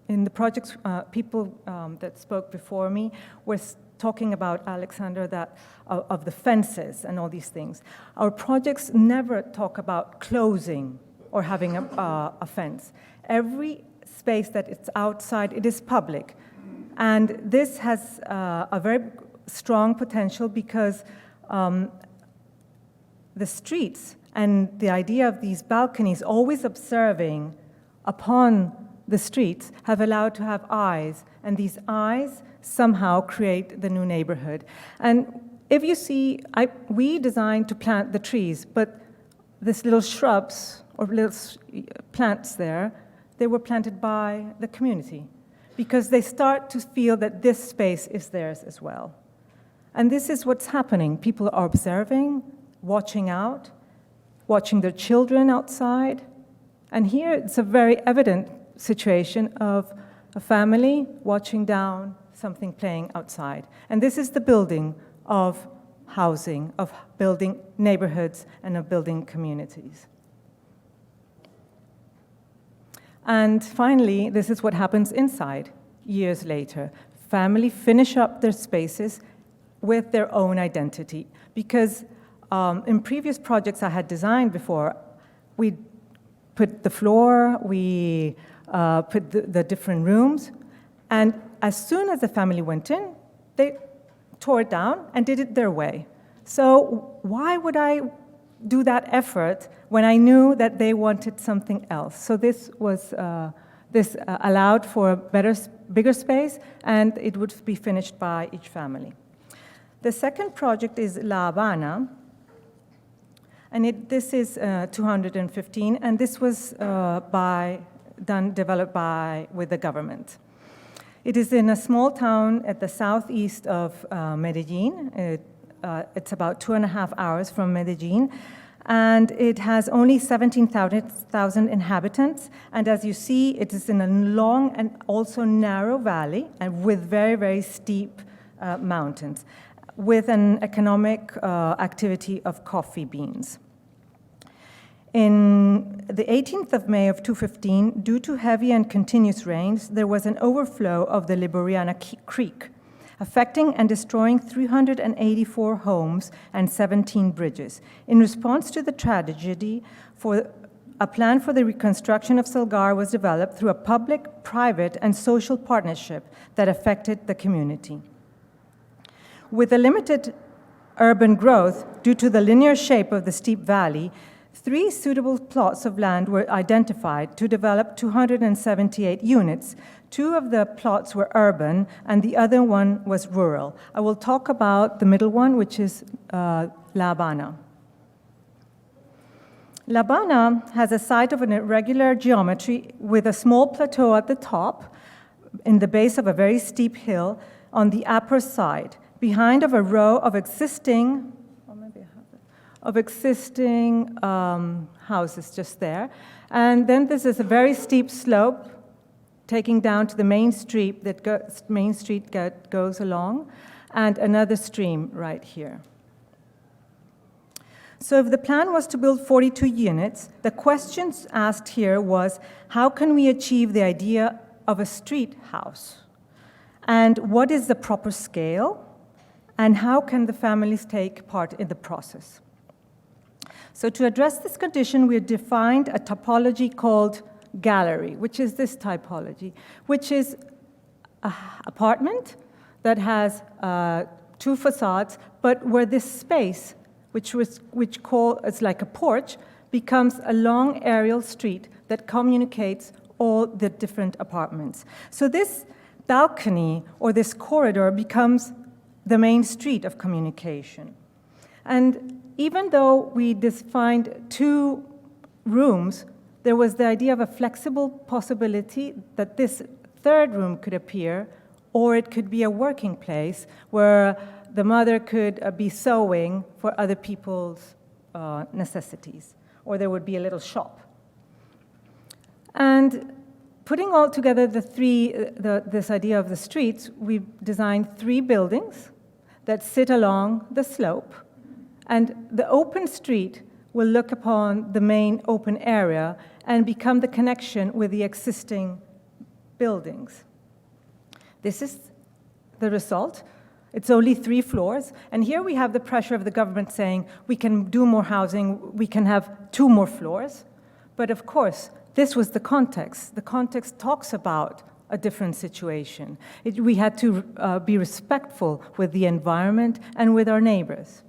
in the projects, people that spoke before me were talking about, Alexander, that of the fences and all these things. Our projects never talk about closing or having a fence. Every space that it's outside, it is public. And this has a very strong potential because the streets and the idea of these balconies always observing upon the streets have allowed to have eyes, and these eyes somehow create the new neighborhood. And if you see, we designed to plant the trees, but these little shrubs or little plants there, they were planted by the community because they start to feel that this space is theirs as well. And this is what's happening. People are observing, watching out, watching their children outside. And here it's a very evident situation of a family watching down something playing outside. And this is the building of housing, of building neighborhoods, and of building communities. And finally, this is what happens inside years later. Family finish up their spaces with their own identity. Because in previous projects I had designed before, we put the floor, we put the different rooms, and as soon as the family went in, they tore it down and did it their way. So why would I do that effort when I knew that they wanted something else? So this was this allowed for a bigger space, and it would be finished by each family. The second project is La Habana, and this is 215, and this was developed with the government. It is in a small town at the southeast of Medellin. It's about 2.5 hours from Medellin, and it has only 17,000 inhabitants. And as you see, it is in a long and also narrow valley, and with very, very steep mountains, with an economic activity of coffee beans. In the 18th of May of 2015, due to heavy and continuous rains, there was an overflow of the Liberiana Creek, affecting and destroying 384 homes and 17 bridges. In response to the tragedy, a plan for the reconstruction of Salgar was developed through a public, private, and social partnership that affected the community. With the limited urban growth due to the linear shape of the steep valley, 3 suitable plots of land were identified to develop 278 units. 2 of the plots were urban, and the other one was rural. I will talk about the middle one, which is La Habana. La Habana has a site of an irregular geometry with a small plateau at the top, in the base of a very steep hill on the upper side, behind of a row of existing houses just there. And then this is a very steep slope taking down to the main street that goes along, and another stream right here. So if the plan was to build 42 units, the questions asked here was, how can we achieve the idea of a street house? And what is the proper scale? And how can the families take part in the process? So to address this condition, we defined a topology called gallery, which is this typology, which is an apartment that has 2 facades, but where this space, which is like a porch, becomes a long aerial street that communicates all the different apartments. So this balcony or this corridor becomes the main street of communication. And even though we defined 2 rooms, there was the idea of a flexible possibility that this 3rd room could appear, or it could be a working place where the mother could be sewing for other people's necessities, or there would be a little shop. And putting all together this idea of the streets, we designed 3 buildings that sit along the slope. And the open street will look upon the main open area and become the connection with the existing buildings. This is the result. It's only 3 floors, and here we have the pressure of the government saying we can do more housing, we can have 2 more floors. But of course, this was the context. The context talks about a different situation. We had to be respectful with the environment and with our neighbors.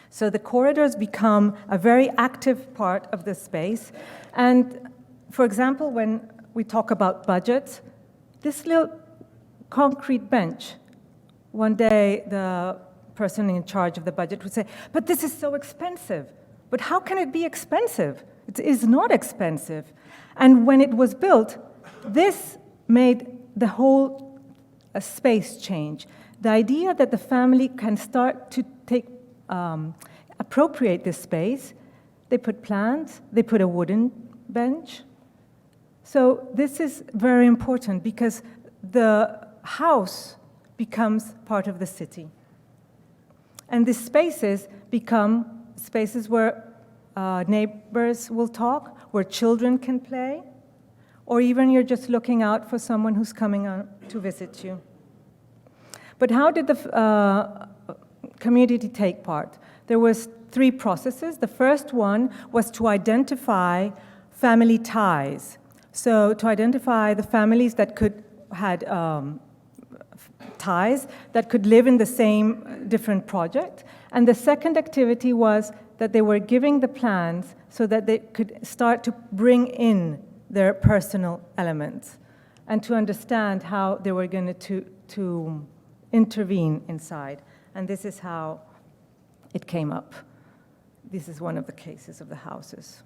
So the corridors become a very active part of the space. And for example, when we talk about budgets, this little concrete bench, one day the person in charge of the budget would say, but this is so expensive. But how can it be expensive? It is not expensive. And when it was built, this made the whole space change. The idea that the family can start to appropriate this space, they put plants, they put a wooden bench. So this is very important because the house becomes part of the city. And these spaces become spaces where neighbors will talk, where children can play, or even you're just looking out for someone who's coming to visit you. But how did the community take part? There was 3 processes. The first one was to identify family ties. So to identify the families that had ties, that could live in the same different project. And the second activity was that they were giving the plans so that they could start to bring in their personal elements and to understand how they were going to intervene inside. And this is how it came up. This is one of the cases of the houses.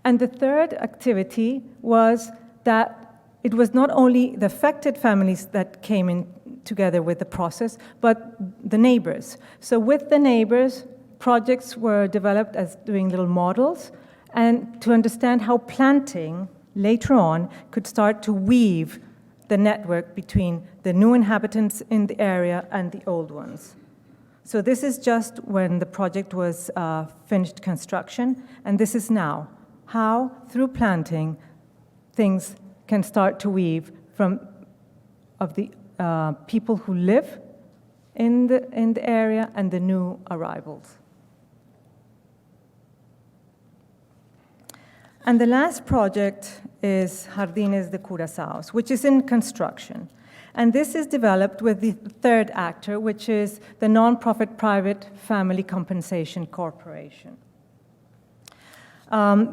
And the third activity was that it was not only the affected families that came in together with the process, but the neighbors. So with the neighbors, projects were developed as doing little models, and to understand how planting later on could start to weave the network between the new inhabitants in the area and the old ones. So this is just when the project was finished construction, and this is now. How, through planting, things can start to weave of the people who live in the area and the new arrivals. And the last project is Jardines de Curaçao, which is in construction. And this is developed with the third actor, which is the nonprofit private family compensation corporation.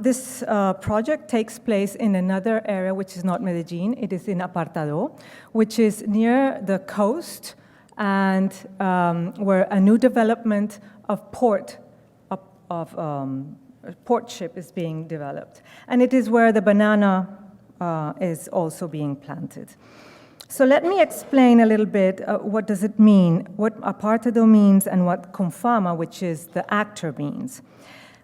This project takes place in another area, which is not Medellin. It is in Apartado, which is near the coast, and where a new development of port ship is being developed. And it is where the banana is also being planted. So let me explain a little bit what does it mean, what Apartado means, and what Confama, which is the actor, means.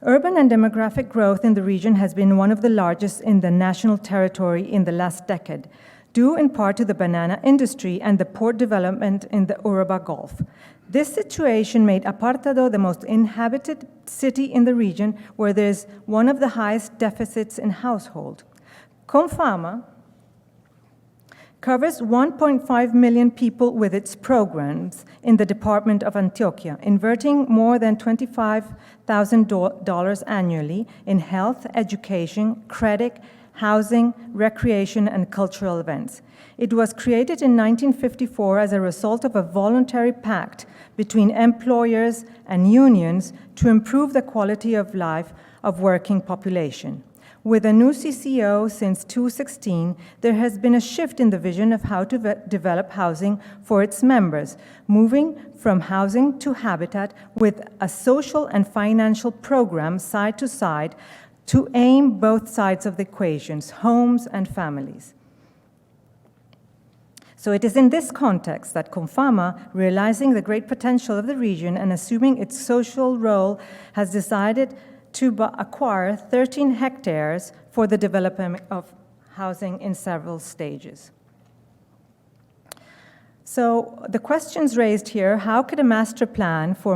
Urban and demographic growth in the region has been one of the largest in the national territory in the last decade, due in part to the banana industry and the port development in the Urabá Gulf. This situation made Apartado the most inhabited city in the region, where there's one of the highest deficits in household. Confama covers 1.5 million people with its programs in the department of Antioquia, inverting more than $25,000 annually in health, education, credit, housing, recreation, and cultural events. It was created in 1954 as a result of a voluntary pact between employers and unions to improve the quality of life of working population. With a new CCO since 2016, there has been a shift in the vision of how to develop housing for its members, moving from housing to habitat with a social and financial program side to side to aim both sides of the equations, homes and families. So it is in this context that Confama, realizing the great potential of the region and assuming its social role, has decided to acquire 13 hectares for the development of housing in several stages. So the questions raised here: how could a master plan for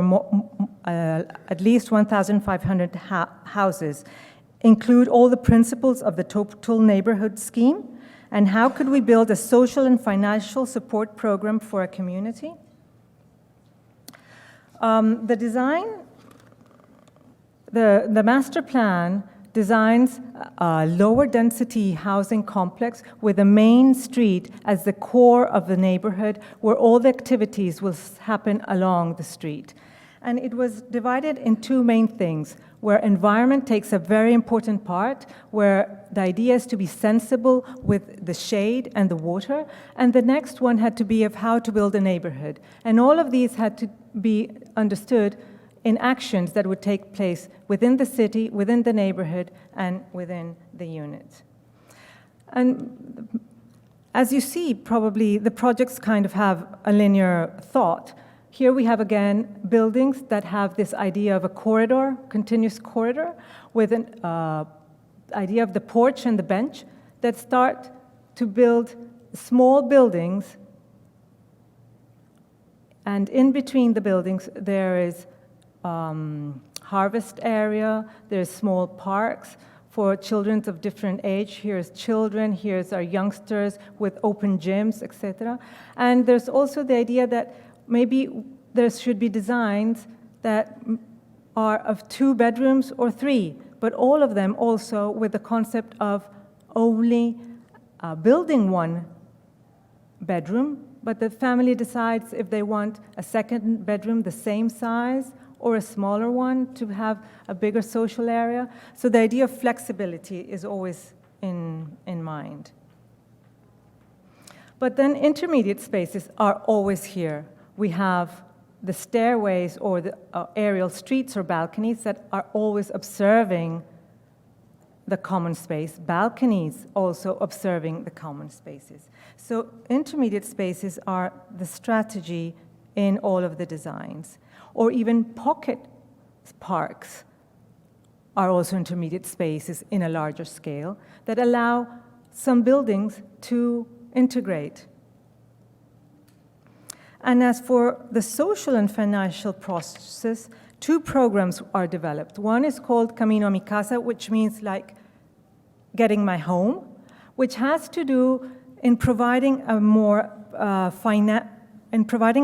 at least 1,500 houses include all the principles of the total neighborhood scheme? And how could we build a social and financial support program for a community? The master plan designs a lower density housing complex with a main street as the core of the neighborhood where all the activities will happen along the street. And it was divided in two main things, where environment takes a very important part, where the idea is to be sensible with the shade and the water, and the next one had to be of how to build a neighborhood. And all of these had to be understood in actions that would take place within the city, within the neighborhood, and within the unit. And as you see, probably the projects kind of have a linear thought. Here we have, again, buildings that have this idea of a corridor, continuous corridor, with an idea of the porch and the bench that start to build small buildings. And in between the buildings, there is harvest area, there's small parks for children of different age. Here's children, here's our youngsters with open gyms, etc. And there's also the idea that maybe there should be designs that are of 2 bedrooms or 3, but all of them also with the concept of only building 1 bedroom, but the family decides if they want a second bedroom the same size or a smaller one to have a bigger social area. So the idea of flexibility is always in mind. But then intermediate spaces are always here. We have the stairways or the aerial streets or balconies that are always observing the common space, balconies also observing the common spaces. So intermediate spaces are the strategy in all of the designs. Or even pocket parks are also intermediate spaces in a larger scale that allow some buildings to integrate. And as for the social and financial processes, 2 programs are developed. One is called Camino a mi casa, which means like getting my home, which has to do in providing a more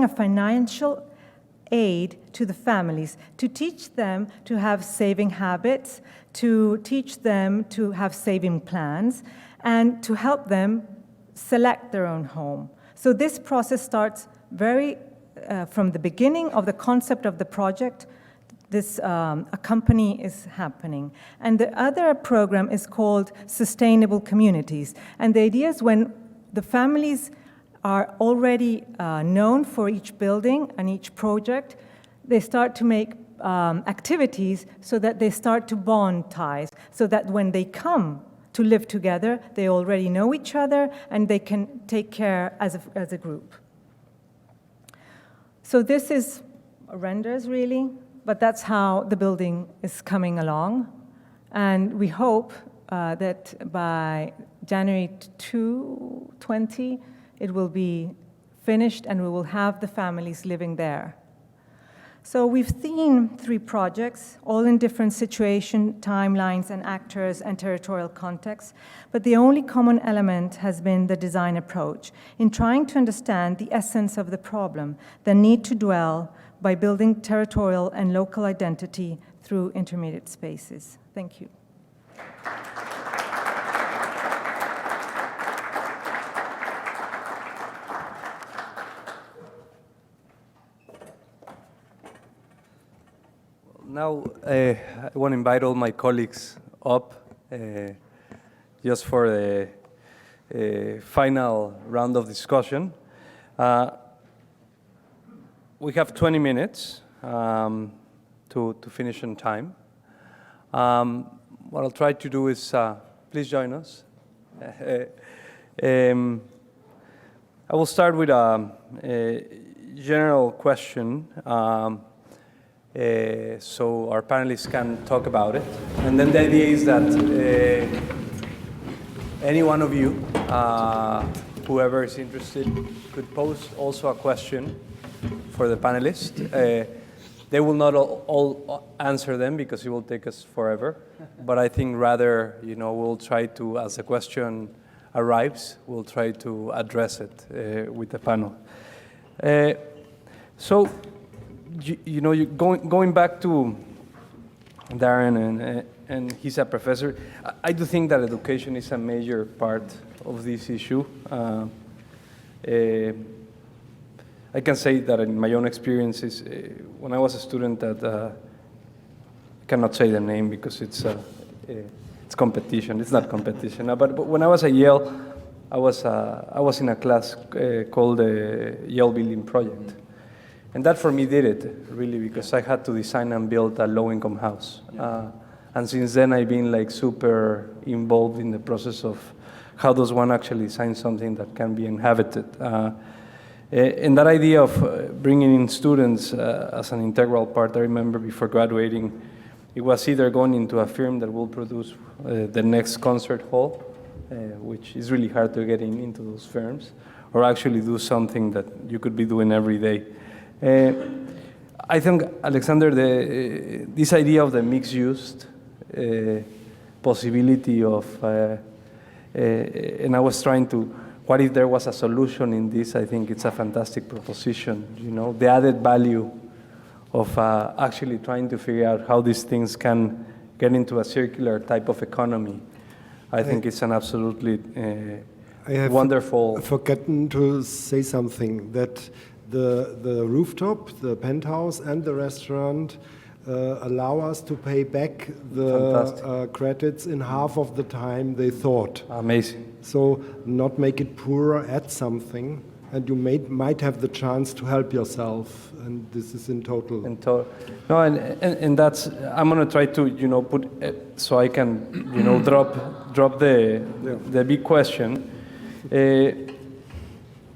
financial aid to the families, to teach them to have saving habits, to teach them to have saving plans, and to help them select their own home. So this process starts from the beginning of the concept of the project. This a company is happening. And the other program is called Sustainable Communities. And the idea is when the families are already known for each building and each project, they start to make activities so that they start to bond ties, so that when they come to live together, they already know each other and they can take care as a group. So this is renders, really, but that's how the building is coming along. And we hope that by January 2020, it will be finished and we will have the families living there. So we've seen 3 projects, all in different situation, timelines, and actors and territorial contexts, but the only common element has been the design approach in trying to understand the essence of the problem, the need to dwell by building territorial and local identity through intermediate spaces. Thank you. Now, I want to invite all my colleagues up just for the final round of discussion. We have 20 minutes to finish on time. What I'll try to do is, please join us. I will start with a general question. So our panelists can talk about it. And then the idea is that any one of you whoever is interested could post also a question for the panelists. They will not all answer them because it will take us forever. But I think rather, we'll try to, as the question arrives, we'll try to address it with the panel. So, going back to Darren, and he's a professor, I do think that education is a major part of this issue. I can say that in my own experiences, when I was a student at, I cannot say the name because it's competition. It's not competition. But when I was at Yale, I was in a class called the Yale Building Project. And that for me did it, really, because I had to design and build a low-income house. And since then, I've been like super involved in the process of how does one actually design something that can be inhabited. And that idea of bringing in students as an integral part, I remember before graduating, it was either going into a firm that will produce the next concert hall, which is really hard to get into those firms, or actually do something that you could be doing every day. I think, Alexander, this idea of the mixed-use possibility of, and I was trying to, what if there was a solution in this? I think it's a fantastic proposition. The added value of actually trying to figure out how these things can get into a circular type of economy. I think it's an absolutely wonderful. I have forgotten to say something, that the rooftop, the penthouse, and the restaurant allow us to pay back the credits in half of the time they thought. Amazing. So not make it poorer, add something, and you might have the chance to help yourself. And this is in total. No, and that's, I'm going to try to, put, so I can, drop the big question.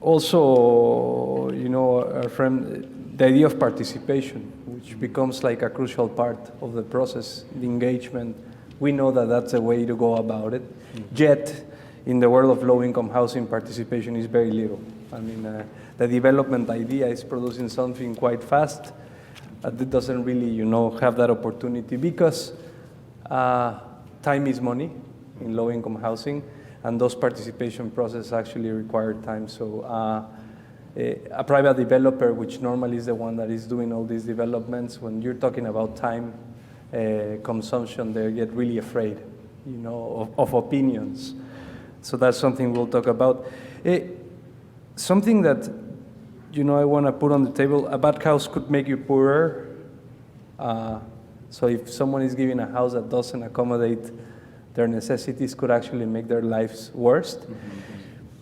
Also, our friend, the idea of participation, which becomes like a crucial part of the process, the engagement. We know that that's a way to go about it. Yet, in the world of low-income housing, participation is very little. I mean, the development idea is producing something quite fast. It doesn't really, have that opportunity because time is money in low-income housing, and those participation processes actually require time. So a private developer, which normally is the one that is doing all these developments, when you're talking about time consumption, they get really afraid, of opinions. So that's something we'll talk about. Something that, I want to put on the table, a bad house could make you poorer. So if someone is giving a house that doesn't accommodate their necessities, could actually make their lives worse.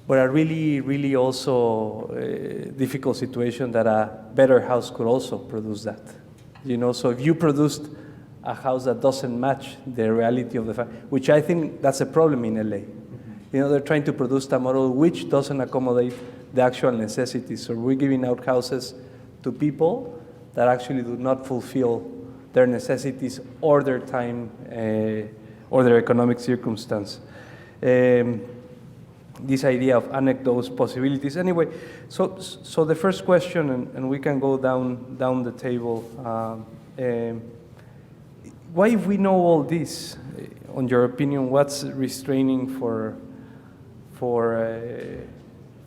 But a really, really also difficult situation that a better house could also produce that. So if you produced a house that doesn't match the reality of the family, which I think that's a problem in LA. They're trying to produce a model which doesn't accommodate the actual necessities. So we're giving out houses to people that actually do not fulfill their necessities or their time or their economic circumstance. This idea of anecdotes, possibilities. Anyway, so the first question, and we can go down the table. Why, if we know all this, on your opinion, what's restraining for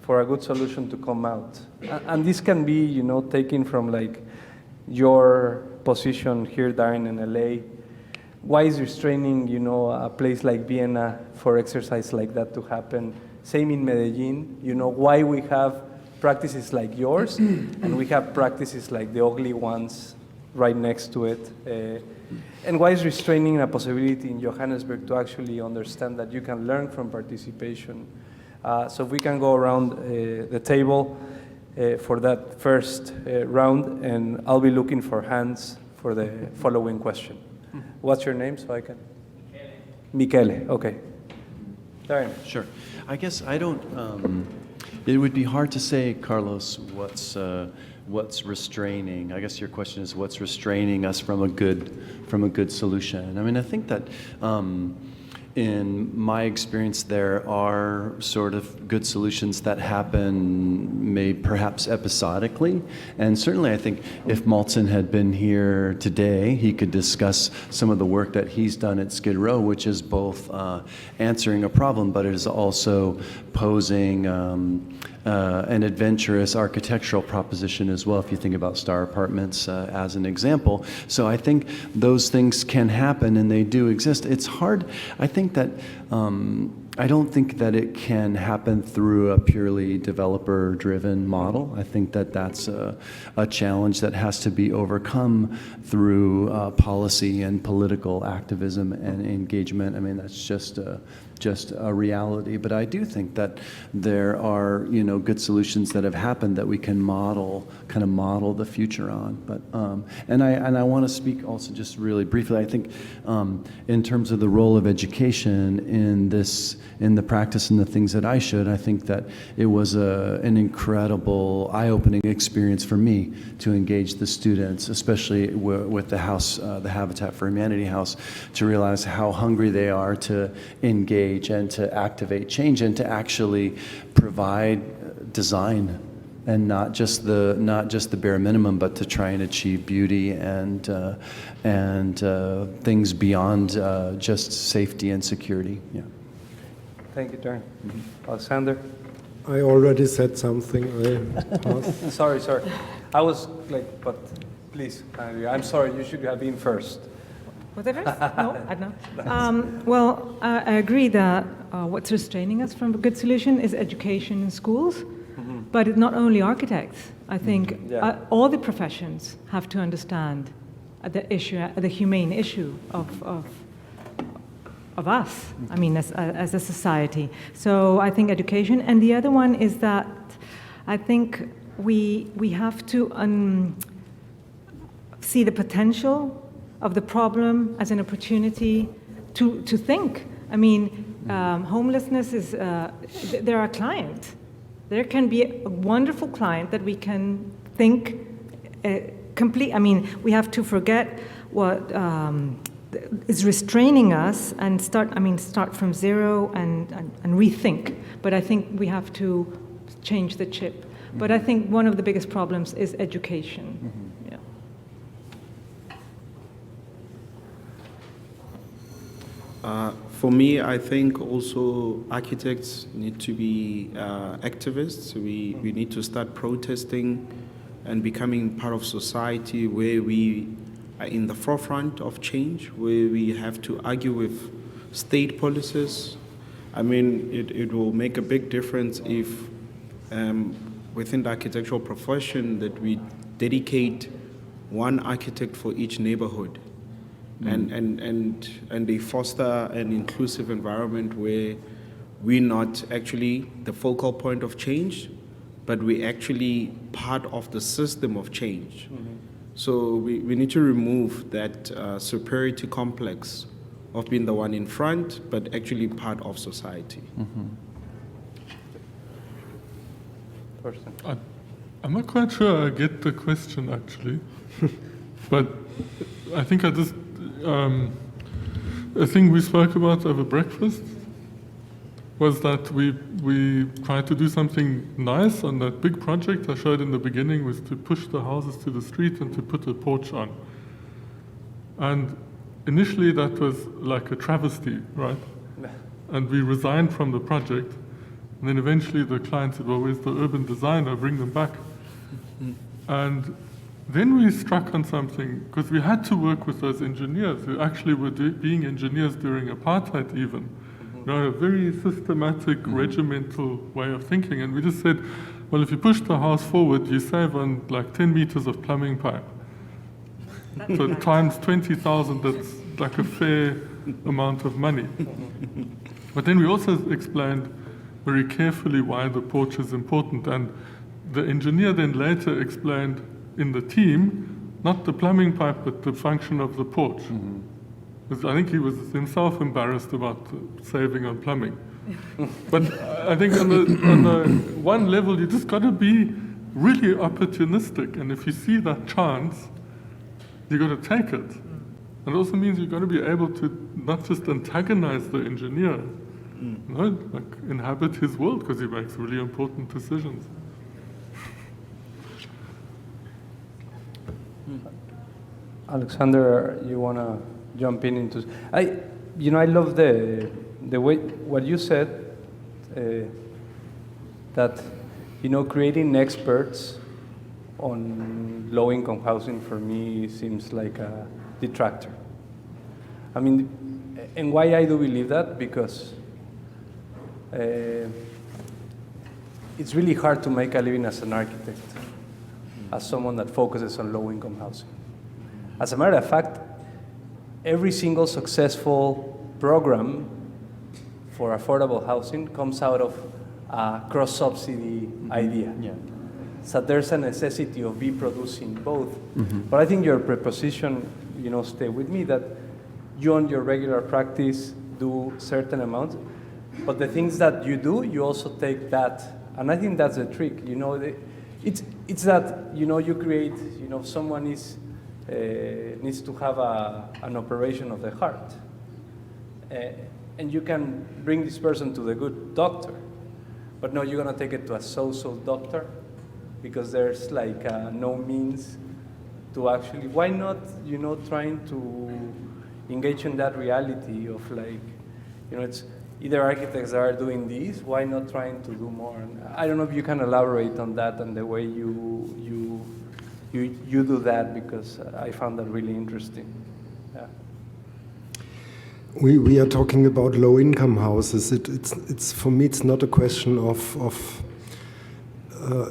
a good solution to come out? And this can be, taken from like your position here, Darren, in LA. Why is restraining, a place like Vienna for exercise like that to happen? Same in Medellin, why we have practices like yours and we have practices like the ugly ones right next to it. And why is restraining a possibility in Johannesburg to actually understand that you can learn from participation? So if we can go around the table for that first round, and I'll be looking for hands for the following question. What's your name so I can? Michele, okay. Darren. Sure. I guess I don't, it would be hard to say, Carlos, what's restraining. I guess your question is what's restraining us from a good solution. I mean, I think that in my experience, there are sort of good solutions that happen perhaps episodically. And certainly I think if Maltzin had been here today, he could discuss some of the work that he's done at Skid Row, which is both answering a problem, but it is also posing an adventurous architectural proposition as well, if you think about Star Apartments as an example. So I think those things can happen and they do exist. It's hard. I think that I don't think that it can happen through a purely developer-driven model. I think that that's a challenge that has to be overcome through policy and political activism and engagement. I mean, that's just a reality. But I do think that there are, good solutions that have happened that we can kind of model the future on. But and I want to speak also just really briefly. I think in terms of the role of education in the practice and the things that I should, I think that it was an incredible, eye-opening experience for me to engage the students, especially with the house, the Habitat for Humanity house, to realize how hungry they are to engage and to activate change and to actually provide design, and not just the bare minimum, but to try and achieve beauty and things beyond just safety and security. Yeah. Thank you, Darren. Alexander? I already said something. Sorry. I was but please, I'm sorry, you should have been first. Was I first? No, I don't know. Well, I agree that what's restraining us from a good solution is education in schools, but it's not only architects. I think all the professions have to understand the humane issue of us, I mean, as a society. So I think education, and the other one is that I think we have to see the potential of the problem as an opportunity to think. I mean, homelessness is, they're a client. There can be a wonderful client that we can think complete. I mean, we have to forget what is restraining us and start from zero and rethink. But I think we have to change the chip. But I think one of the biggest problems is education. For me, I think also architects need to be activists. We need to start protesting and becoming part of society where we are in the forefront of change, where we have to argue with state policies. I mean, it will make a big difference if within the architectural profession that we dedicate one architect for each neighborhood. And they foster an inclusive environment where we're not actually the focal point of change, but we're actually part of the system of change. So we need to remove that superiority complex of being the one in front, but actually part of society. I'm not quite sure I get the question, actually. But I think a thing we spoke about over breakfast was that we tried to do something nice on that big project I showed in the beginning, was to push the houses to the street and to put a porch on. And initially that was like a travesty, right? And we resigned from the project. And then eventually the client said, well, where's the urban designer? Bring them back. And then we struck on something, because we had to work with those engineers who actually were being engineers during apartheid even. A very systematic, regimental way of thinking. And we just said, well, if you push the house forward, you save on like 10 meters of plumbing pipe. So times 20,000, that's like a fair amount of money. But then we also explained very carefully why the porch is important. And the engineer then later explained in the team, not the plumbing pipe, but the function of the porch. I think he was himself embarrassed about saving on plumbing. But I think on the one level, you just got to be really opportunistic. And if you see that chance, you got to take it. And it also means you've got to be able to not just antagonize the engineer, right? Like inhabit his world because he makes really important decisions. Alexander, you want to jump in into? I love the way what you said. That creating experts on low-income housing for me seems like a detractor. I mean, and why I do believe that? Because it's really hard to make a living as an architect, as someone that focuses on low-income housing. As a matter of fact, every single successful program for affordable housing comes out of a cross-subsidy idea. Yeah. So there's a necessity of be producing both. But I think your preposition, stay with me, that you on your regular practice do certain amounts, but the things that you do, you also take that. And I think that's the trick, it's that, you create, someone needs to have an operation of the heart. And you can bring this person to the good doctor, but no, you're gonna take it to a so-so doctor because there's like no means to actually, why not, trying to engage in that reality of like, it's either architects that are doing this, why not trying to do more? And I don't know if you can elaborate on that and the way you do that, because I found that really interesting. Yeah. We are talking about low-income houses. It's for me, it's not a question of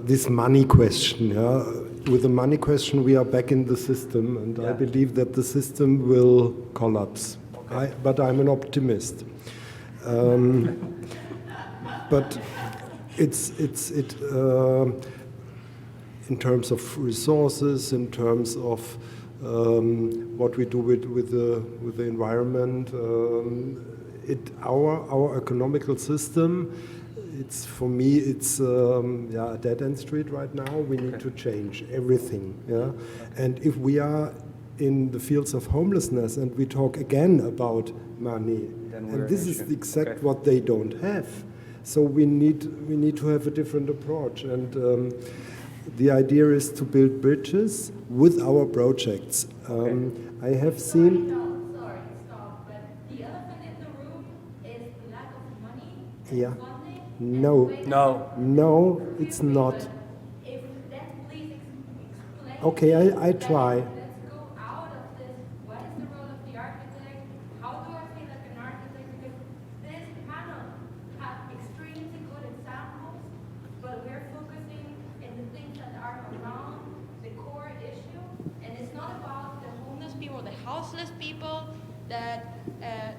this money question. Yeah? With the money question, we are back in the system, and I believe that the system will collapse. Okay. But I'm an optimist. But in terms of resources, in terms of what we do with the environment, our economical system, for me it's a dead-end street right now. We need to change everything. Yeah, and if we are in the fields of homelessness and we talk again about money, and this is exactly what they don't have. So we need to have a different approach, and the idea is to build bridges with our projects. I have seen. Sorry, stop. But the elephant in the room is the lack of money Yeah. and funding. No, it's not. If that, please explain. Okay, I try. Let's go out of this. What is the role of the architect? How do I feel like an architect? Because this panel has extremely good examples, but we're focusing in the things that are around the core issue, and it's not about the homeless people, the houseless people that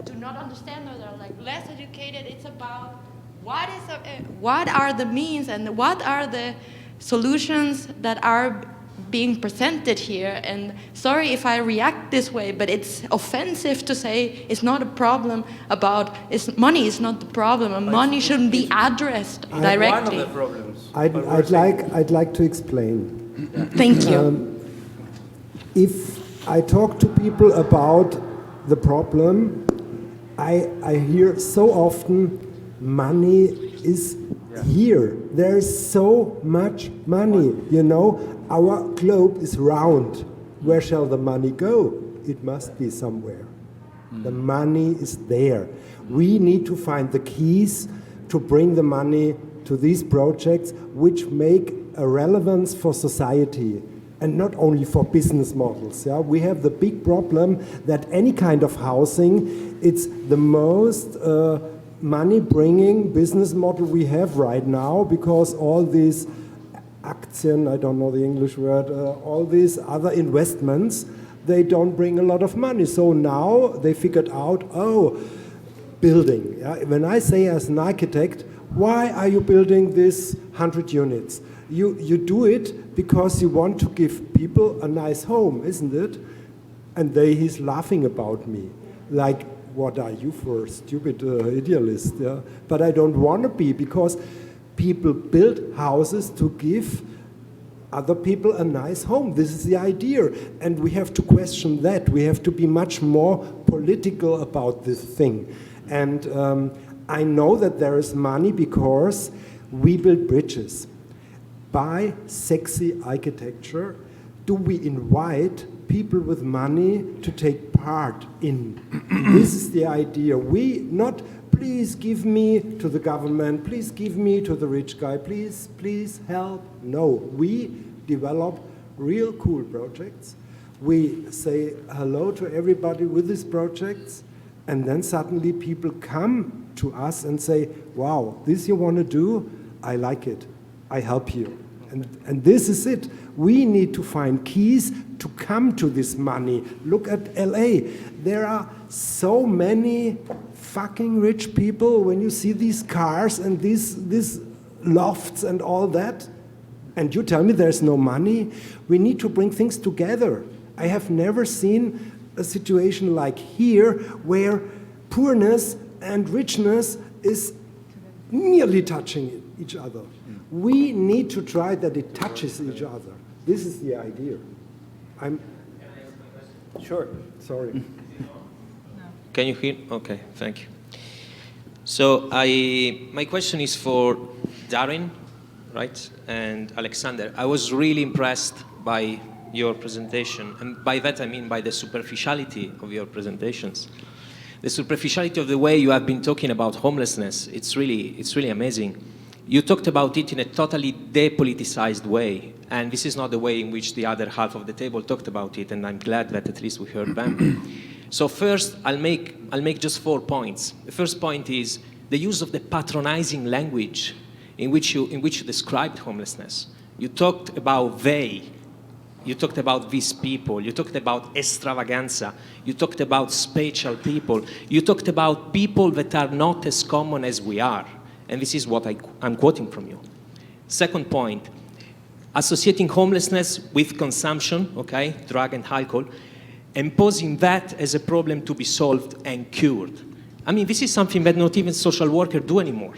do not understand or that are like less educated. It's about what are the means and what are the solutions that are being presented here. And sorry if I react this way, but it's offensive to say it's not a problem about money is not the problem, and money shouldn't be addressed directly. One of the problems. I'd like to explain. Thank you. If I talk to people about the problem, I hear so often money is here. There is so much money, Our globe is round. Where shall the money go? It must be somewhere. The money is there. We need to find the keys to bring the money to these projects which make a relevance for society and not only for business models. Yeah? We have the big problem that any kind of housing, it's the most money-bringing business model we have right now, because all these Aktien, I don't know the English word, all these other investments, they don't bring a lot of money. So now they figured out, building. Yeah? When I say as an architect, why are you building this 100 units? You do it because you want to give people a nice home, isn't it? And he's laughing about me, like, what are you for a stupid idealist? Yeah? But I don't want to be, because people build houses to give other people a nice home. This is the idea. And we have to question that. We have to be much more political about this thing. And I know that there is money because we build bridges. By sexy architecture, do we invite people with money to take part in? This is the idea. We not, please give me to the government, please give me to the rich guy, please, please help. No, we develop real cool projects. We say hello to everybody with these projects, and then suddenly people come to us and say, wow, this you want to do? I like it. I help you. And this is it. We need to find keys to come to this money. Look at LA. There are so many fucking rich people when you see these cars and these lofts and all that. And you tell me there's no money? We need to bring things together. I have never seen a situation like here where poorness and richness is nearly touching each other. We need to try that it touches each other. This is the idea. Sure. Sorry. Can you hear? Okay, thank you. So my question is for Darren, right, and Alexander. I was really impressed by your presentation, and by that I mean by the superficiality of your presentations. The superficiality of the way you have been talking about homelessness, it's really amazing. You talked about it in a totally depoliticized way, and this is not the way in which the other half of the table talked about it, and I'm glad that at least we heard them. So first, I'll make just 4 points. The first point is the use of the patronizing language in which you described homelessness. You talked about they. You talked about these people. You talked about extravaganza. You talked about spatial people. You talked about people that are not as common as we are. And this is what I'm quoting from you. Second point, associating homelessness with consumption, okay, drug and alcohol, and posing that as a problem to be solved and cured. I mean, this is something that not even social workers do anymore.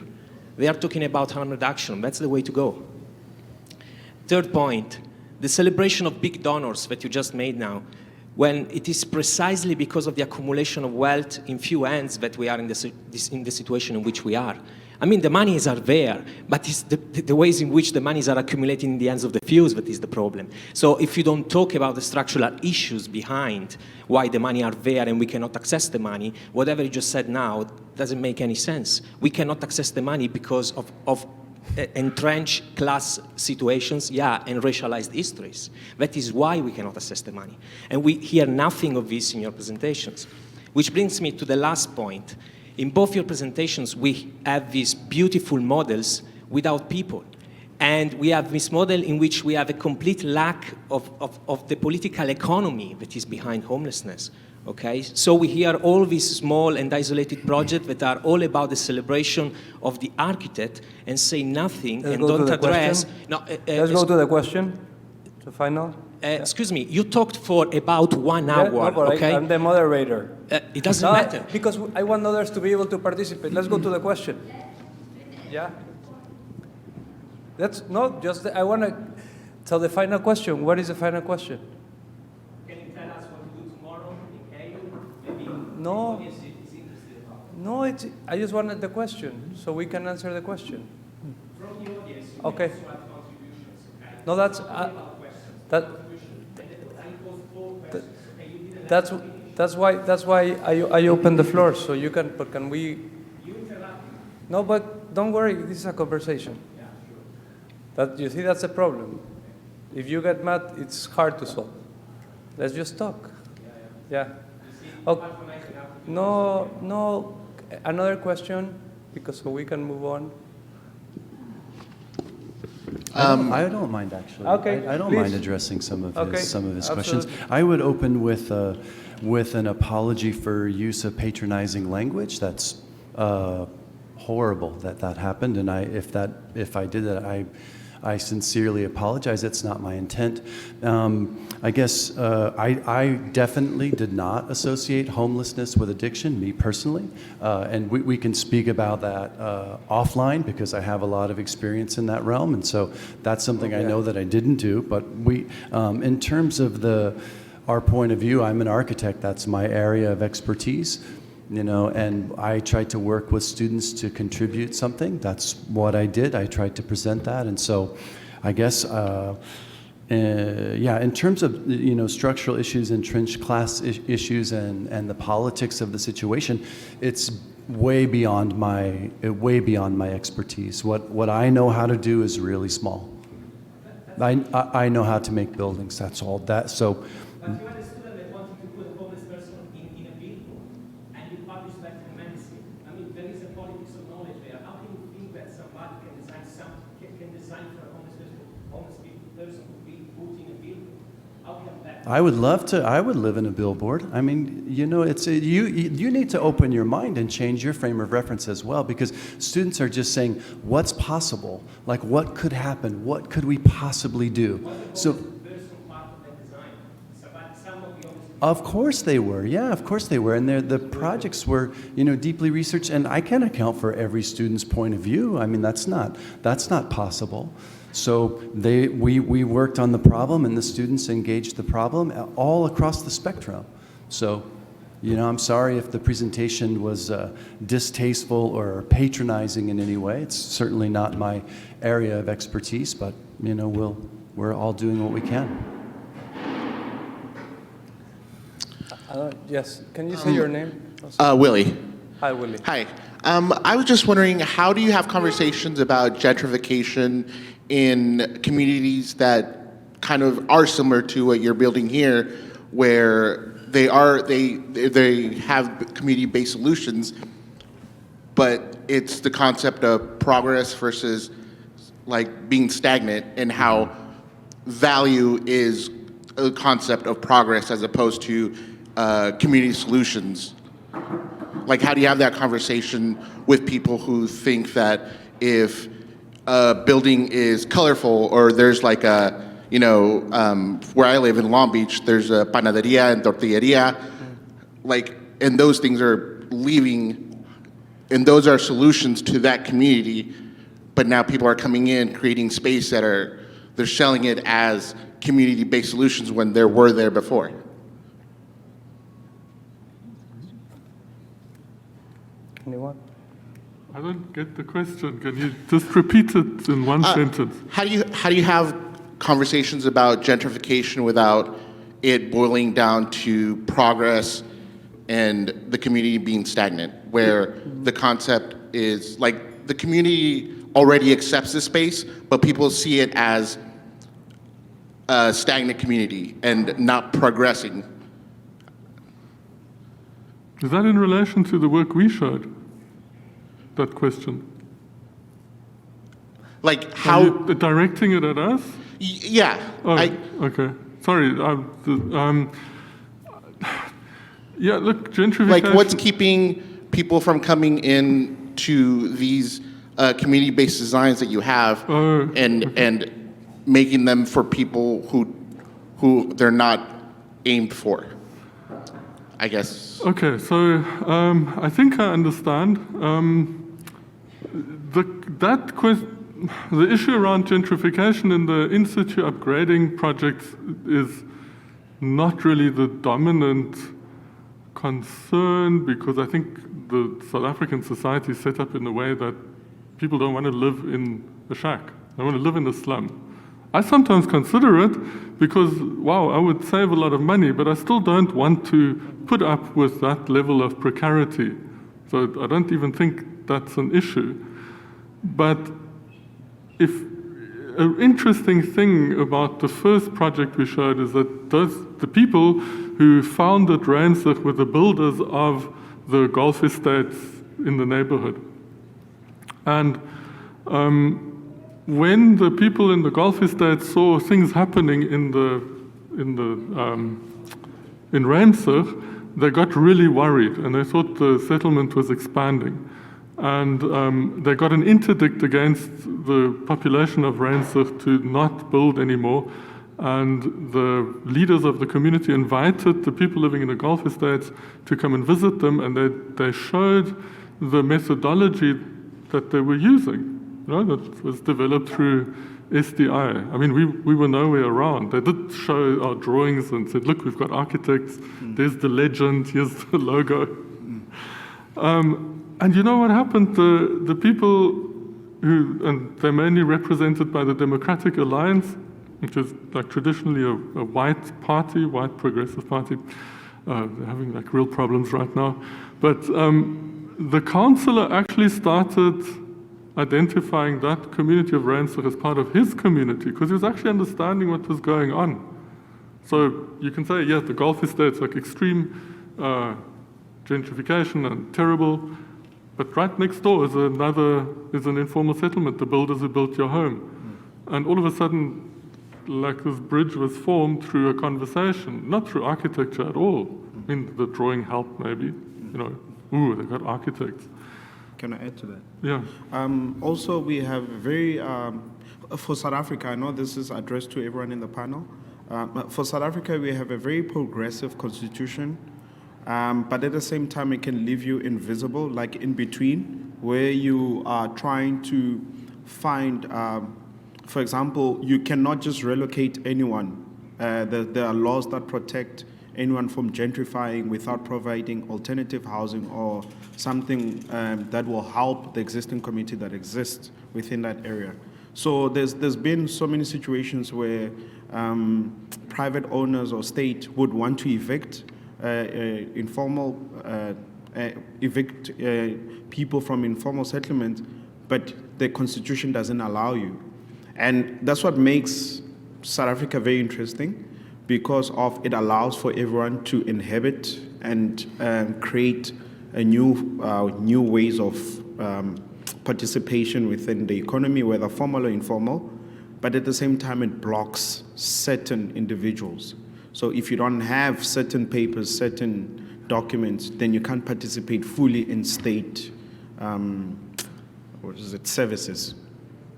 They are talking about harm reduction. That's the way to go. Third point, the celebration of big donors that you just made now, when it is precisely because of the accumulation of wealth in few hands that we are in the situation in which we are. I mean, the monies are there, but it's the ways in which the monies are accumulating in the hands of the few that is the problem. So if you don't talk about the structural issues behind why the money are there and we cannot access the money, whatever you just said now doesn't make any sense. We cannot access the money because of entrenched class situations, and racialized histories. That is why we cannot access the money. And we hear nothing of this in your presentations. Which brings me to the last point. In both your presentations, we have these beautiful models without people. And we have this model in which we have a complete lack of the political economy that is behind homelessness. Okay? So we hear all these small and isolated projects that are all about the celebration of the architect and say nothing and don't address... Let's go to the question, the final. Excuse me, you talked for about 1 hour, okay? I'm the moderator. It doesn't matter. Because I want others to be able to participate. Let's go to the question. Yeah? I want to tell the final question. What is the final question? Can you tell us what to do tomorrow in AU? Maybe No. the audience is interested about. No, I just wanted the question, so we can answer the question. From the audience, okay. contributions. Okay? No, that's why I opened the floor, so you can. But can we? You interrupt. No, but don't worry. This is a conversation. Yeah, sure. You see, that's a problem. If you get mad, it's hard to solve. Let's just talk. Yeah. Okay. No. Another question, because so we can move on. I don't mind actually. Okay, I don't mind addressing some of his questions. Absolutely. I would open with an apology for use of patronizing language. That's horrible that happened, and if I did that, I sincerely apologize. It's not my intent. I guess I definitely did not associate homelessness with addiction, me personally. And we can speak about that offline because I have a lot of experience in that realm. And so that's something I know that I didn't do. But in terms of our point of view, I'm an architect. That's my area of expertise. And I tried to work with students to contribute something. That's what I did. I tried to present that. And so I guess, in terms of, structural issues, entrenched class issues, and the politics of the situation, it's way beyond my expertise. What I know how to do is really small. I know how to make buildings, that's all. So. But you had a student that wanted to put a homeless person in a vehicle, and you published that tremendously. I mean, there is a politics of knowledge there. How can you think that somebody can design for a homeless person to be put in a vehicle? How can that? I would love to. I would live in a billboard. I mean, you need to open your mind and change your frame of reference as well, because students are just saying, what's possible? Like, what could happen? What could we possibly do? So. Of course they were. Yeah, of course they were. And the projects were, deeply researched. And I can't account for every student's point of view. I mean, that's not possible. So we worked on the problem, and the students engaged the problem all across the spectrum. So, I'm sorry if the presentation was distasteful or patronizing in any way. It's certainly not my area of expertise, but we're all doing what we can. Yes, can you say your name? Willie. Hi, Willie. Hi. I was just wondering, how do you have conversations about gentrification in communities that kind of are similar to what you're building here, where they have community-based solutions, but it's the concept of progress versus like being stagnant, and how value is a concept of progress as opposed to community solutions. Like, how do you have that conversation with people who think that if a building is colorful, or there's like a, where I live in Long Beach, there's a panaderia and tortilleria, and those things are leaving, and those are solutions to that community, but now people are coming in, creating space they're selling it as community-based solutions when there were there before. Anyone? I don't get the question. Can you just repeat it in one sentence? How do you have conversations about gentrification without it boiling down to progress and the community being stagnant, where the concept is like the community already accepts the space, but people see it as a stagnant community and not progressing? Is that in relation to the work we showed? That question? Like how? Are you directing it at us? Yeah. Oh, okay. Sorry. Yeah, look, gentrification. Like, what's keeping people from coming in to these community-based designs that you have, and making them for people who they're not aimed for, I guess. Okay, so I think I understand. The issue around gentrification in the in-situ upgrading projects is not really the dominant concern, because I think the South African society is set up in a way that people don't want to live in a shack. They want to live in a slum. I sometimes consider it because, wow, I would save a lot of money, but I still don't want to put up with that level of precarity. So I don't even think that's an issue. But if an interesting thing about the first project we showed is that the people who founded Randstad were the builders of the golf estates in the neighborhood. And when the people in the golf estates saw things happening in Randstad, they got really worried, and they thought the settlement was expanding. And they got an interdict against the population of Rensburg to not build anymore. And the leaders of the community invited the people living in the Gulf estates to come and visit them, and they showed the methodology that they were using, that was developed through SDI. I mean, we were nowhere around. They did show our drawings and said, look, we've got architects, there's the legend, here's the logo. And you know what happened? The people who, and they're mainly represented by the Democratic Alliance, which is like traditionally a white party, white progressive party. They're having like real problems right now. But the councillor actually started identifying that community of Rensburg as part of his community, because he was actually understanding what was going on. So you can say, yeah, the Gulf estates, like extreme gentrification and terrible, but right next door is an informal settlement, the builders who built your home. And all of a sudden, like this bridge was formed through a conversation, not through architecture at all. I mean, the drawing helped maybe, ooh, they got architects. Can I add to that? Yeah. Also, we have for South Africa, I know this is addressed to everyone in the panel. For South Africa, we have a very progressive constitution, but at the same time, it can leave you invisible, like in between, where you are trying to find, for example, you cannot just relocate anyone. There are laws that protect anyone from gentrifying without providing alternative housing or something that will help the existing community that exists within that area. So there's been so many situations where private owners or state would want to evict people from informal settlement, but the constitution doesn't allow you. And that's what makes South Africa very interesting, because of it allows for everyone to inhabit and create a new ways of participation within the economy, whether formal or informal, but at the same time it blocks certain individuals. So if you don't have certain papers, certain documents, then you can't participate fully in state services.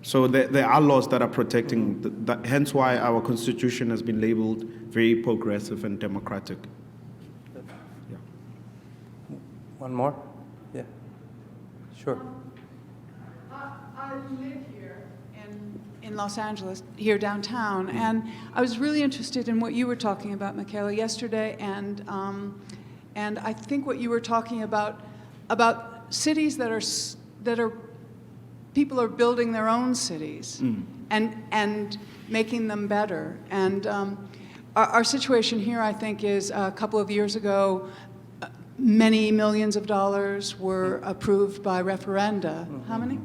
So there are laws that are protecting that, hence why our constitution has been labeled very progressive and democratic. Yeah. One more? Yeah. Sure. I live here in Los Angeles, here downtown, and I was really interested in what you were talking about, Michaela, yesterday, and I think what you were talking about cities that are people are building their own cities and making them better. And our situation here, I think, is a couple of years ago, many millions of dollars were approved by referenda. How many?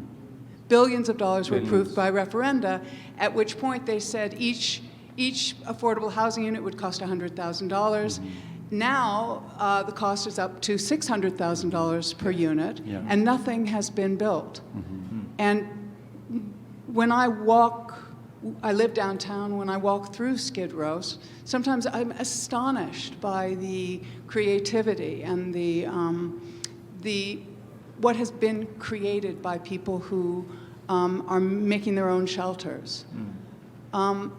Billions of dollars were approved by referenda, at which point they said each affordable housing unit would cost $100,000. Now, the cost is up to $600,000 per unit, and nothing has been built. And when I live downtown, when I walk through Skid Row, sometimes I'm astonished by the creativity and what has been created by people who are making their own shelters. And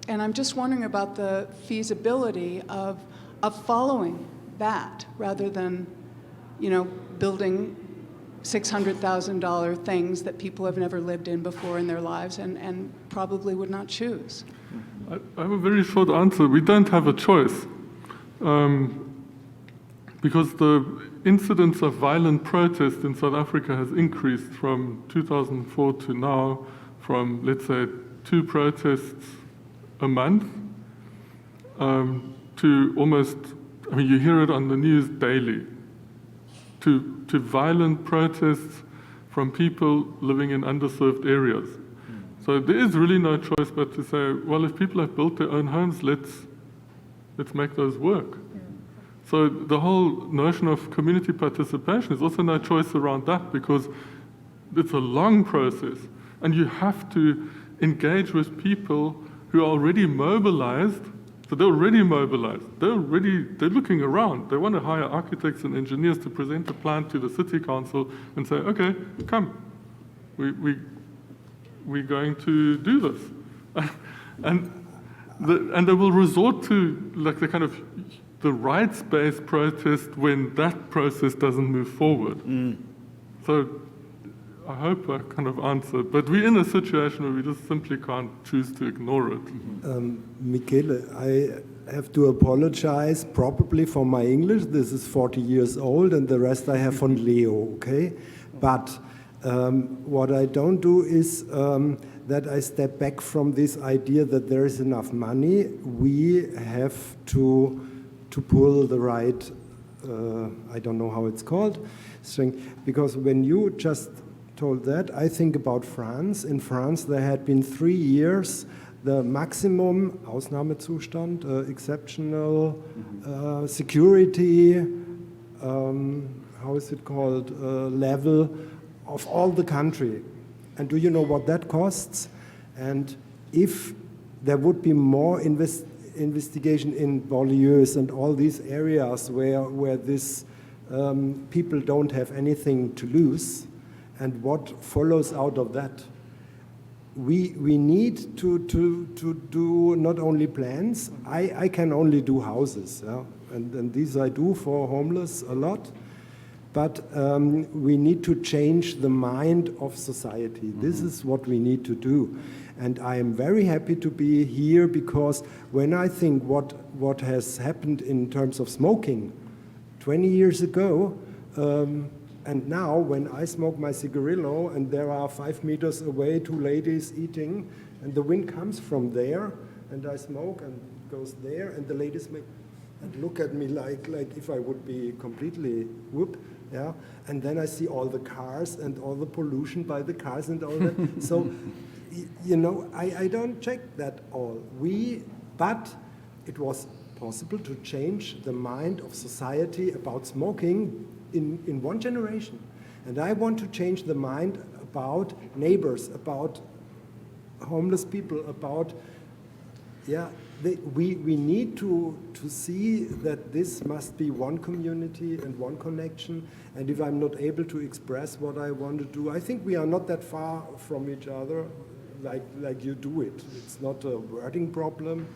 I'm just wondering about the feasibility of following that rather than, building $600,000 things that people have never lived in before in their lives and probably would not choose. I have a very short answer. We don't have a choice. Because the incidence of violent protest in South Africa has increased from 2004 to now, from, let's say, 2 protests a month to almost, you hear it on the news daily, to violent protests from people living in underserved areas. So there is really no choice but to say, well, if people have built their own homes, let's make those work. So the whole notion of community participation is also no choice around that, because it's a long process, and you have to engage with people who are already mobilized So they're already mobilized. They're looking around. They want to hire architects and engineers to present a plan to the city council and say, okay, come, we're going to do this. and they will resort to like the rights-based protest when that process doesn't move forward. So I hope I kind of answered, but we're in a situation where we just simply can't choose to ignore it. Michele, I have to apologize probably for my English. This is 40 years old, and the rest I have from Leo, okay? But what I don't do is that I step back from this idea that there is enough money. We have to pull the right, I don't know how it's called, string, because when you just told that, I think about France. In France, there had been 3 years, the maximum Ausnahmezustand, exceptional security, how is it called, level of all the country. And do you know what that costs? And if there would be more investigation in banlieues and all these areas where this people don't have anything to lose, and what follows out of that. We need to do not only plans. I can only do houses, yeah? and these I do for homeless a lot, but we need to change the mind of society. This is what we need to do. And I am very happy to be here because when I think what has happened in terms of smoking 20 years ago, and now, when I smoke my cigarillo and there are 5 meters away 2 ladies eating, and the wind comes from there, and I smoke and goes there, and the ladies look at me like if I would be completely whoop, yeah. And then I see all the cars and all the pollution by the cars and all that. So, you know, I don't check that all. But it was possible to change the mind of society about smoking in 1 generation. And I want to change the mind about neighbors, about homeless people, about, we need to see that this must be one community and one connection. And if I'm not able to express what I want to do, I think we are not that far from each other like you do it. It's not a wording problem,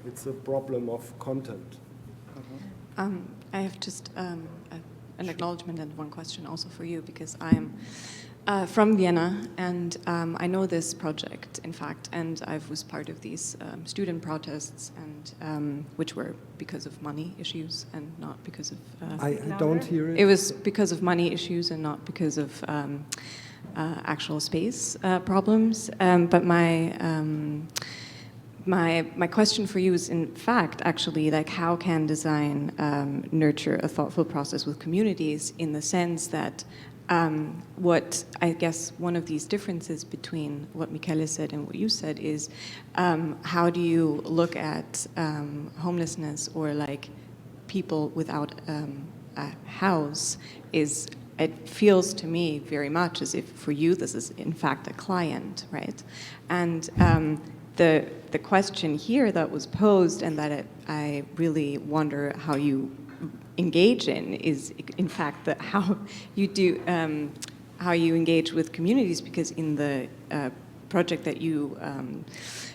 it's a problem of content. I have just an acknowledgement and one question also for you, because I'm from Vienna, and I know this project, in fact, and I was part of these student protests, and which were because of money issues and not because of... I don't hear it. It was because of money issues and not because of actual space problems. But my question for you is, in fact, actually, like, how can design nurture a thoughtful process with communities, in the sense that what I guess one of these differences between what Michele said and what you said is, how do you look at homelessness or like people without a house? It feels to me very much as if for you this is in fact a client, right? And the question here that was posed, and that I really wonder how you engage in, is in fact how you engage with communities, because in the project that you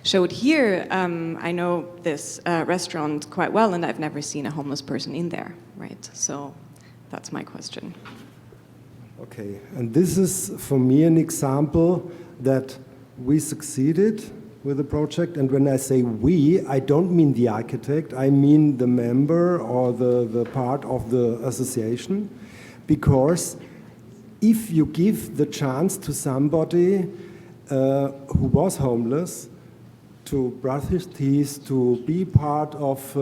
showed here, I know this restaurant quite well, and I've never seen a homeless person in there, right? So that's my question. Okay, and this is for me an example that we succeeded with the project. And when I say we, I don't mean the architect, I mean the member or the part of the association. Because if you give the chance to somebody who was homeless to brush his teeth, to be part of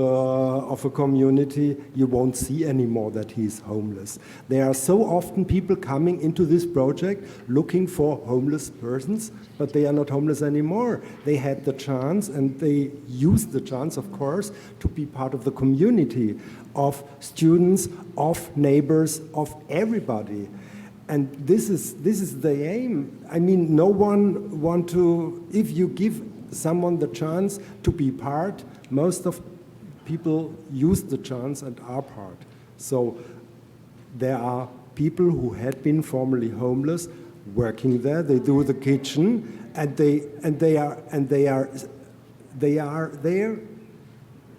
a community, you won't see anymore that he's homeless. There are so often people coming into this project looking for homeless persons, but they are not homeless anymore. They had the chance, and they used the chance, of course, to be part of the community of students, of neighbors, of everybody. And this is the aim. I mean, no one want to, if you give someone the chance to be part, most of people use the chance and are part. So there are people who had been formerly homeless working there. They do the kitchen, and they are there.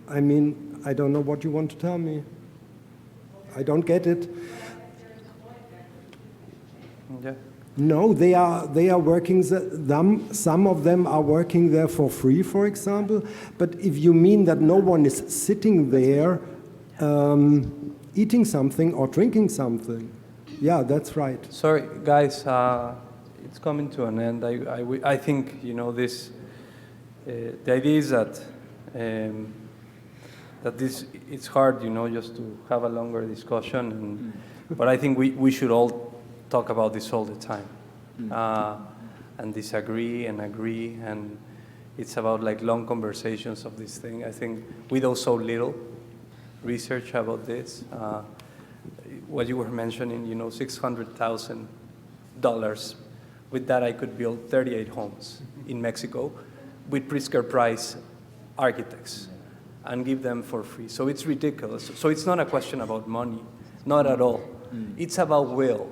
I mean, I don't know what you want to tell me. I don't get it. Yeah. No, they are working. Some of them are working there for free, for example. But if you mean that no one is sitting there eating something or drinking something, yeah, that's right. Sorry, guys, it's coming to an end. I think, you know, this. The idea is that it's hard, you know, just to have a longer discussion, but I think we should all talk about this all the time, and disagree and agree, and it's about like long conversations of this thing. I think we do so little research about this. What you were mentioning, you know, $600,000. With that, I could build 38 homes in Mexico with Pritzker Prize architects and give them for free. So it's ridiculous. So it's not a question about money, not at all. It's about will.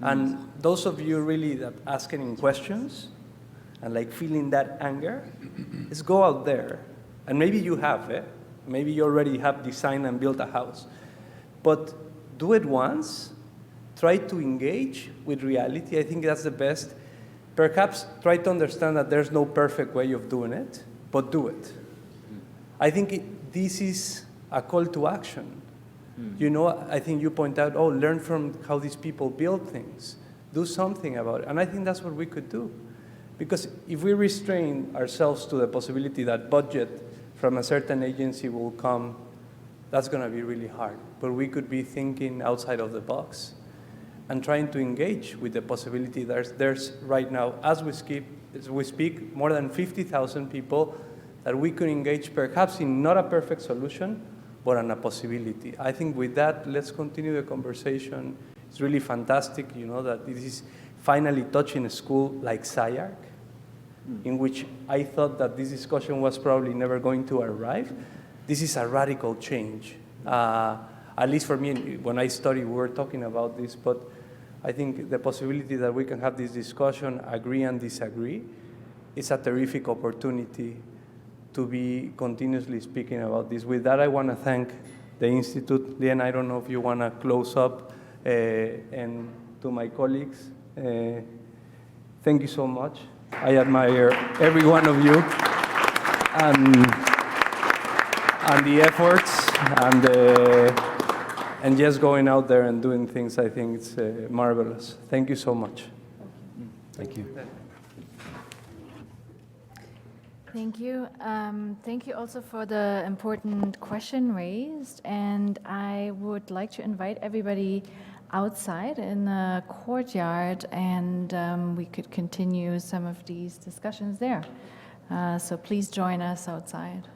And those of you really that asking questions and like feeling that anger, is go out there. And maybe you have it. Maybe you already have designed and built a house. But do it once. Try to engage with reality. I think that's the best. Perhaps try to understand that there's no perfect way of doing it, but do it. I think this is a call to action. You know, I think you point out, oh, learn from how these people build things. Do something about it. And I think that's what we could do. Because if we restrain ourselves to the possibility that budget from a certain agency will come, that's going to be really hard. But we could be thinking outside of the box and trying to engage with the possibility there's right now, as we speak, more than 50,000 people that we could engage perhaps in not a perfect solution, but on a possibility. I think with that, let's continue the conversation. It's really fantastic, you know, that this is finally touching a school like SCI-Arc, in which I thought that this discussion was probably never going to arrive. This is a radical change. At least for me, when I studied, we were talking about this, but I think the possibility that we can have this discussion, agree and disagree, is a terrific opportunity to be continuously speaking about this. With that, I want to thank the Institute. Lien, I don't know if you want to close up, and to my colleagues, thank you so much. I admire every one of you, and the efforts, and just going out there and doing things. I think it's marvelous. Thank you so much. Thank you. Thank you. Thank you also for the important question raised. And I would like to invite everybody outside in the courtyard, and we could continue some of these discussions there. So please join us outside.